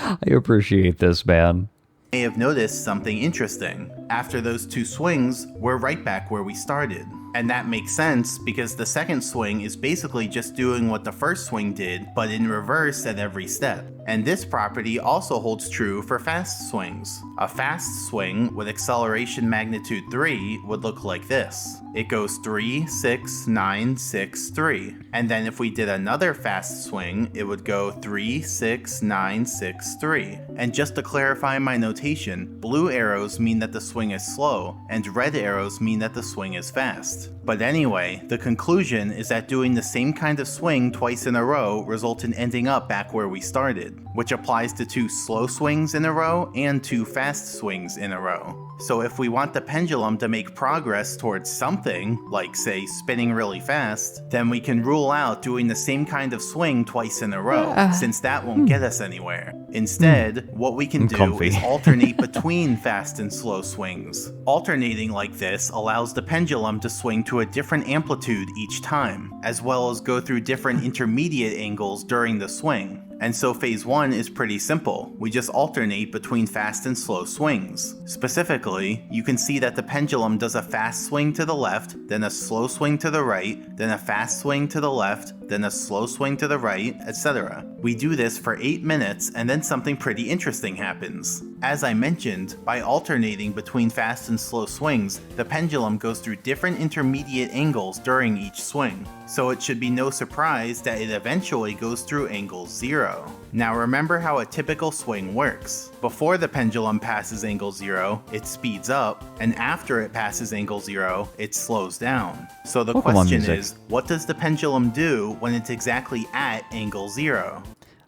I appreciate this, man.
May have noticed something interesting. After those 2 swings, we're right back where we started. And that makes sense because the second swing is basically just doing what the first swing did, but in reverse at every step. And this property also holds true for fast swings. A fast swing with acceleration magnitude 3 would look like this. It goes 3, 6, 9, 6, 3. And then if we did another fast swing, it would go 3, 6, 9, 6, 3. And just to clarify my notation, blue arrows mean that the swing is slow, and red arrows mean that the swing is fast. But anyway, the conclusion is that doing the same kind of swing twice in a row results in ending up back where we started, which applies to 2 slow swings in a row and 2 fast swings in a row. So if we want the pendulum to make progress towards something, like say spinning really fast, then we can rule out doing the same kind of swing twice in a row, since that won't get us anywhere. Instead, what we can do is alternate between fast and slow swings. Alternating like this allows the pendulum to swing to a different amplitude each time, as well as go through different intermediate angles during the swing. And so phase 1 is pretty simple. We just alternate between fast and slow swings. Specifically, you can see that the pendulum does a fast swing to the left, then a slow swing to the right, then a fast swing to the left, then a slow swing to the right, etc. We do this for 8 minutes and then something pretty interesting happens. As I mentioned, by alternating between fast and slow swings, the pendulum goes through different intermediate angles during each swing. So it should be no surprise that it eventually goes through angle 0. Now remember how a typical swing works. Before the pendulum passes angle 0, it speeds up, and after it passes angle 0, it slows down. So the question is, what does the pendulum do when it's exactly at angle 0?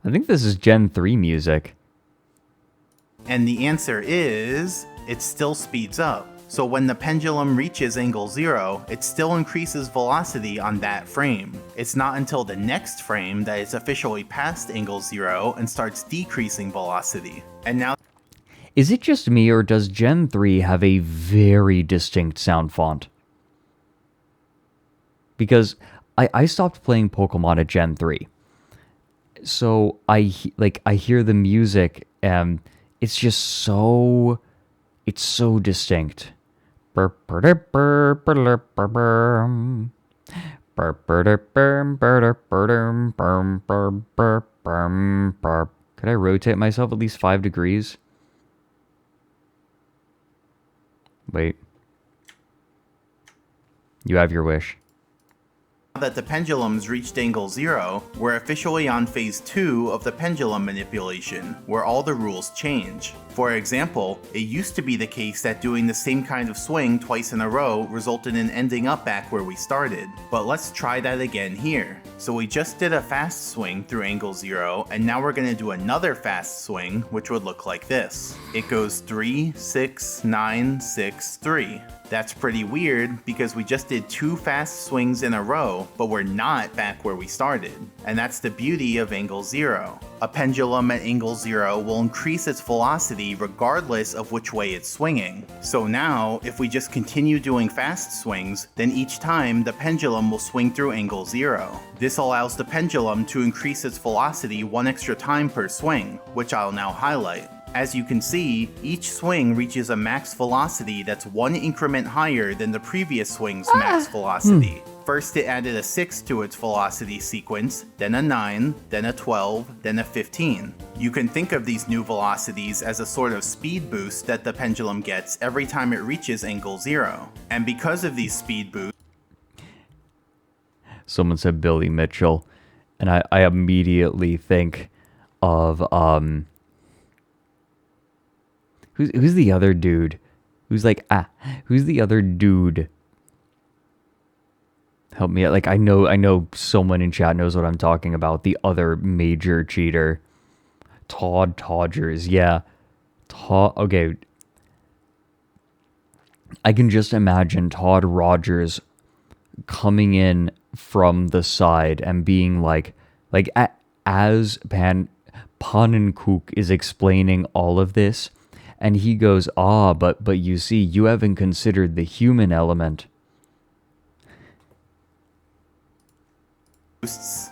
I think this is Gen 3 music.
And the answer is, it still speeds up. So when the pendulum reaches angle 0, it still increases velocity on that frame. It's not until the next frame that it's officially past angle 0 and starts decreasing velocity. And now...
Is it just me, or does Gen 3 have a very distinct sound font? Because I stopped playing Pokemon at Gen 3. So I hear the music and it's just so... It's so distinct. Can I rotate myself at least 5 degrees? Wait. You have your wish.
Now that the pendulum's reached angle 0, we're officially on phase 2 of the pendulum manipulation, where all the rules change. For example, it used to be the case that doing the same kind of swing twice in a row resulted in ending up back where we started. But let's try that again here. So we just did a fast swing through angle 0, and now we're going to do another fast swing, which would look like this. It goes 3, 6, 9, 6, 3. That's pretty weird because we just did 2 fast swings in a row, but we're not back where we started. And that's the beauty of angle 0. A pendulum at angle 0 will increase its velocity regardless of which way it's swinging. So now, if we just continue doing fast swings, then each time the pendulum will swing through angle 0. This allows the pendulum to increase its velocity 1 extra time per swing, which I'll now highlight. As you can see, each swing reaches a max velocity that's 1 increment higher than the previous swing's max velocity. First it added a 6 to its velocity sequence, then a 9, then a 12, then a 15. You can think of these new velocities as a sort of speed boost that the pendulum gets every time it reaches angle 0. And because of these speed boosts...
Someone said Billy Mitchell, and I immediately think of, Who's the other dude? Who's the other dude? Help me out. Like, I know someone in chat knows what I'm talking about. The other major cheater. Todd Todgers, yeah. Okay. I can just imagine Todd Rogers coming in from the side and being as Pannenkoek is explaining all of this, and he goes, but you see, you haven't considered the human element.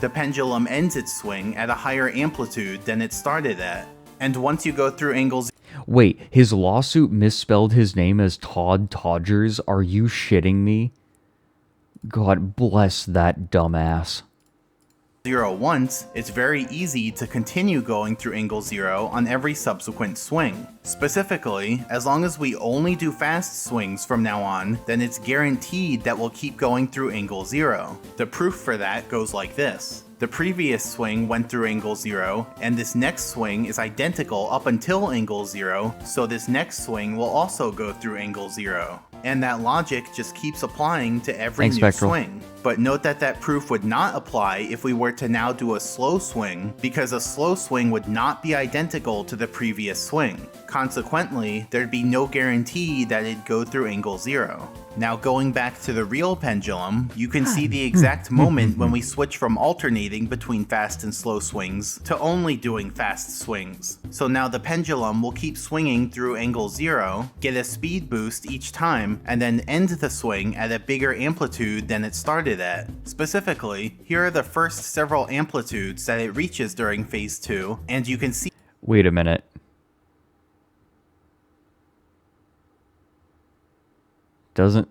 The pendulum ends its swing at a higher amplitude than it started at. And once you go through angles...
Wait, his lawsuit misspelled his name as Todd Todgers? Are you shitting me? God bless that dumbass.
0 once, it's very easy to continue going through angle 0 on every subsequent swing. Specifically, as long as we only do fast swings from now on, then it's guaranteed that we'll keep going through angle 0. The proof for that goes like this. The previous swing went through angle 0, and this next swing is identical up until angle 0, so this next swing will also go through angle 0. And that logic just keeps applying to every new swing. But note that that proof would not apply if we were to now do a slow swing, because a slow swing would not be identical to the previous swing. Consequently, there'd be no guarantee that it'd go through angle 0. Now going back to the real pendulum, you can see the exact moment when we switch from alternating between fast and slow swings to only doing fast swings. So now the pendulum will keep swinging through angle 0, get a speed boost each time, and then end the swing at a bigger amplitude than it started at. Specifically, here are the first several amplitudes that it reaches during phase 2, and you can see—
Wait a minute. Doesn't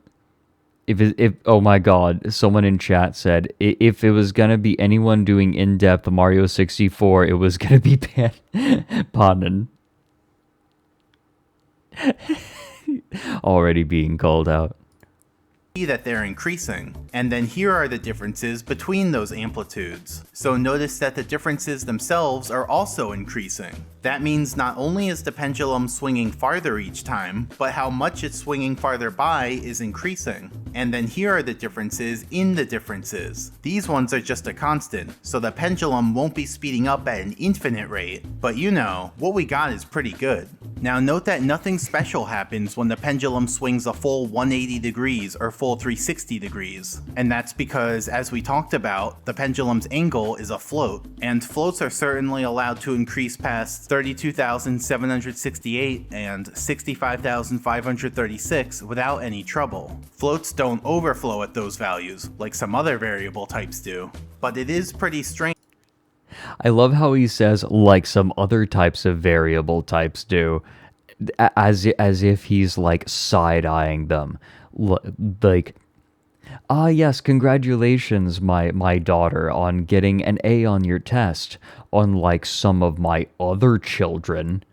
if oh my god, someone in chat said if it was gonna be anyone doing in-depth Mario 64, it was gonna be Pannen. Already being called out.
That they're increasing. And then here are the differences between those amplitudes. So notice that the differences themselves are also increasing. That means not only is the pendulum swinging farther each time, but how much it's swinging farther by is increasing. And then here are the differences in the differences. These ones are just a constant, so the pendulum won't be speeding up at an infinite rate, but you know, what we got is pretty good. Now note that nothing special happens when the pendulum swings a full 180 degrees or full 360 degrees. And that's because, as we talked about, the pendulum's angle is a float, and floats are certainly allowed to increase past 32,768 and 65,536 without any trouble. Floats don't overflow at those values, like some other variable types do, but it is pretty strange.
I love how he says, like some other types of variable types do, as if he's like side-eyeing them. Like, ah yes, congratulations, my daughter, on getting an A on your test, unlike some of my other children.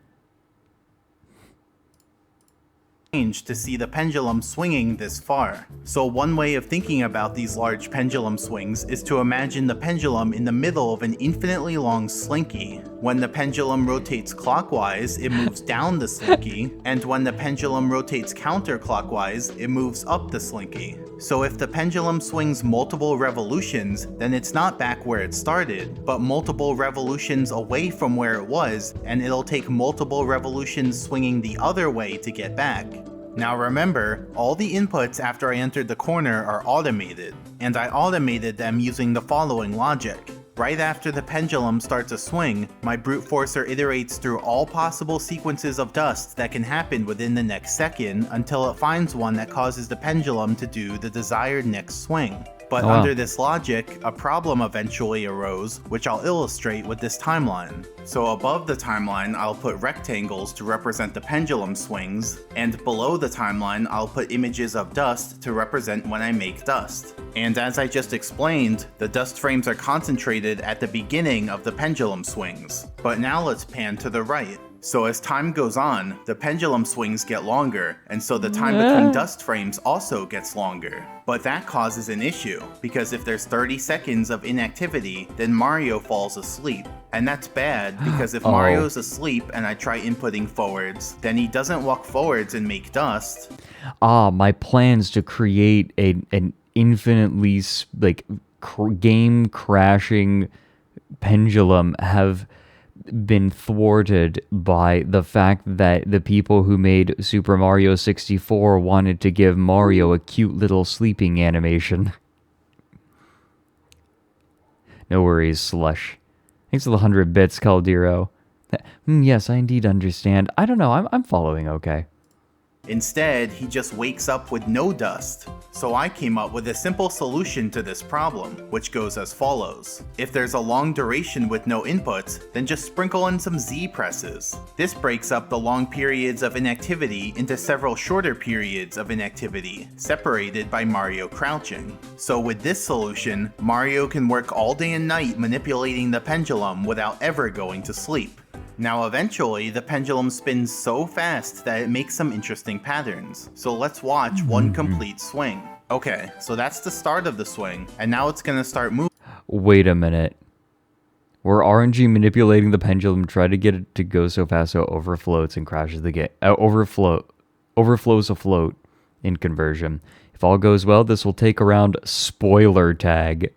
To see the pendulum swinging this far. So one way of thinking about these large pendulum swings is to imagine the pendulum in the middle of an infinitely long slinky. When the pendulum rotates clockwise, it moves down the slinky, and when the pendulum rotates counterclockwise, it moves up the slinky. So if the pendulum swings multiple revolutions, then it's not back where it started, but multiple revolutions away from where it was, and it'll take multiple revolutions swinging the other way to get back. Now remember, all the inputs after I entered the corner are automated, and I automated them using the following logic. Right after the pendulum starts a swing, my brute forcer iterates through all possible sequences of dust that can happen within the next second until it finds one that causes the pendulum to do the desired next swing. But under this logic, a problem eventually arose, which I'll illustrate with this timeline. So above the timeline, I'll put rectangles to represent the pendulum swings, and below the timeline, I'll put images of dust to represent when I make dust. And as I just explained, the dust frames are concentrated at the beginning of the pendulum swings. But now let's pan to the right. So as time goes on, the pendulum swings get longer, and so the time between dust frames also gets longer. But that causes an issue, because if there's 30 seconds of inactivity, then Mario falls asleep. And that's bad, because if Mario's asleep and I try inputting forwards, then he doesn't walk forwards and make dust.
My plans to create an infinitely, game-crashing pendulum have been thwarted by the fact that the people who made Super Mario 64 wanted to give Mario a cute little sleeping animation. No worries, Slush. Thanks for the 100 bits, Caldero. Yes, I indeed understand. I don't know, I'm following okay.
Instead, he just wakes up with no dust. So I came up with a simple solution to this problem, which goes as follows. If there's a long duration with no inputs, then just sprinkle in some Z presses. This breaks up the long periods of inactivity into several shorter periods of inactivity, separated by Mario crouching. So with this solution, Mario can work all day and night manipulating the pendulum without ever going to sleep. Now eventually, the pendulum spins so fast that it makes some interesting patterns. So let's watch one complete swing. Okay, so that's the start of the swing, and now it's gonna start moving.
Wait a minute. We're RNG manipulating the pendulum, try to get it to go so fast so it overfloats and crashes the game. Overflows afloat in conversion. If all goes well, this will take around spoiler tag.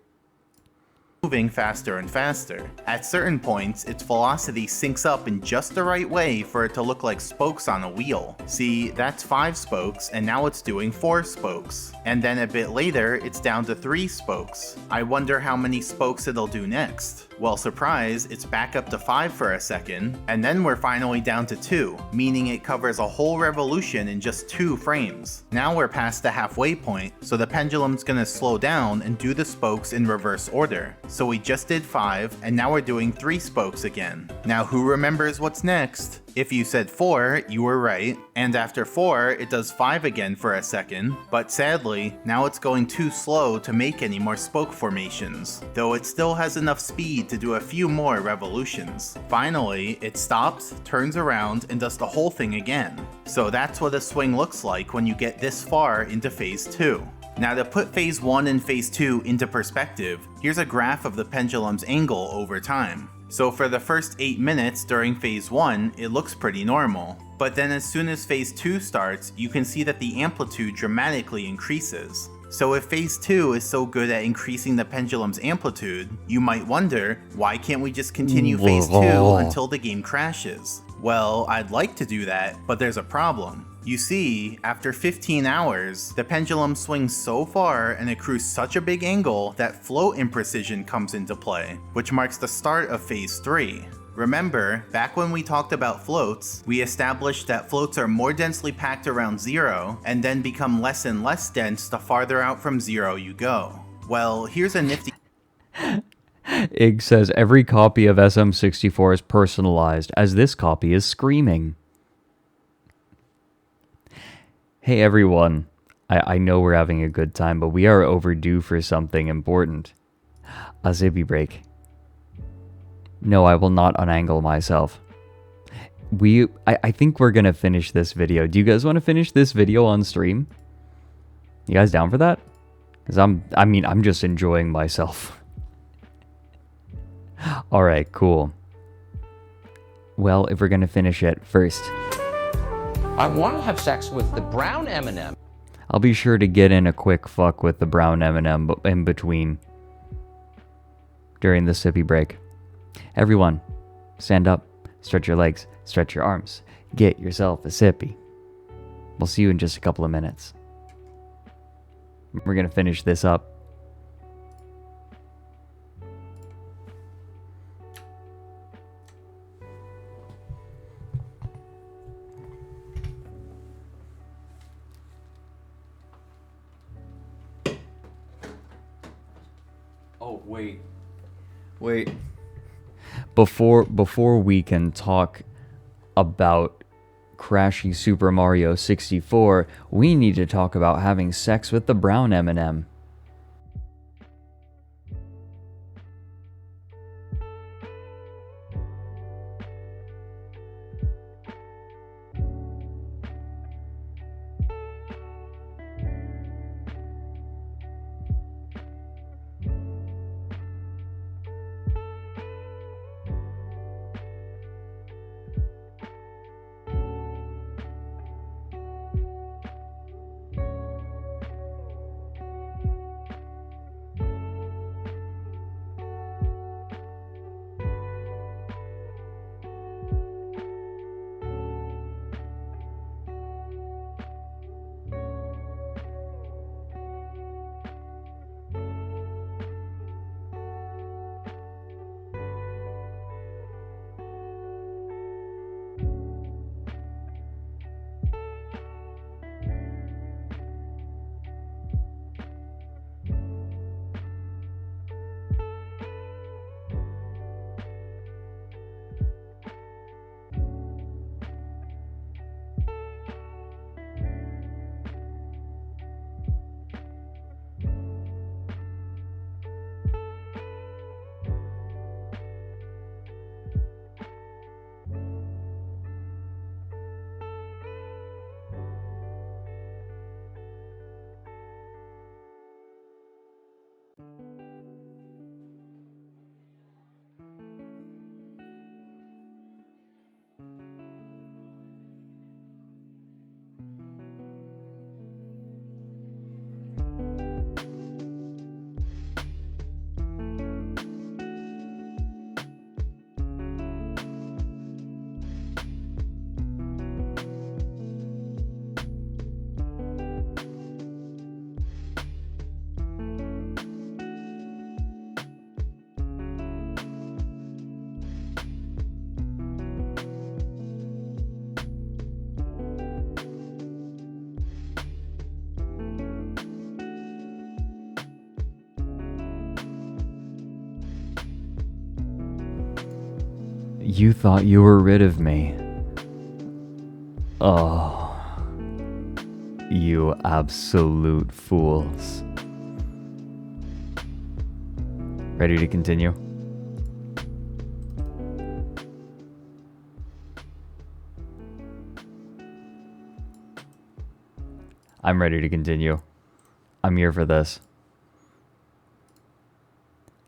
Moving faster and faster. At certain points, its velocity syncs up in just the right way for it to look like spokes on a wheel. See, that's 5 spokes, and now it's doing 4 spokes. And then a bit later, it's down to 3 spokes. I wonder how many spokes it'll do next. Well, surprise, it's back up to 5 for a second, and then we're finally down to 2, meaning it covers a whole revolution in just 2 frames. Now we're past the halfway point, so the pendulum's gonna slow down and do the spokes in reverse order. So we just did 5, and now we're doing 3 spokes again. Now who remembers what's next? If you said 4, you were right, and after 4, it does 5 again for a second, but sadly, now it's going too slow to make any more spoke formations, though it still has enough speed to do a few more revolutions. Finally, it stops, turns around, and does the whole thing again. So that's what a swing looks like when you get this far into phase 2. Now to put phase 1 and phase 2 into perspective, here's a graph of the pendulum's angle over time. So for the first 8 minutes during phase 1, it looks pretty normal. But then as soon as phase 2 starts, you can see that the amplitude dramatically increases. So if phase 2 is so good at increasing the pendulum's amplitude, you might wonder, why can't we just continue phase 2 until the game crashes? Well, I'd like to do that, but there's a problem. You see, after 15 hours, the pendulum swings so far and accrues such a big angle that float imprecision comes into play, which marks the start of phase 3. Remember, back when we talked about floats, we established that floats are more densely packed around 0, and then become less and less dense the farther out from 0 you go. Well, here's a nifty...
Ig says every copy of SM64 is personalized, as this copy is screaming. Hey everyone, I know we're having a good time, but we are overdue for something important. A zippy break. No, I will not unangle myself. I think we're gonna finish this video. Do you guys want to finish this video on stream? You guys down for that? Because I'm just enjoying myself. Alright, cool. Well, if we're gonna finish it first,
I want to have sex with the brown M&M.
I'll be sure to get in a quick fuck with the brown M&M in between during the sippy break. Everyone, stand up, stretch your legs, stretch your arms, get yourself a sippy. We'll see you in just a couple of minutes. We're gonna finish this up. Oh, wait. Before we can talk about crashy Super Mario 64, we need to talk about having sex with the brown M&M. You thought you were rid of me. Oh. You absolute fools. Ready to continue? I'm ready to continue. I'm here for this.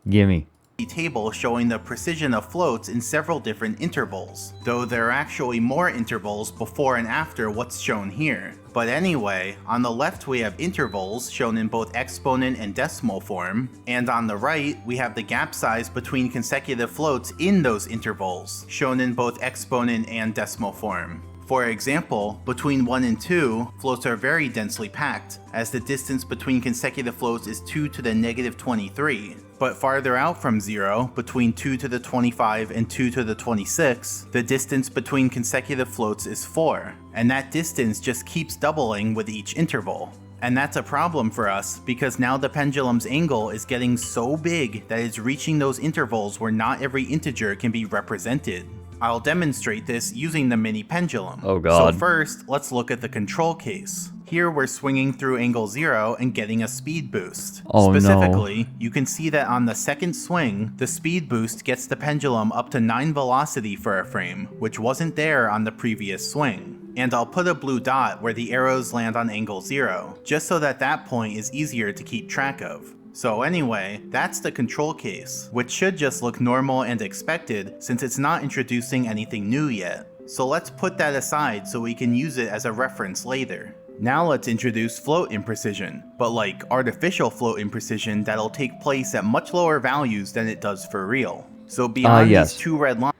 Gimme.
Table showing the precision of floats in several different intervals, though there are actually more intervals before and after what's shown here. But anyway, on the left we have intervals shown in both exponent and decimal form, and on the right we have the gap size between consecutive floats in those intervals, shown in both exponent and decimal form. For example, between 1 and 2, floats are very densely packed, as the distance between consecutive floats is 2 to the negative 23. But farther out from 0, between 2 to the 25 and 2 to the 26, the distance between consecutive floats is 4, and that distance just keeps doubling with each interval. And that's a problem for us, because now the pendulum's angle is getting so big that it's reaching those intervals where not every integer can be represented. I'll demonstrate this using the mini pendulum.
Oh god.
So first, let's look at the control case. Here we're swinging through angle 0 and getting a speed boost.
Oh,
Specifically, you can see that on the second swing, the speed boost gets the pendulum up to 9 velocity for a frame, which wasn't there on the previous swing. And I'll put a blue dot where the arrows land on angle 0, just so that that point is easier to keep track of. So anyway, that's the control case, which should just look normal and expected since it's not introducing anything new yet. So let's put that aside so we can use it as a reference later. Now let's introduce float imprecision, but like artificial float imprecision that'll take place at much lower values than it does for real. So beyond
yes.
these two red lines,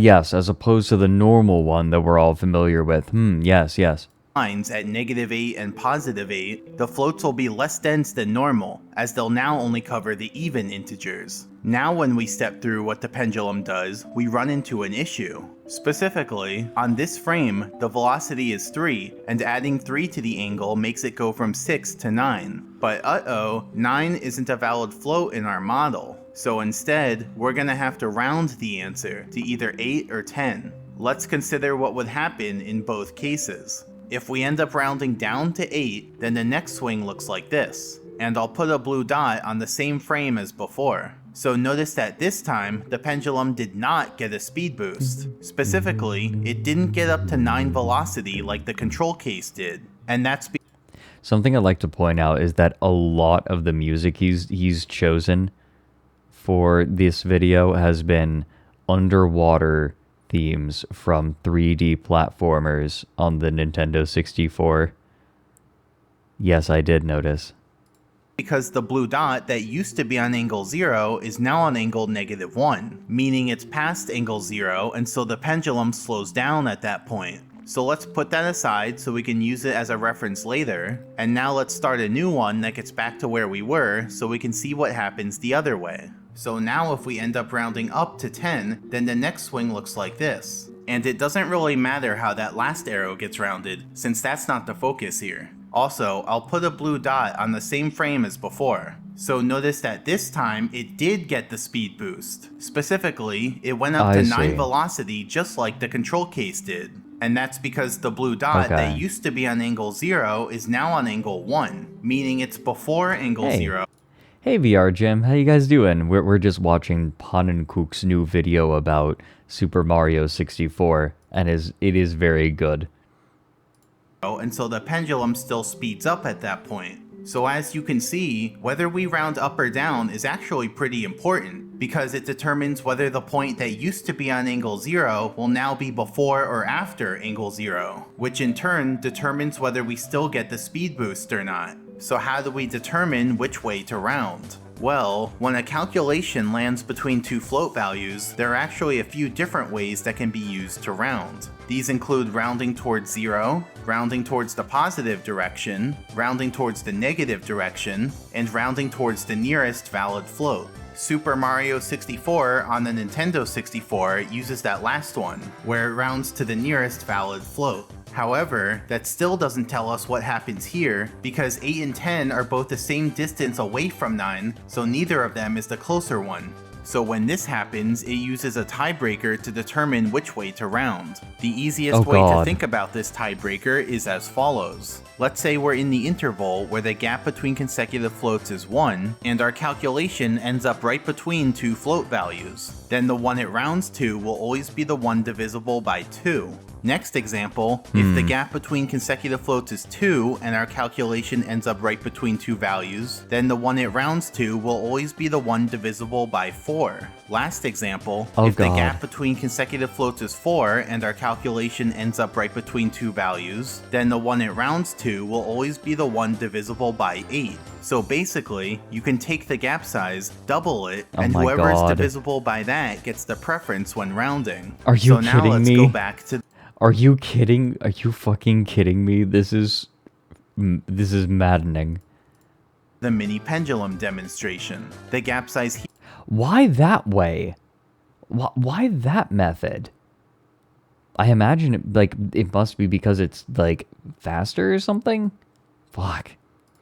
Yes, as opposed to the normal one that we're all familiar with. Yes.
at -8 and +8, the floats will be less dense than normal, as they'll now only cover the even integers. Now when we step through what the pendulum does, we run into an issue. Specifically, on this frame, the velocity is 3, and adding 3 to the angle makes it go from 6 to 9. But 9 isn't a valid float in our model. So instead, we're gonna have to round the answer to either 8 or 10. Let's consider what would happen in both cases. If we end up rounding down to 8, then the next swing looks like this. And I'll put a blue dot on the same frame as before. So notice that this time, the pendulum did not get a speed boost. Specifically, it didn't get up to 9 velocity like the control case did. And that's
Something I'd like to point out is that a lot of the music he's chosen for this video has been underwater themes from 3D platformers on the Nintendo 64. Yes, I did notice.
Because the blue dot that used to be on angle 0 is now on angle -1, meaning it's past angle 0, and so the pendulum slows down at that point. So let's put that aside so we can use it as a reference later, and now let's start a new one that gets back to where we were so we can see what happens the other way. So now if we end up rounding up to 10, then the next swing looks like this. And it doesn't really matter how that last arrow gets rounded, since that's not the focus here. Also, I'll put a blue dot on the same frame as before. So notice that this time it did get the speed boost. Specifically, it went up to 9 velocity just like the control case did. And that's because the blue dot that used to be on angle 0 is now on angle 1, meaning it's before angle 0.
Hey VR Jim, how you guys doing? We're just watching Pannenkoek's new video about Super Mario 64, and it is very good.
And so the pendulum still speeds up at that point. So as you can see, whether we round up or down is actually pretty important, because it determines whether the point that used to be on angle 0 will now be before or after angle 0, which in turn determines whether we still get the speed boost or not. So how do we determine which way to round? Well, when a calculation lands between two float values, there are actually a few different ways that can be used to round. These include rounding towards 0, rounding towards the positive direction, rounding towards the negative direction, and rounding towards the nearest valid float. Super Mario 64 on the Nintendo 64 uses that last one, where it rounds to the nearest valid float. However, that still doesn't tell us what happens here, because 8 and 10 are both the same distance away from 9, so neither of them is the closer one. So when this happens, it uses a tiebreaker to determine which way to round. The easiest way to think about this tiebreaker is as follows. Let's say we're in the interval where the gap between consecutive floats is 1, and our calculation ends up right between two float values. Then the one it rounds to will always be the one divisible by 2. Next example, if the gap between consecutive floats is 2 and our calculation ends up right between two values, then the one it rounds to will always be the one divisible by 4. Last example, if the gap between consecutive floats is 4 and our calculation ends up right between two values, then the one it rounds to will always be the one divisible by 8. So basically, you can take the gap size, double it, and whoever is divisible by that gets the preference when rounding.
Are you
so now
kidding
let's
me?
go back to...
Are you kidding? Are you fucking kidding me? This is maddening.
The mini pendulum demonstration. The gap size here.
Why that way? Why that method? I imagine it must be because it's like faster or something. Fuck.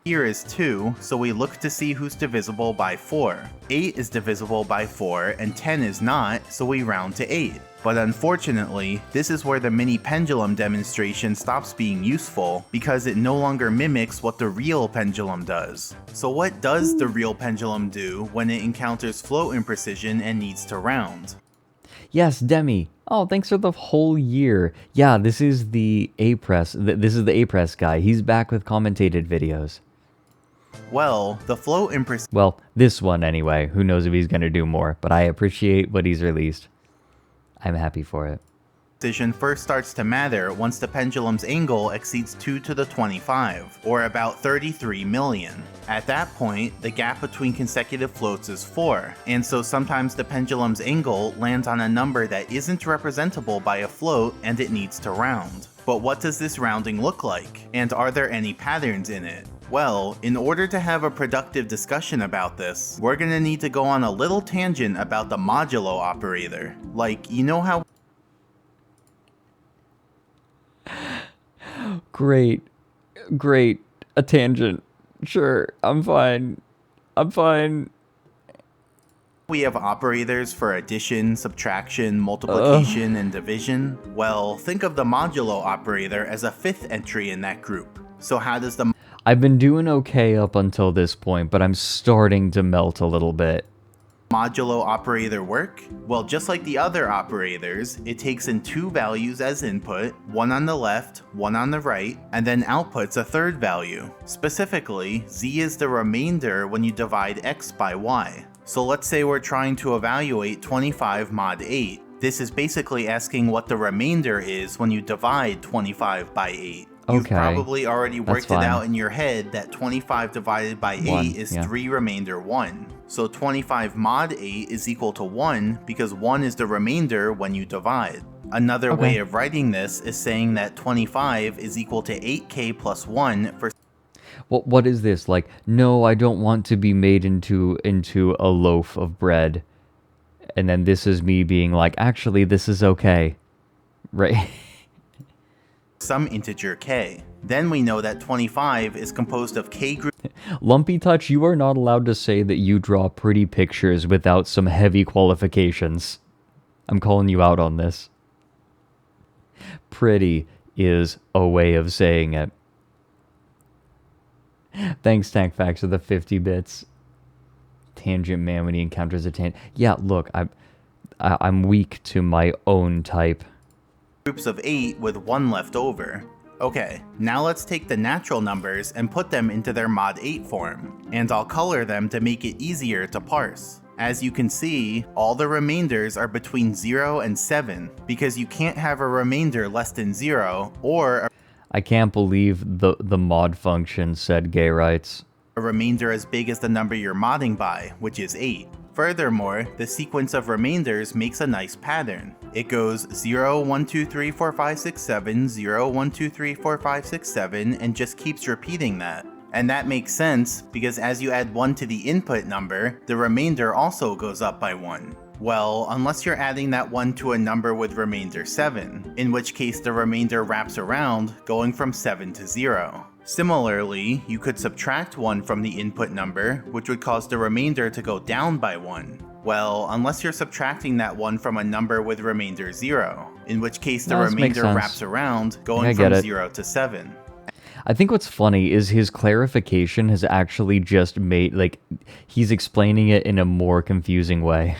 Here is 2, so we look to see who's divisible by 4. 8 is divisible by 4, and 10 is not, so we round to 8. But unfortunately, this is where the mini pendulum demonstration stops being useful, because it no longer mimics what the real pendulum does. So what does the real pendulum do when it encounters float imprecision and needs to round?
Yes, Demi. Oh, thanks for the whole year. Yeah, this is the A-Press. This is the A-Press guy. He's back with commentated videos.
Well, the float imprecision...
Well, this one anyway. Who knows if he's going to do more, but I appreciate what he's released. I'm happy for it.
Precision first starts to matter once the pendulum's angle exceeds 2 to the 25, or about 33 million. At that point, the gap between consecutive floats is 4, and so sometimes the pendulum's angle lands on a number that isn't representable by a float and it needs to round. But what does this rounding look like? And are there any patterns in it? Well, in order to have a productive discussion about this, we're gonna need to go on a little tangent about the modulo operator. Like, you know how...
Great. A tangent. Sure, I'm fine.
We have operators for addition, subtraction, multiplication, and division. Well, think of the modulo operator as a 5th entry in that group. So how does the...
I've been doing okay up until this point, but I'm starting to melt a little bit.
Modulo operator work? Well, just like the other operators, it takes in 2 values as input, one on the left, one on the right, and then outputs a third value. Specifically, z is the remainder when you divide x by y. So let's say we're trying to evaluate 25 mod 8. This is basically asking what the remainder is when you divide 25 by 8. You've probably already worked it out in your head that 25 divided by 8 is 3 remainder 1. So 25 mod 8 is equal to 1 because 1 is the remainder when you divide. Another way of writing this is saying that 25 is equal to 8k plus 1 for...
What is this? Like, no, I don't want to be made into a loaf of bread. And then this is me being like, actually, this is okay. Right?
Some integer k. Then we know that 25 is composed of k group...
Lumpy Touch, you are not allowed to say that you draw pretty pictures without some heavy qualifications. I'm calling you out on this. Pretty is a way of saying it. Thanks, Tank Facts, for the 50 bits. Tangent man when he encounters a tangent. Yeah, look, I'm weak to my own type.
Groups of 8 with 1 left over. Okay, now let's take the natural numbers and put them into their mod 8 form, and I'll color them to make it easier to parse. As you can see, all the remainders are between 0 and 7, because you can't have a remainder less than 0, or
I can't believe the mod function said gay rights.
A remainder as big as the number you're modding by, which is 8. Furthermore, the sequence of remainders makes a nice pattern. It goes 0, 1, 2, 3, 4, 5, 6, 7, 0, 1, 2, 3, 4, 5, 6, 7, and just keeps repeating that. And that makes sense, because as you add 1 to the input number, the remainder also goes up by 1. Well, unless you're adding that 1 to a number with remainder 7, in which case the remainder wraps around, going from 7 to 0. Similarly, you could subtract 1 from the input number, which would cause the remainder to go down by 1. Well, unless you're subtracting that 1 from a number with remainder 0, in which case the
No, this makes
remainder
sense.
wraps around,
I
going
get
from
it.
0 to 7.
I think what's funny is his clarification has actually just made, like, he's explaining it in a more confusing way.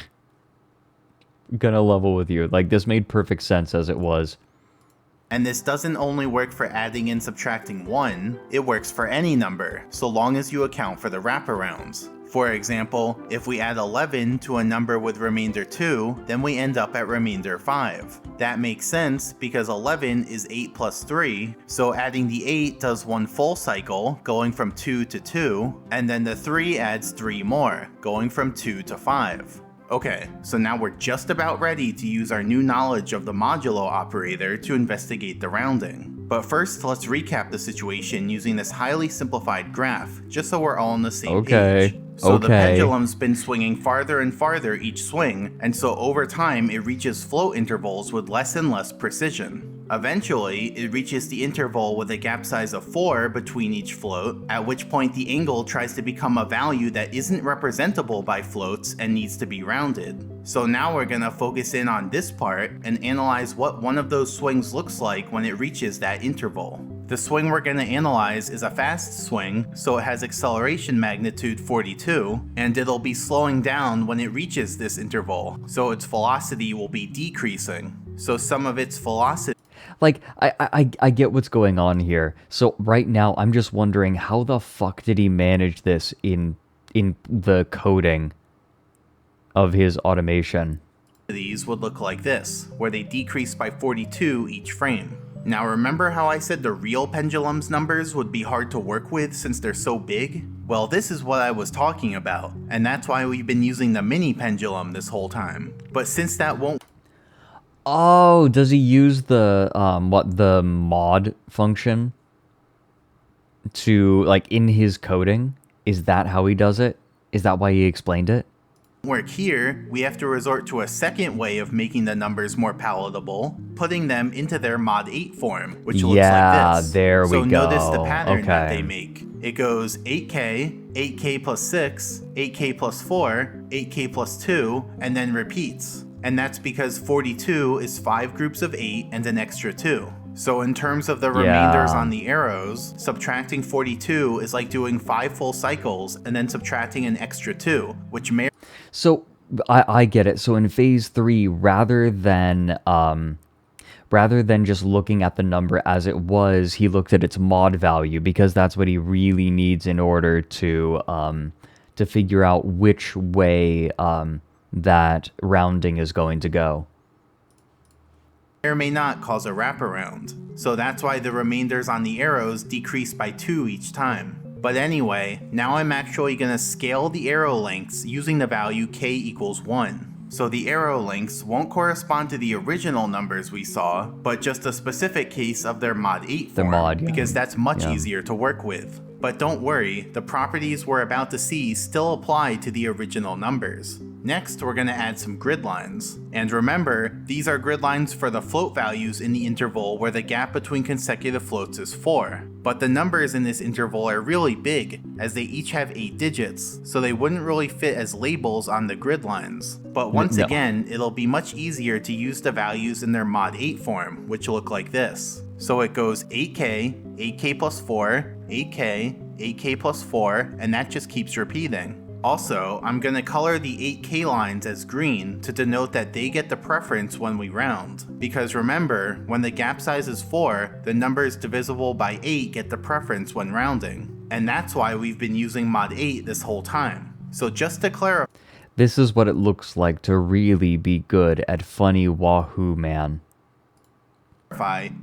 Gonna level with you. Like, this made perfect sense as it was.
And this doesn't only work for adding and subtracting 1, it works for any number, so long as you account for the wraparounds. For example, if we add 11 to a number with remainder 2, then we end up at remainder 5. That makes sense because 11 is 8 plus 3, so adding the 8 does 1 full cycle, going from 2 to 2, and then the 3 adds 3 more, going from 2 to 5. Okay, so now we're just about ready to use our new knowledge of the modulo operator to investigate the rounding. But first, let's recap the situation using this highly simplified graph, just so we're all on the same page. So the pendulum's been swinging farther and farther each swing, and so over time it reaches float intervals with less and less precision. Eventually, it reaches the interval with a gap size of 4 between each float, at which point the angle tries to become a value that isn't representable by floats and needs to be rounded. So now we're gonna focus in on this part and analyze what one of those swings looks like when it reaches that interval. The swing we're gonna analyze is a fast swing, so it has acceleration magnitude 42, and it'll be slowing down when it reaches this interval, so its velocity will be decreasing. So some of its velocity...
Like, I get what's going on here. So right now, I'm just wondering, how the fuck did he manage this in the coding of his automation?
These would look like this, where they decrease by 42 each frame. Now remember how I said the real pendulum's numbers would be hard to work with since they're so big? Well, this is what I was talking about, and that's why we've been using the mini pendulum this whole time. But since that won't...
Oh, does he use the the mod function to, like, in his coding? Is that how he does it? Is that why he explained it?
Work here, we have to resort to a second way of making the numbers more palatable, putting them into their mod 8 form, which looks like this.
There we go.
So notice the pattern that they make. It goes 8k, 8k plus 6, 8k plus 4, 8k plus 2, and then repeats. And that's because 42 is 5 groups of 8 and an extra 2. So in terms of the remainders on the arrows, subtracting 42 is like doing 5 full cycles and then subtracting an extra 2, which may...
So I get it. So in phase 3, rather than just looking at the number as it was, he looked at its mod value, because that's what he really needs in order to figure out which way that rounding is going to go.
May or may not cause a wraparound. So that's why the remainders on the arrows decrease by 2 each time. But anyway, now I'm actually going to scale the arrow lengths using the value k equals 1. So the arrow lengths won't correspond to the original numbers we saw, but just a specific case of their mod 8 form, because that's much easier to work with. But don't worry, the properties we're about to see still apply to the original numbers. Next, we're going to add some grid lines. And remember, these are grid lines for the float values in the interval where the gap between consecutive floats is 4. But the numbers in this interval are really big, as they each have 8 digits, so they wouldn't really fit as labels on the grid lines. But once again, it'll be much easier to use the values in their mod 8 form, which look like this. So it goes 8k, 8k plus 4, 8k, 8k plus 4, and that just keeps repeating. Also, I'm going to color the 8k lines as green to denote that they get the preference when we round. Because remember, when the gap size is 4, the numbers divisible by 8 get the preference when rounding. And that's why we've been using mod 8 this whole time. So just to clarify...
This is what it looks like to really be good at funny Wahoo Man.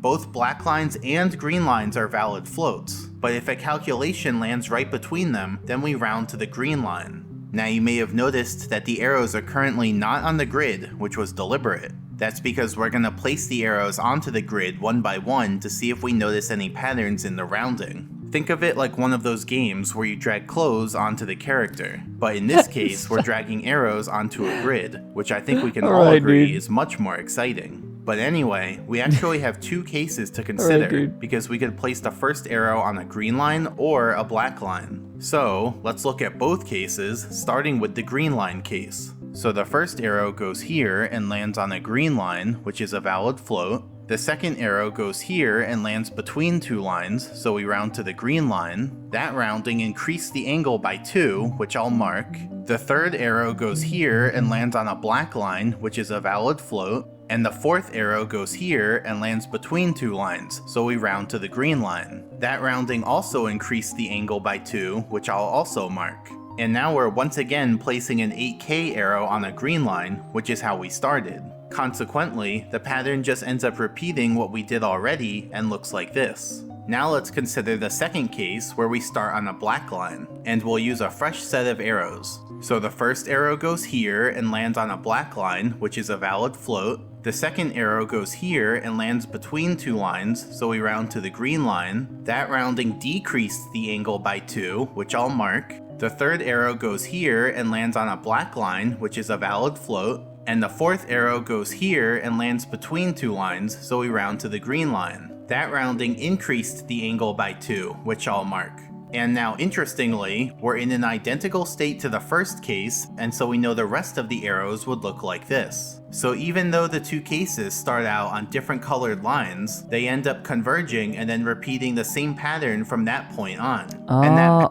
Both black lines and green lines are valid floats, but if a calculation lands right between them, then we round to the green line. Now you may have noticed that the arrows are currently not on the grid, which was deliberate. That's because we're going to place the arrows onto the grid one by one to see if we notice any patterns in the rounding. Think of it like one of those games where you drag clothes onto the character, but in this case we're dragging arrows onto a grid, which I think we can all agree is much more exciting. But anyway, we actually have 2 cases to consider, because we could place the first arrow on a green line or a black line. So let's look at both cases, starting with the green line case. So the first arrow goes here and lands on a green line, which is a valid float. The second arrow goes here and lands between two lines, so we round to the green line. That rounding increased the angle by 2, which I'll mark. The third arrow goes here and lands on a black line, which is a valid float. And the fourth arrow goes here and lands between two lines, so we round to the green line. That rounding also increased the angle by 2, which I'll also mark. And now we're once again placing an 8K arrow on a green line, which is how we started. Consequently, the pattern just ends up repeating what we did already and looks like this. Now let's consider the second case where we start on a black line, and we'll use a fresh set of arrows. So the first arrow goes here and lands on a black line, which is a valid float. The second arrow goes here and lands between two lines, so we round to the green line. That rounding decreased the angle by 2, which I'll mark. The third arrow goes here and lands on a black line, which is a valid float. And the fourth arrow goes here and lands between two lines, so we round to the green line. That rounding increased the angle by 2, which I'll mark. And now interestingly, we're in an identical state to the first case, and so we know the rest of the arrows would look like this. So even though the two cases start out on different colored lines, they end up converging and then repeating the same pattern from that point on.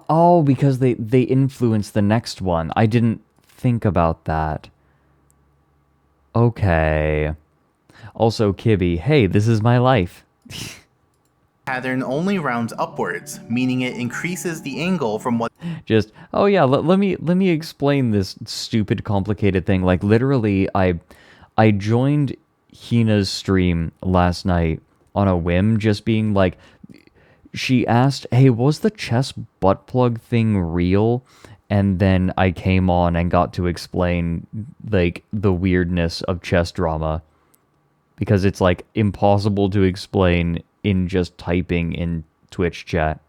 Oh, because they influence the next one. I didn't think about that. Okay. Also, Kibby, hey, this is my life.
Pattern only rounds upwards, meaning it increases the angle from what
just oh yeah, let me explain this stupid complicated thing. Like literally I joined Hina's stream last night on a whim, just being like, she asked, hey, was the chest butt plug thing real? And then I came on and got to explain like the weirdness of chess drama, because it's like impossible to explain in just typing in Twitch chat.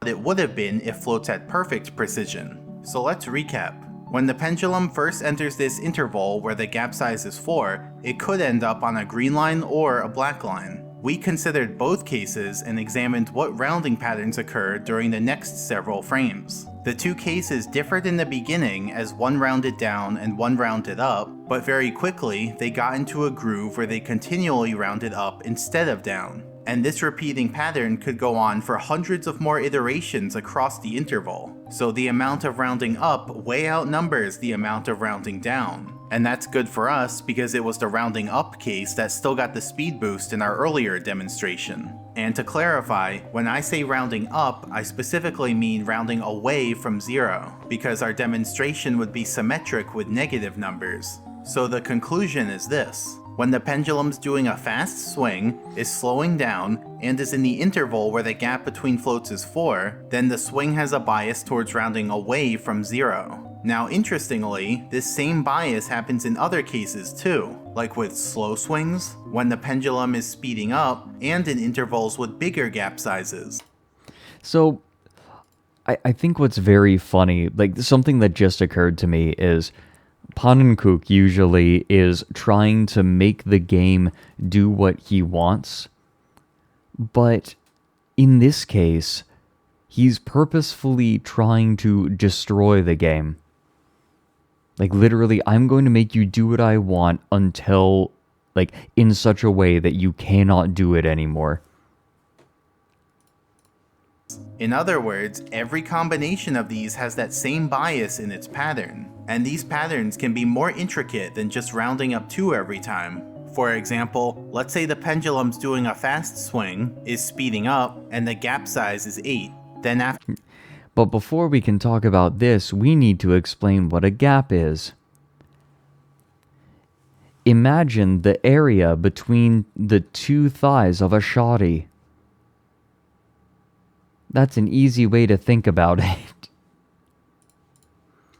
It would have been if floats had perfect precision. So let's recap. When the pendulum first enters this interval where the gap size is 4, it could end up on a green line or a black line. We considered both cases and examined what rounding patterns occur during the next several frames. The two cases differed in the beginning as one rounded down and one rounded up, but very quickly they got into a groove where they continually rounded up instead of down. And this repeating pattern could go on for hundreds of more iterations across the interval. So the amount of rounding up way outnumbers the amount of rounding down. And that's good for us because it was the rounding up case that still got the speed boost in our earlier demonstration. And to clarify, when I say rounding up, I specifically mean rounding away from 0, because our demonstration would be symmetric with negative numbers. So the conclusion is this. When the pendulum's doing a fast swing, is slowing down, and is in the interval where the gap between floats is 4, then the swing has a bias towards rounding away from 0. Now interestingly, this same bias happens in other cases too, like with slow swings, when the pendulum is speeding up, and in intervals with bigger gap sizes.
So, I think what's very funny, like something that just occurred to me is, Pannenkoek usually is trying to make the game do what he wants, but in this case, he's purposefully trying to destroy the game. Like literally, I'm going to make you do what I want until, like, in such a way that you cannot do it anymore.
In other words, every combination of these has that same bias in its pattern, and these patterns can be more intricate than just rounding up 2 every time. For example, let's say the pendulum's doing a fast swing, is speeding up, and the gap size is 8. Then after...
But before we can talk about this, we need to explain what a gap is. Imagine the area between the two thighs of a shoddy. That's an easy way to think about it.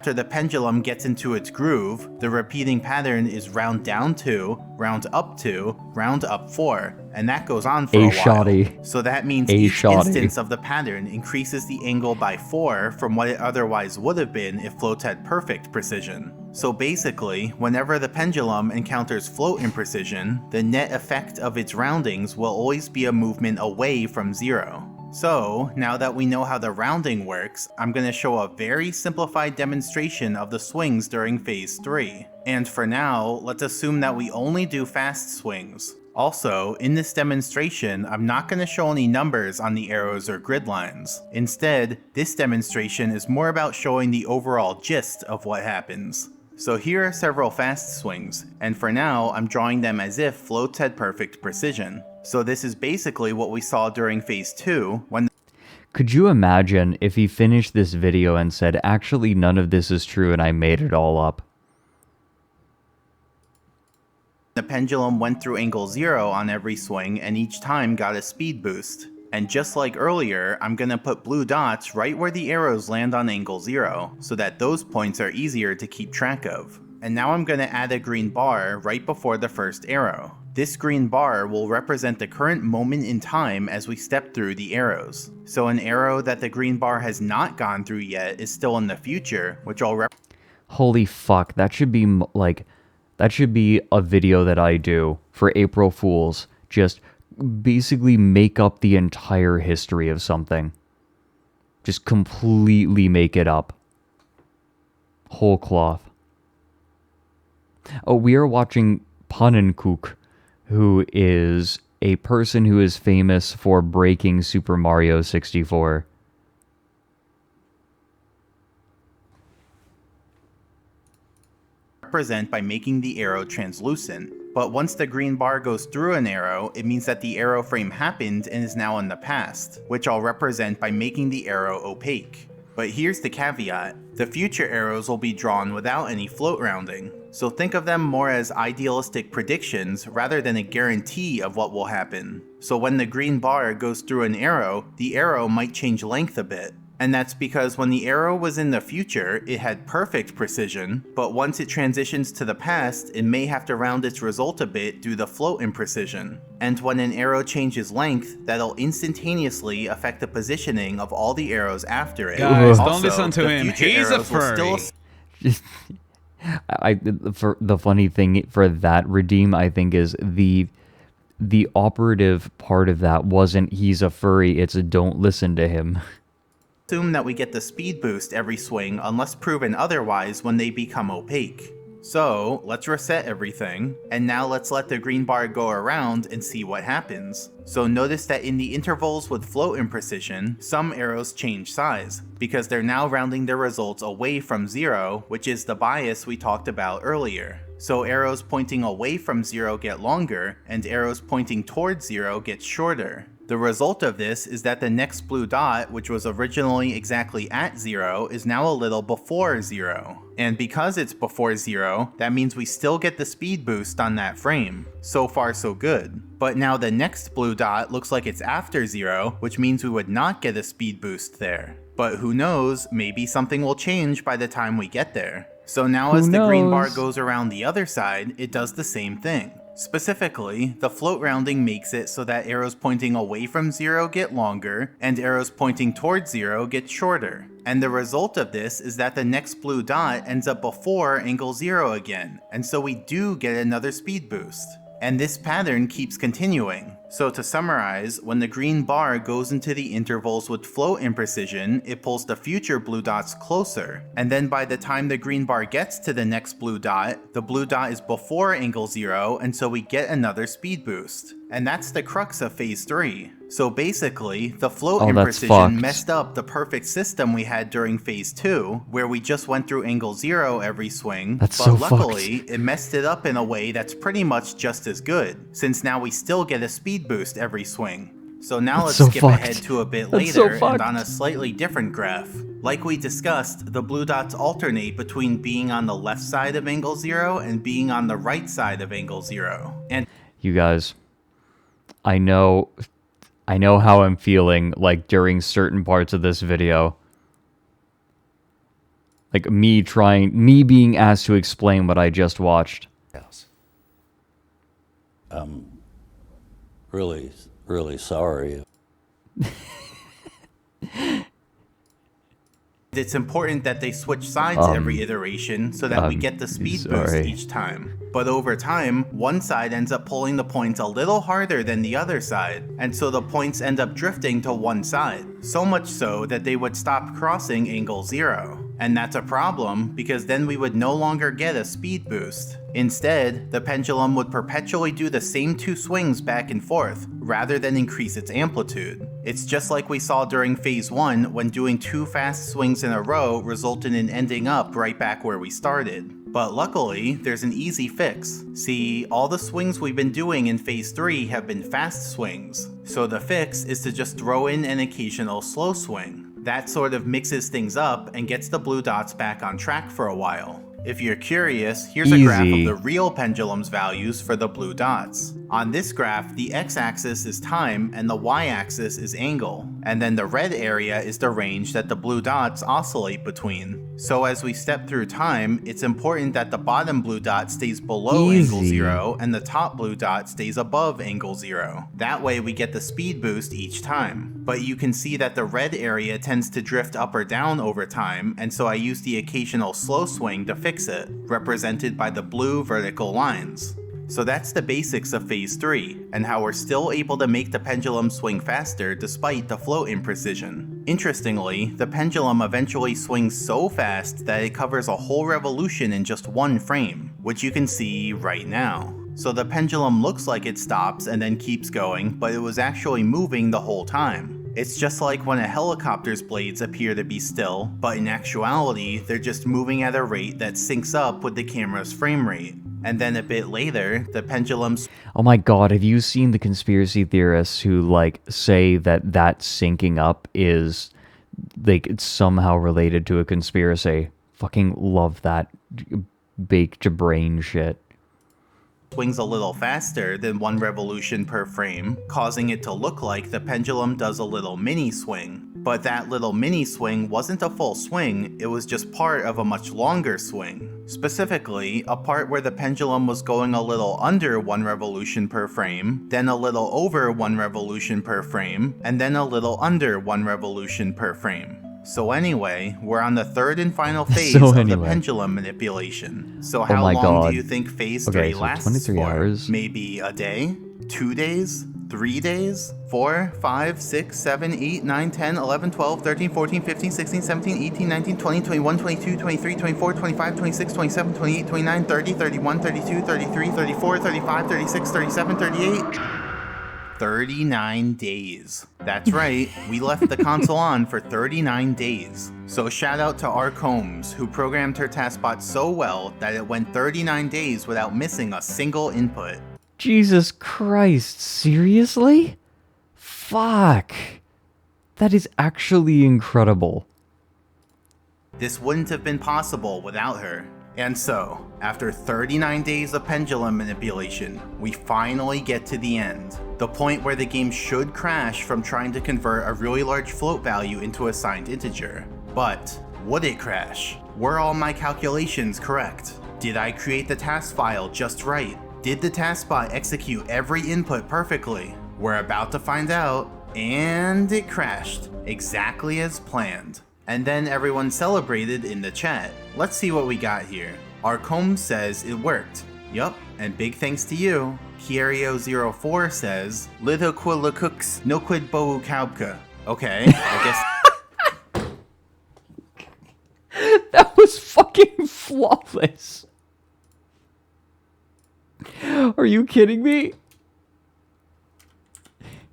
After the pendulum gets into its groove, the repeating pattern is round down 2, round up 2, round up 4, and that goes on for a while.
Shoddy.
So that means each instance of the pattern increases the angle by 4 from what it otherwise would have been if floats had perfect precision. So basically, whenever the pendulum encounters float imprecision, the net effect of its roundings will always be a movement away from 0. So, now that we know how the rounding works, I'm going to show a very simplified demonstration of the swings during Phase 3. And for now, let's assume that we only do fast swings. Also, in this demonstration, I'm not going to show any numbers on the arrows or grid lines. Instead, this demonstration is more about showing the overall gist of what happens. So here are several fast swings, and for now, I'm drawing them as if floats had perfect precision. So this is basically what we saw during Phase 2, when
Could you imagine if he finished this video and said, actually none of this is true and I made it all up?
the pendulum went through angle 0 on every swing and each time got a speed boost. And just like earlier, I'm gonna put blue dots right where the arrows land on angle 0, so that those points are easier to keep track of. And now I'm gonna add a green bar right before the first arrow. This green bar will represent the current moment in time as we step through the arrows. So an arrow that the green bar has not gone through yet is still in the future, which I'll
Holy fuck, that should be like, that should be a video that I do for April Fools. Just basically make up the entire history of something. Just completely make it up. Whole cloth. Oh, we are watching Pannenkoek, who is a person who is famous for breaking Super Mario 64.
represent by making the arrow translucent. But once the green bar goes through an arrow, it means that the arrow frame happened and is now in the past, which I'll represent by making the arrow opaque. But here's the caveat. The future arrows will be drawn without any float rounding. So think of them more as idealistic predictions rather than a guarantee of what will happen. So when the green bar goes through an arrow, the arrow might change length a bit. And that's because when the arrow was in the future, it had perfect precision, but once it transitions to the past, it may have to round its result a bit due to float imprecision. And when an arrow changes length, that'll instantaneously affect the positioning of all the arrows after it.
Guys,
Also,
don't listen to
the
him.
future
He's a
arrows will
furry.
For the funny thing for that redeem, I think, is the operative part of that wasn't he's a furry, it's a don't listen to him.
Assume that we get the speed boost every swing unless proven otherwise when they become opaque. So let's reset everything, and now let's let the green bar go around and see what happens. So notice that in the intervals with float imprecision, some arrows change size, because they're now rounding their results away from 0, which is the bias we talked about earlier. So arrows pointing away from 0 get longer, and arrows pointing towards 0 get shorter. The result of this is that the next blue dot, which was originally exactly at 0, is now a little before 0. And because it's before 0, that means we still get the speed boost on that frame. So far so good. But now the next blue dot looks like it's after 0, which means we would not get a speed boost there. But who knows, maybe something will change by the time we get there. So now as the green bar goes around the other side, it does the same thing. Specifically, the float rounding makes it so that arrows pointing away from 0 get longer, and arrows pointing towards 0 get shorter. And the result of this is that the next blue dot ends up before angle 0 again, and so we do get another speed boost. And this pattern keeps continuing. So to summarize, when the green bar goes into the intervals with float imprecision, it pulls the future blue dots closer. And then by the time the green bar gets to the next blue dot, the blue dot is before angle 0, and so we get another speed boost. And that's the crux of Phase 3. So basically, the float imprecision messed up the perfect system we had during Phase 2, where we just went through angle 0 every swing, but luckily, it messed it up in a way that's pretty much just as good, since now we still get a speed boost every swing. So now let's skip ahead to a bit later and on a slightly different graph. Like we discussed, the blue dots alternate between being on the left side of angle 0 and being on the right side of angle 0. And
you guys, I know how I'm feeling like during certain parts of this video. Like me being asked to explain what I just watched.
Really sorry.
It's important that they switch sides every iteration so that we get the speed boost each time. But over time, one side ends up pulling the points a little harder than the other side, and so the points end up drifting to one side. So much so that they would stop crossing angle 0. And that's a problem because then we would no longer get a speed boost. Instead, the pendulum would perpetually do the same 2 swings back and forth, rather than increase its amplitude. It's just like we saw during phase 1 when doing 2 fast swings in a row resulted in ending up right back where we started. But luckily, there's an easy fix. See, all the swings we've been doing in phase 3 have been fast swings. So the fix is to just throw in an occasional slow swing. That sort of mixes things up and gets the blue dots back on track for a while. If you're curious, here's a graph of the real pendulum's values for the blue dots. On this graph, the x-axis is time and the y-axis is angle, and then the red area is the range that the blue dots oscillate between. So as we step through time, it's important that the bottom blue dot stays below angle 0 and the top blue dot stays above angle 0. That way we get the speed boost each time. But you can see that the red area tends to drift up or down over time, and so I use the occasional slow swing to fix it, represented by the blue vertical lines. So that's the basics of phase 3, and how we're still able to make the pendulum swing faster despite the float imprecision. Interestingly, the pendulum eventually swings so fast that it covers a whole revolution in just 1 frame, which you can see right now. So the pendulum looks like it stops and then keeps going, but it was actually moving the whole time. It's just like when a helicopter's blades appear to be still, but in actuality, they're just moving at a rate that syncs up with the camera's frame rate. And then a bit later, the pendulum's...
Oh my god, have you seen the conspiracy theorists who, like, say that syncing up is, like, it's somehow related to a conspiracy? Fucking love that baked brain shit.
Swings a little faster than 1 revolution per frame, causing it to look like the pendulum does a little mini swing. But that little mini swing wasn't a full swing, it was just part of a much longer swing. Specifically, a part where the pendulum was going a little under 1 revolution per frame, then a little over 1 revolution per frame, and then a little under 1 revolution per frame. So anyway, we're on the 3rd and final phase of the pendulum manipulation. So how long do you think phase 3 lasts
23
for?
hours.
Maybe a day? 2 days? 3 days? 4, 5, 6, 7, 8, 9, 10, 11, 12, 13, 14, 15, 16, 17, 18, 19, 20, 21, 22, 23, 24, 25, 26, 27, 28, 29, 30, 31, 32, 33, 34, 35, 36, 37, 38... 39 days. That's right, we left the console on for 39 days. So shout out to R. Combs, who programmed her taskbot so well that it went 39 days without missing a single input.
Jesus Christ, seriously? Fuck. That is actually incredible.
This wouldn't have been possible without her. And so, after 39 days of pendulum manipulation, we finally get to the end. The point where the game should crash from trying to convert a really large float value into a signed integer. But, would it crash? Were all my calculations correct? Did I create the task file just right? Did the taskbot execute every input perfectly? We're about to find out, and it crashed, exactly as planned. And then everyone celebrated in the chat. Let's see what we got here. Arcombe says it worked. Yup, and big thanks to you. Kierio04 says, Little Quillicooks no quid bohu kaubka. Okay, I guess...
That was fucking flawless. Are you kidding me?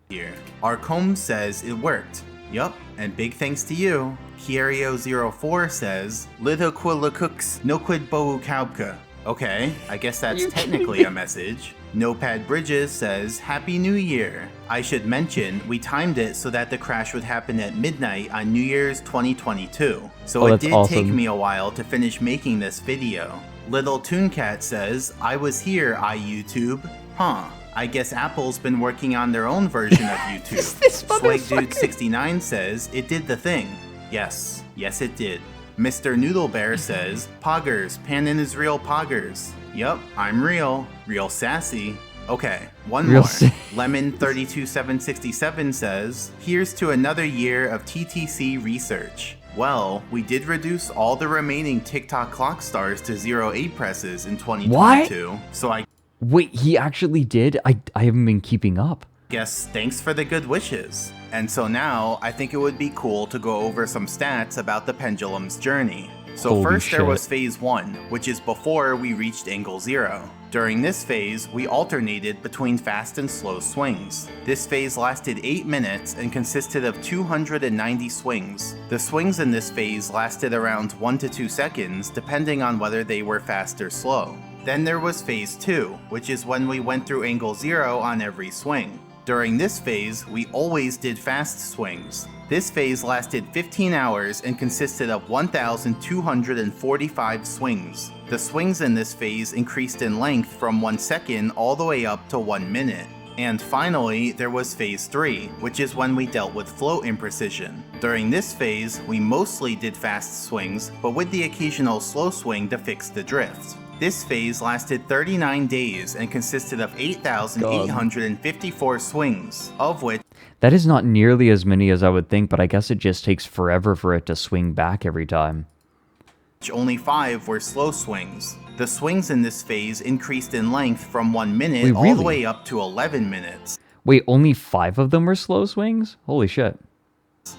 Here. Arcombe says it worked. Yup, and big thanks to you. Kierio04 says, Little Quillicooks no quid bohu kaubka. Okay, I guess that's technically a message. Notepad Bridges says, Happy New Year. I should mention, we timed it so that the crash would happen at midnight on New Year's 2022. So it did take me a while to finish making this video. Little Tooncat says, I was here, YouTube. Huh. I guess Apple's been working on their own version of YouTube. SwagDude69 says, it did the thing. Yes, it did. Mr. Noodle Bear says, Poggers, Pannen is real poggers. Yup, I'm real sassy. Okay, one more. Lemon32767 says, here's to another year of TTC research. Well, we did reduce all the remaining TikTok clock stars to 0 presses in 2022, so I
Wait, he actually did? I haven't been keeping up.
guess thanks for the good wishes. And so now, I think it would be cool to go over some stats about the pendulum's journey. So
Holy
first there
shit.
was phase 1, which is before we reached angle 0. During this phase, we alternated between fast and slow swings. This phase lasted 8 minutes and consisted of 290 swings. The swings in this phase lasted around 1 to 2 seconds, depending on whether they were fast or slow. Then there was phase 2, which is when we went through angle 0 on every swing. During this phase, we always did fast swings. This phase lasted 15 hours and consisted of 1,245 swings. The swings in this phase increased in length from 1 second all the way up to 1 minute. And finally, there was phase 3, which is when we dealt with flow imprecision. During this phase, we mostly did fast swings, but with the occasional slow swing to fix the drift. This phase lasted 39 days and consisted of 8,854 swings, of which
That is not nearly as many as I would think, but I guess it just takes forever for it to swing back every time.
only 5 were slow swings. The swings in this phase increased in length from 1 minute
Wait,
all the
really?
way up to 11 minutes.
Wait, only 5 of them were slow swings? Holy shit.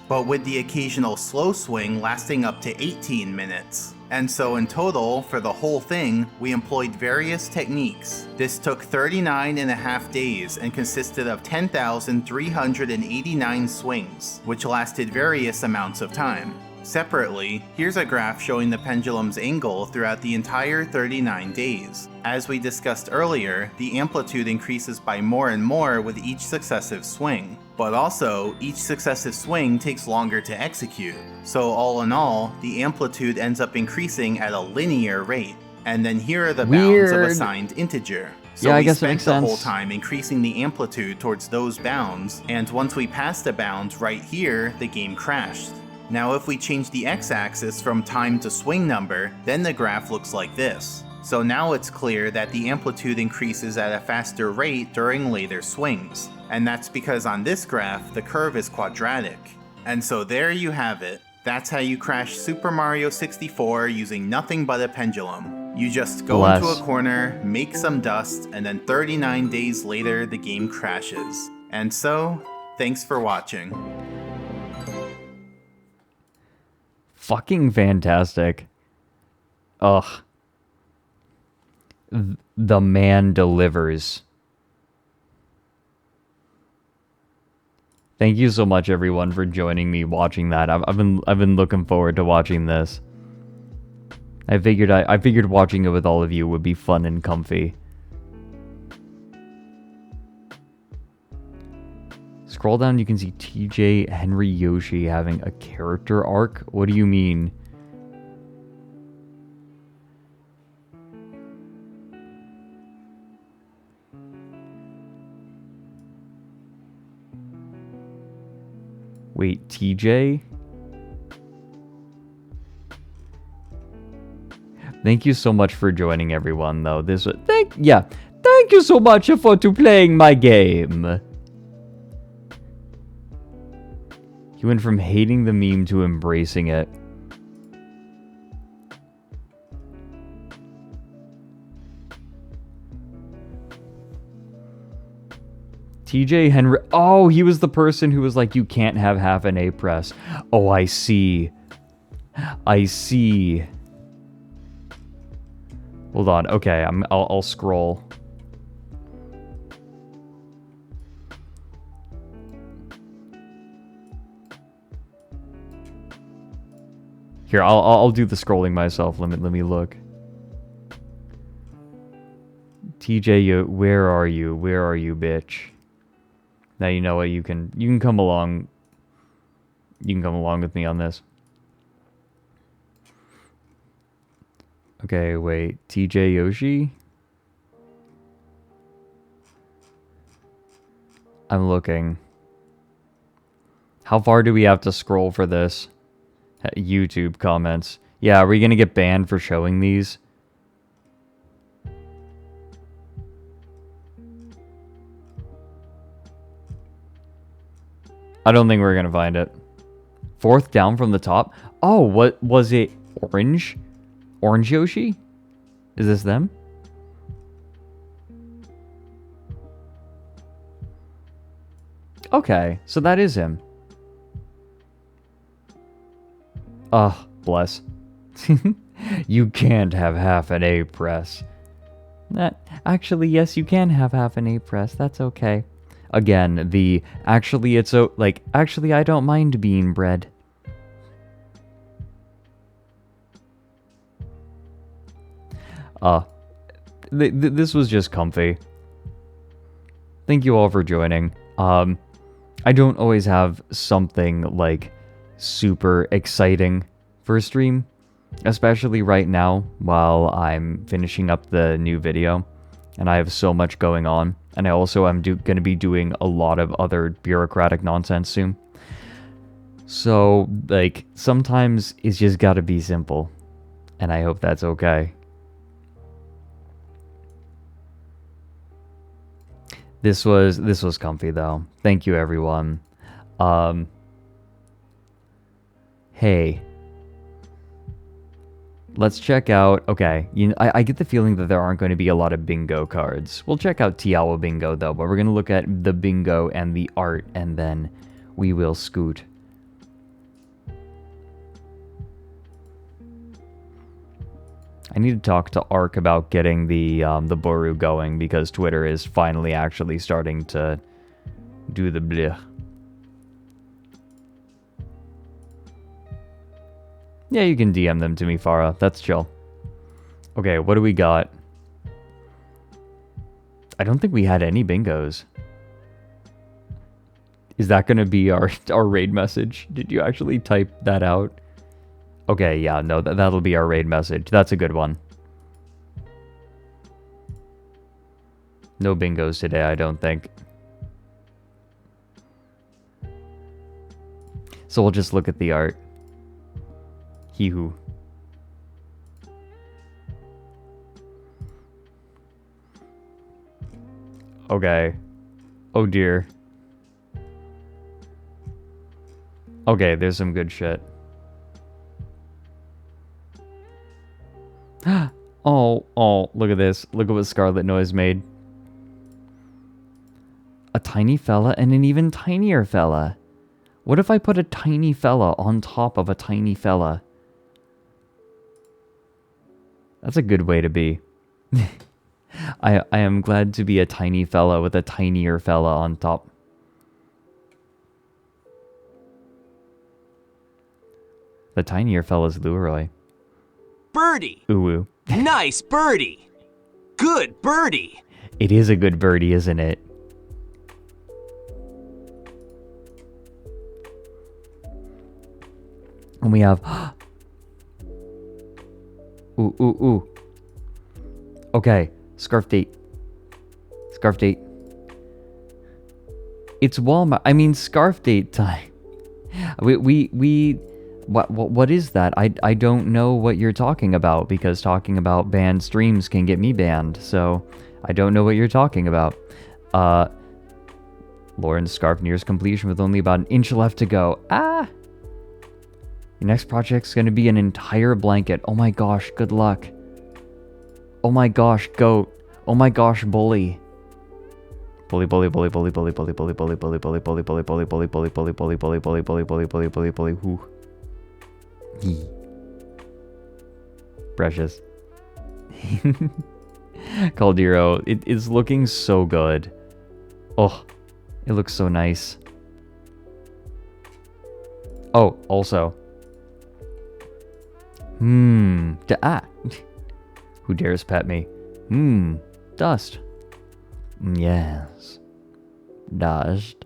But with the occasional slow swing lasting up to 18 minutes. And so in total, for the whole thing, we employed various techniques. This took 39 and a half days and consisted of 10,389 swings, which lasted various amounts of time. Separately, here's a graph showing the pendulum's angle throughout the entire 39 days. As we discussed earlier, the amplitude increases by more and more with each successive swing. But also, each successive swing takes longer to execute. So all in all, the amplitude ends up increasing at a linear rate. And then here are the bounds of a signed integer. So
Yeah, I
we
guess it
spent
makes
the
sense.
whole time increasing the amplitude towards those bounds, and once we passed the bound right here, the game crashed. Now if we change the x-axis from time to swing number, then the graph looks like this. So now it's clear that the amplitude increases at a faster rate during later swings. And that's because on this graph, the curve is quadratic. And so there you have it. That's how you crash Super Mario 64 using nothing but a pendulum. You just go into a corner, make some dust, and then 39 days later the game crashes. And so, thanks for watching.
Fucking fantastic. Ugh. The man delivers. Thank you so much, everyone, for joining me watching that. I've been looking forward to watching this. I figured watching it with all of you would be fun and comfy. Scroll down, you can see TJ Henry Yoshi having a character arc. What do you mean? Wait, TJ? Thank you so much for joining, everyone, though. Thank you so much for playing my game. He went from hating the meme to embracing it. TJ Henry. Oh, he was the person who was like, you can't have half an A press. Oh, I see. I see. Hold on. Okay, I'll scroll. Here, I'll do the scrolling myself. Let me look. TJ, where are you? Where are you, bitch? Now you know what, you can come along. You can come along with me on this. Okay, wait. TJ Yoshi? I'm looking. How far do we have to scroll for this? YouTube comments. Yeah, are we gonna get banned for showing these? I don't think we're gonna find it. Fourth down from the top. Oh, what was it? Orange? Orange Yoshi? Is this them? Okay, so that is him. Bless. You can't have half an A press. Actually, yes, you can have half an A press. That's okay. Again, actually I don't mind being bred. This was just comfy. Thank you all for joining. I don't always have something like super exciting for a stream, especially right now while I'm finishing up the new video and I have so much going on, and I also am going to be doing a lot of other bureaucratic nonsense soon. So, like, sometimes it's just gotta be simple, and I hope that's okay. This was comfy though. Thank you, everyone. Hey, let's check out. Okay, I get the feeling that there aren't going to be a lot of bingo cards. We'll check out Tiawa Bingo though, but we're going to look at the bingo and the art, and then we will scoot. I need to talk to Ark about getting the Boru going, because Twitter is finally actually starting to do the bleh. Yeah, you can DM them to me, Farah. That's chill. Okay, what do we got? I don't think we had any bingos. Is that going to be our raid message? Did you actually type that out? Okay, yeah, no, that'll be our raid message. That's a good one. No bingos today, I don't think. So we'll just look at the art. Hee-hoo. Okay. Oh dear. Okay, there's some good shit. Oh, look at this. Look at what Scarlet Noise made. A tiny fella and an even tinier fella. What if I put a tiny fella on top of a tiny fella? That's a good way to be. I am glad to be a tiny fella with a tinier fella on top. The tinier fella's Leroy.
Birdie.
Ooh.
Nice birdie. Good birdie.
It is a good birdie, isn't it? And we have... Ooh. Okay, scarf date. Scarf date. It's Walmart. I mean, scarf date time. What is that? I don't know what you're talking about, because talking about banned streams can get me banned, so I don't know what you're talking about. Lauren's scarf nears completion with only about an inch left to go. Ah! Your next project's gonna be an entire blanket. Oh my gosh, good luck. Oh my gosh, goat. Oh my gosh, bully. Bully. Whoo. Precious. Caldero, it is looking so good. Oh, it looks so nice. Oh, also. Who dares pet me? Dust. Yes. Dust.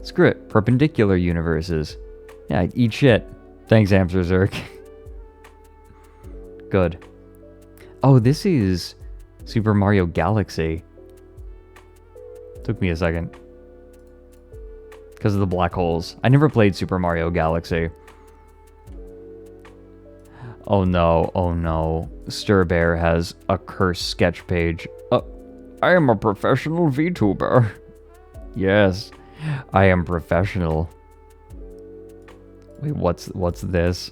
Screw it. Perpendicular universes. Yeah, eat shit. Thanks, Hamster Zerk. Good. Oh, this is Super Mario Galaxy. Took me a second. Because of the black holes. I never played Super Mario Galaxy. Oh no, oh no. Stir Bear has a cursed sketch page. I am a professional VTuber. Yes, I am professional. Wait, what's this?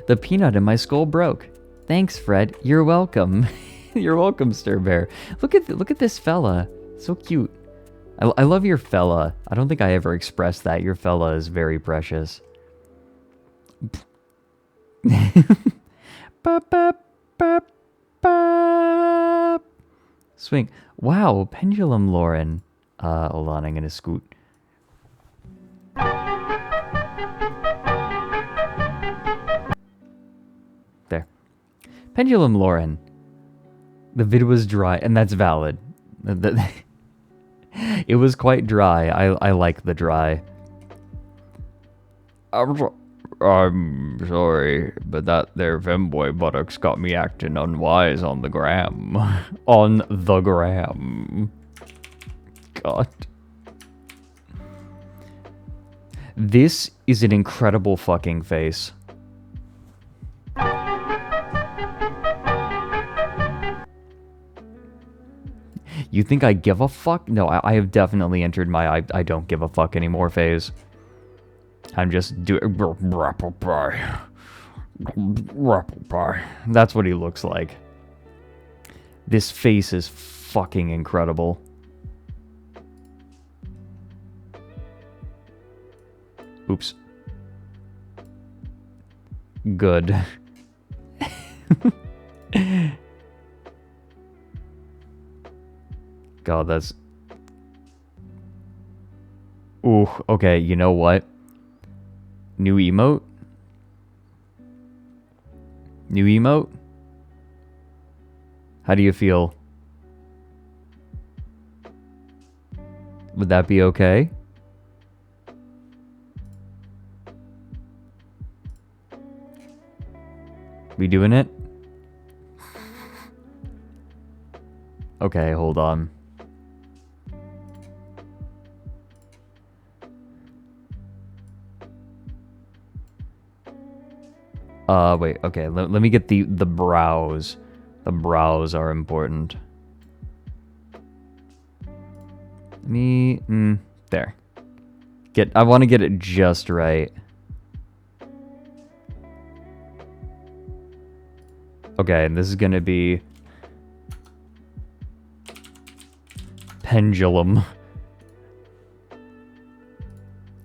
The peanut in my skull broke. Thanks, Fred. You're welcome. You're welcome, Stir Bear. Look at this fella. So cute. I love your fella. I don't think I ever expressed that. Your fella is very precious. Swing. Wow, pendulum Lauren. Hold on, I'm gonna scoot. There. Pendulum Lauren. The vid was dry, and that's valid. It was quite dry. I like the dry. I'm sorry, but that there femboy buttocks got me acting unwise on the gram. On the gram. God. This is an incredible fucking face. You think I give a fuck? No, I have definitely entered my I don't give a fuck anymore phase. I'm just doing apple pie. Apple pie. That's what he looks like. This face is fucking incredible. Oops. Good. God, that's... Ooh, okay, you know what? New emote? New emote? How do you feel? Would that be okay? We doing it? Okay, hold on. Wait, okay, let me get the brows. The brows are important. There. I want to get it just right. Okay, and this is gonna be... Pendulum.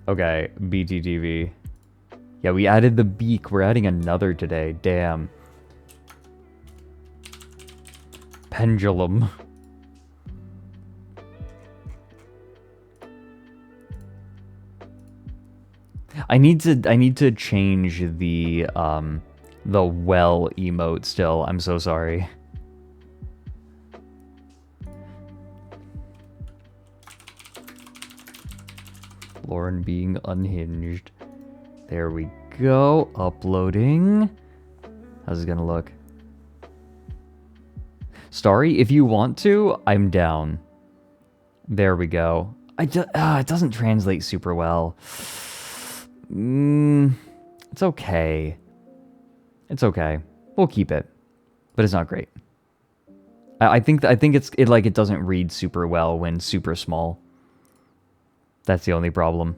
Okay, BTTV. Yeah, we added the beak. We're adding another today. Damn. Pendulum. I need to change the well emote still. I'm so sorry. Lauren being unhinged. There we go. Uploading. How's it gonna look? Starry, if you want to, I'm down. There we go. It doesn't translate super well. It's okay. It's okay. We'll keep it, but it's not great. I think it doesn't read super well when super small. That's the only problem.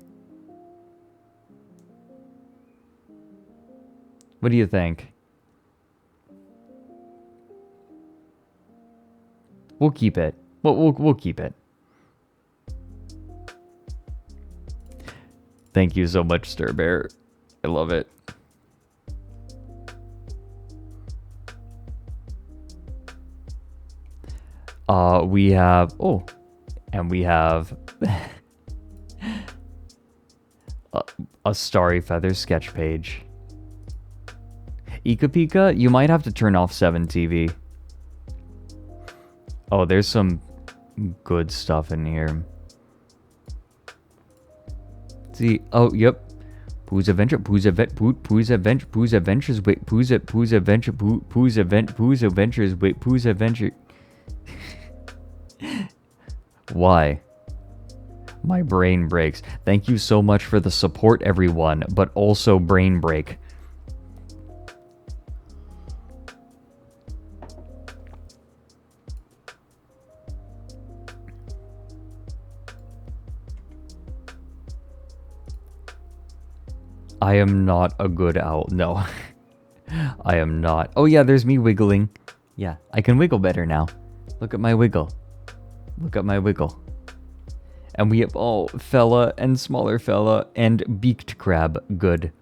What do you think? We'll keep it. We'll keep it. Thank you so much, Stir Bear. I love it. We have... Oh. And we have... a Starry Feather sketch page. Ika Pika, you might have to turn off 7TV. Oh, there's some good stuff in here. See, oh, yep. Pooh's Adventure, Pooh's Adventures, Pooh's Adventures, wait, Pooh's Adventure, Pooh's Adventures, wait, Pooh's Adventure. Why? My brain breaks. Thank you so much for the support, everyone, but also brain break. I am not a good owl. No, I am not. Oh yeah, there's me wiggling. Yeah, I can wiggle better now. Look at my wiggle. Look at my wiggle. And we have all fella and smaller fella and beaked crab. Good.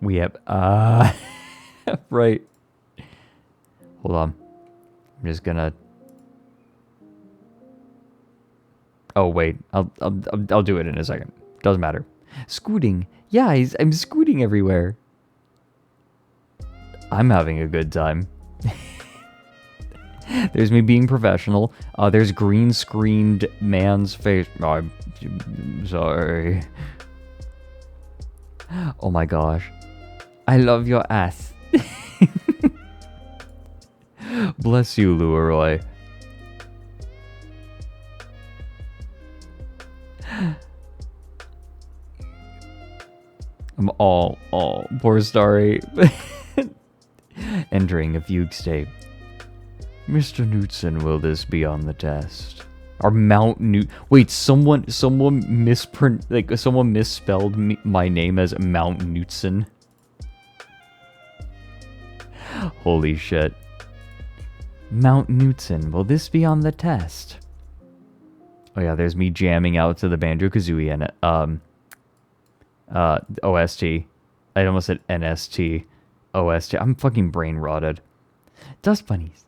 We have right. Hold on. I'm just gonna. Oh wait, I'll do it in a second. Doesn't matter. Scooting. Yeah, I'm scooting everywhere. I'm having a good time. There's me being professional. There's green screened man's face. Oh, I'm sorry. Oh my gosh. I love your ass. Bless you, Luroy. I'm all poor Starry. Entering a fugue state. Mr. Knutson, will this be on the test? Or Mount Newt? Wait, someone misspelled my name as Mount Knutson. Holy shit. Mount Knutson, will this be on the test? Oh yeah, there's me jamming out to the Banjo-Kazooie and OST. I almost said NST. OST. I'm fucking brain rotted. Dust bunnies.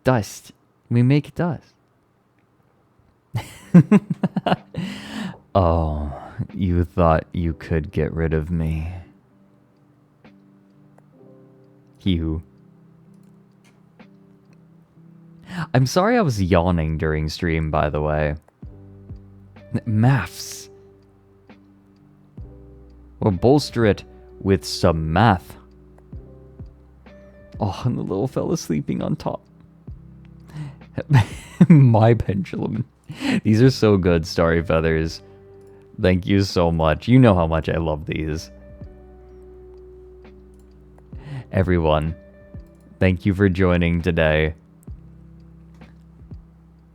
Dust. We make dust. Oh, you thought you could get rid of me. You. I'm sorry I was yawning during stream, by the way. Maths. We'll bolster it with some math. Oh, and the little fella sleeping on top. My pendulum. These are so good, Starry Feathers. Thank you so much. You know how much I love these. Everyone, thank you for joining today.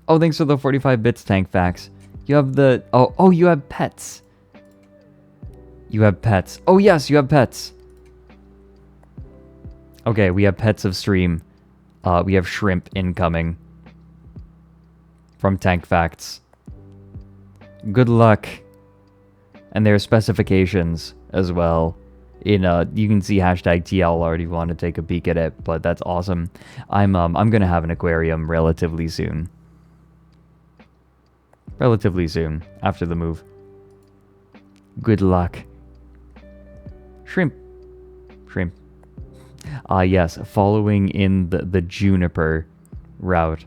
Oh, thanks for the 45 bits, Tank Facts. You have the... Oh, you have pets. You have pets. Oh, yes, you have pets. Okay, we have pets of stream. We have shrimp incoming. From Tank Facts. Good luck. And there are specifications as well. You can see hashtag TL already want to take a peek at it, but that's awesome. I'm gonna have an aquarium relatively soon. Relatively soon, after the move. Good luck. Shrimp. Shrimp. Yes, following in the Juniper route.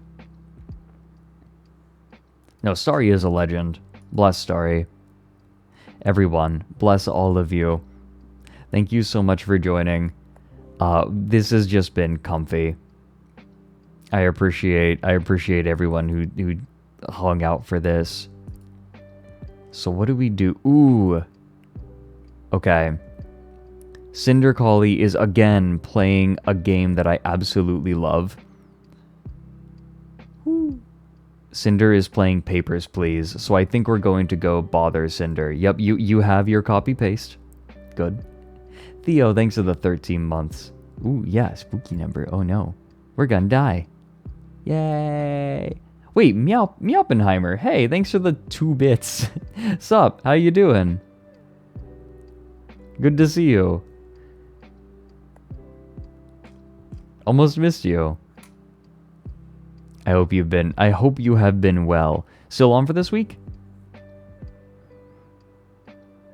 No, Starry is a legend. Bless Starry. Everyone, bless all of you. Thank you so much for joining. This has just been comfy. I appreciate everyone who hung out for this. So what do we do? Ooh. Okay. Cinder Collie is again playing a game that I absolutely love. Woo. Cinder is playing Papers, Please. So I think we're going to go bother Cinder. Yep, you have your copy-paste. Good. Theo, thanks for the 13 months. Ooh, yeah, spooky number. Oh no. We're gonna die. Yay. Wait, Meowpenheimer. Hey, thanks for the 2 bits. Sup, how you doing? Good to see you. Almost missed you. I hope you have been well. Still on for this week?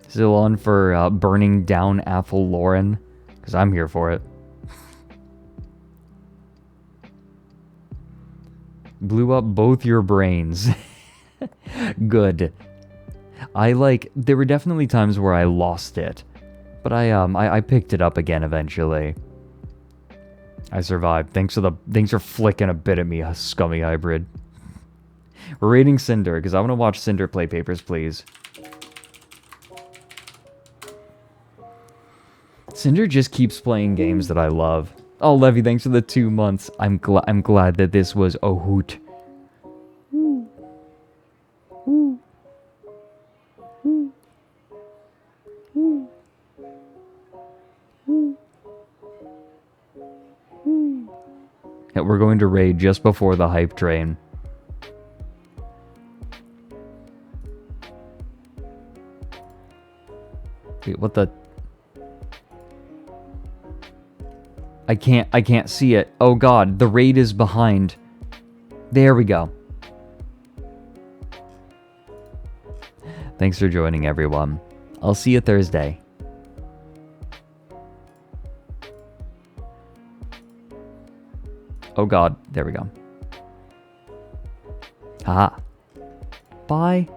Still on for burning down Athel Lauren? Because I'm here for it. Blew up both your brains. Good. There were definitely times where I lost it. But I picked it up again eventually. I survived. Thanks for flicking a bit at me, scummy hybrid. We're rating Cinder, because I want to watch Cinder play Papers, Please. Cinder just keeps playing games that I love. Oh, Levy, thanks for the 2 months. I'm glad that this was a hoot. Yeah, we're going to raid just before the hype train. Wait, what the? I can't see it. Oh god, the raid is behind. There we go. Thanks for joining, everyone. I'll see you Thursday. Oh god, there we go. Haha. Bye.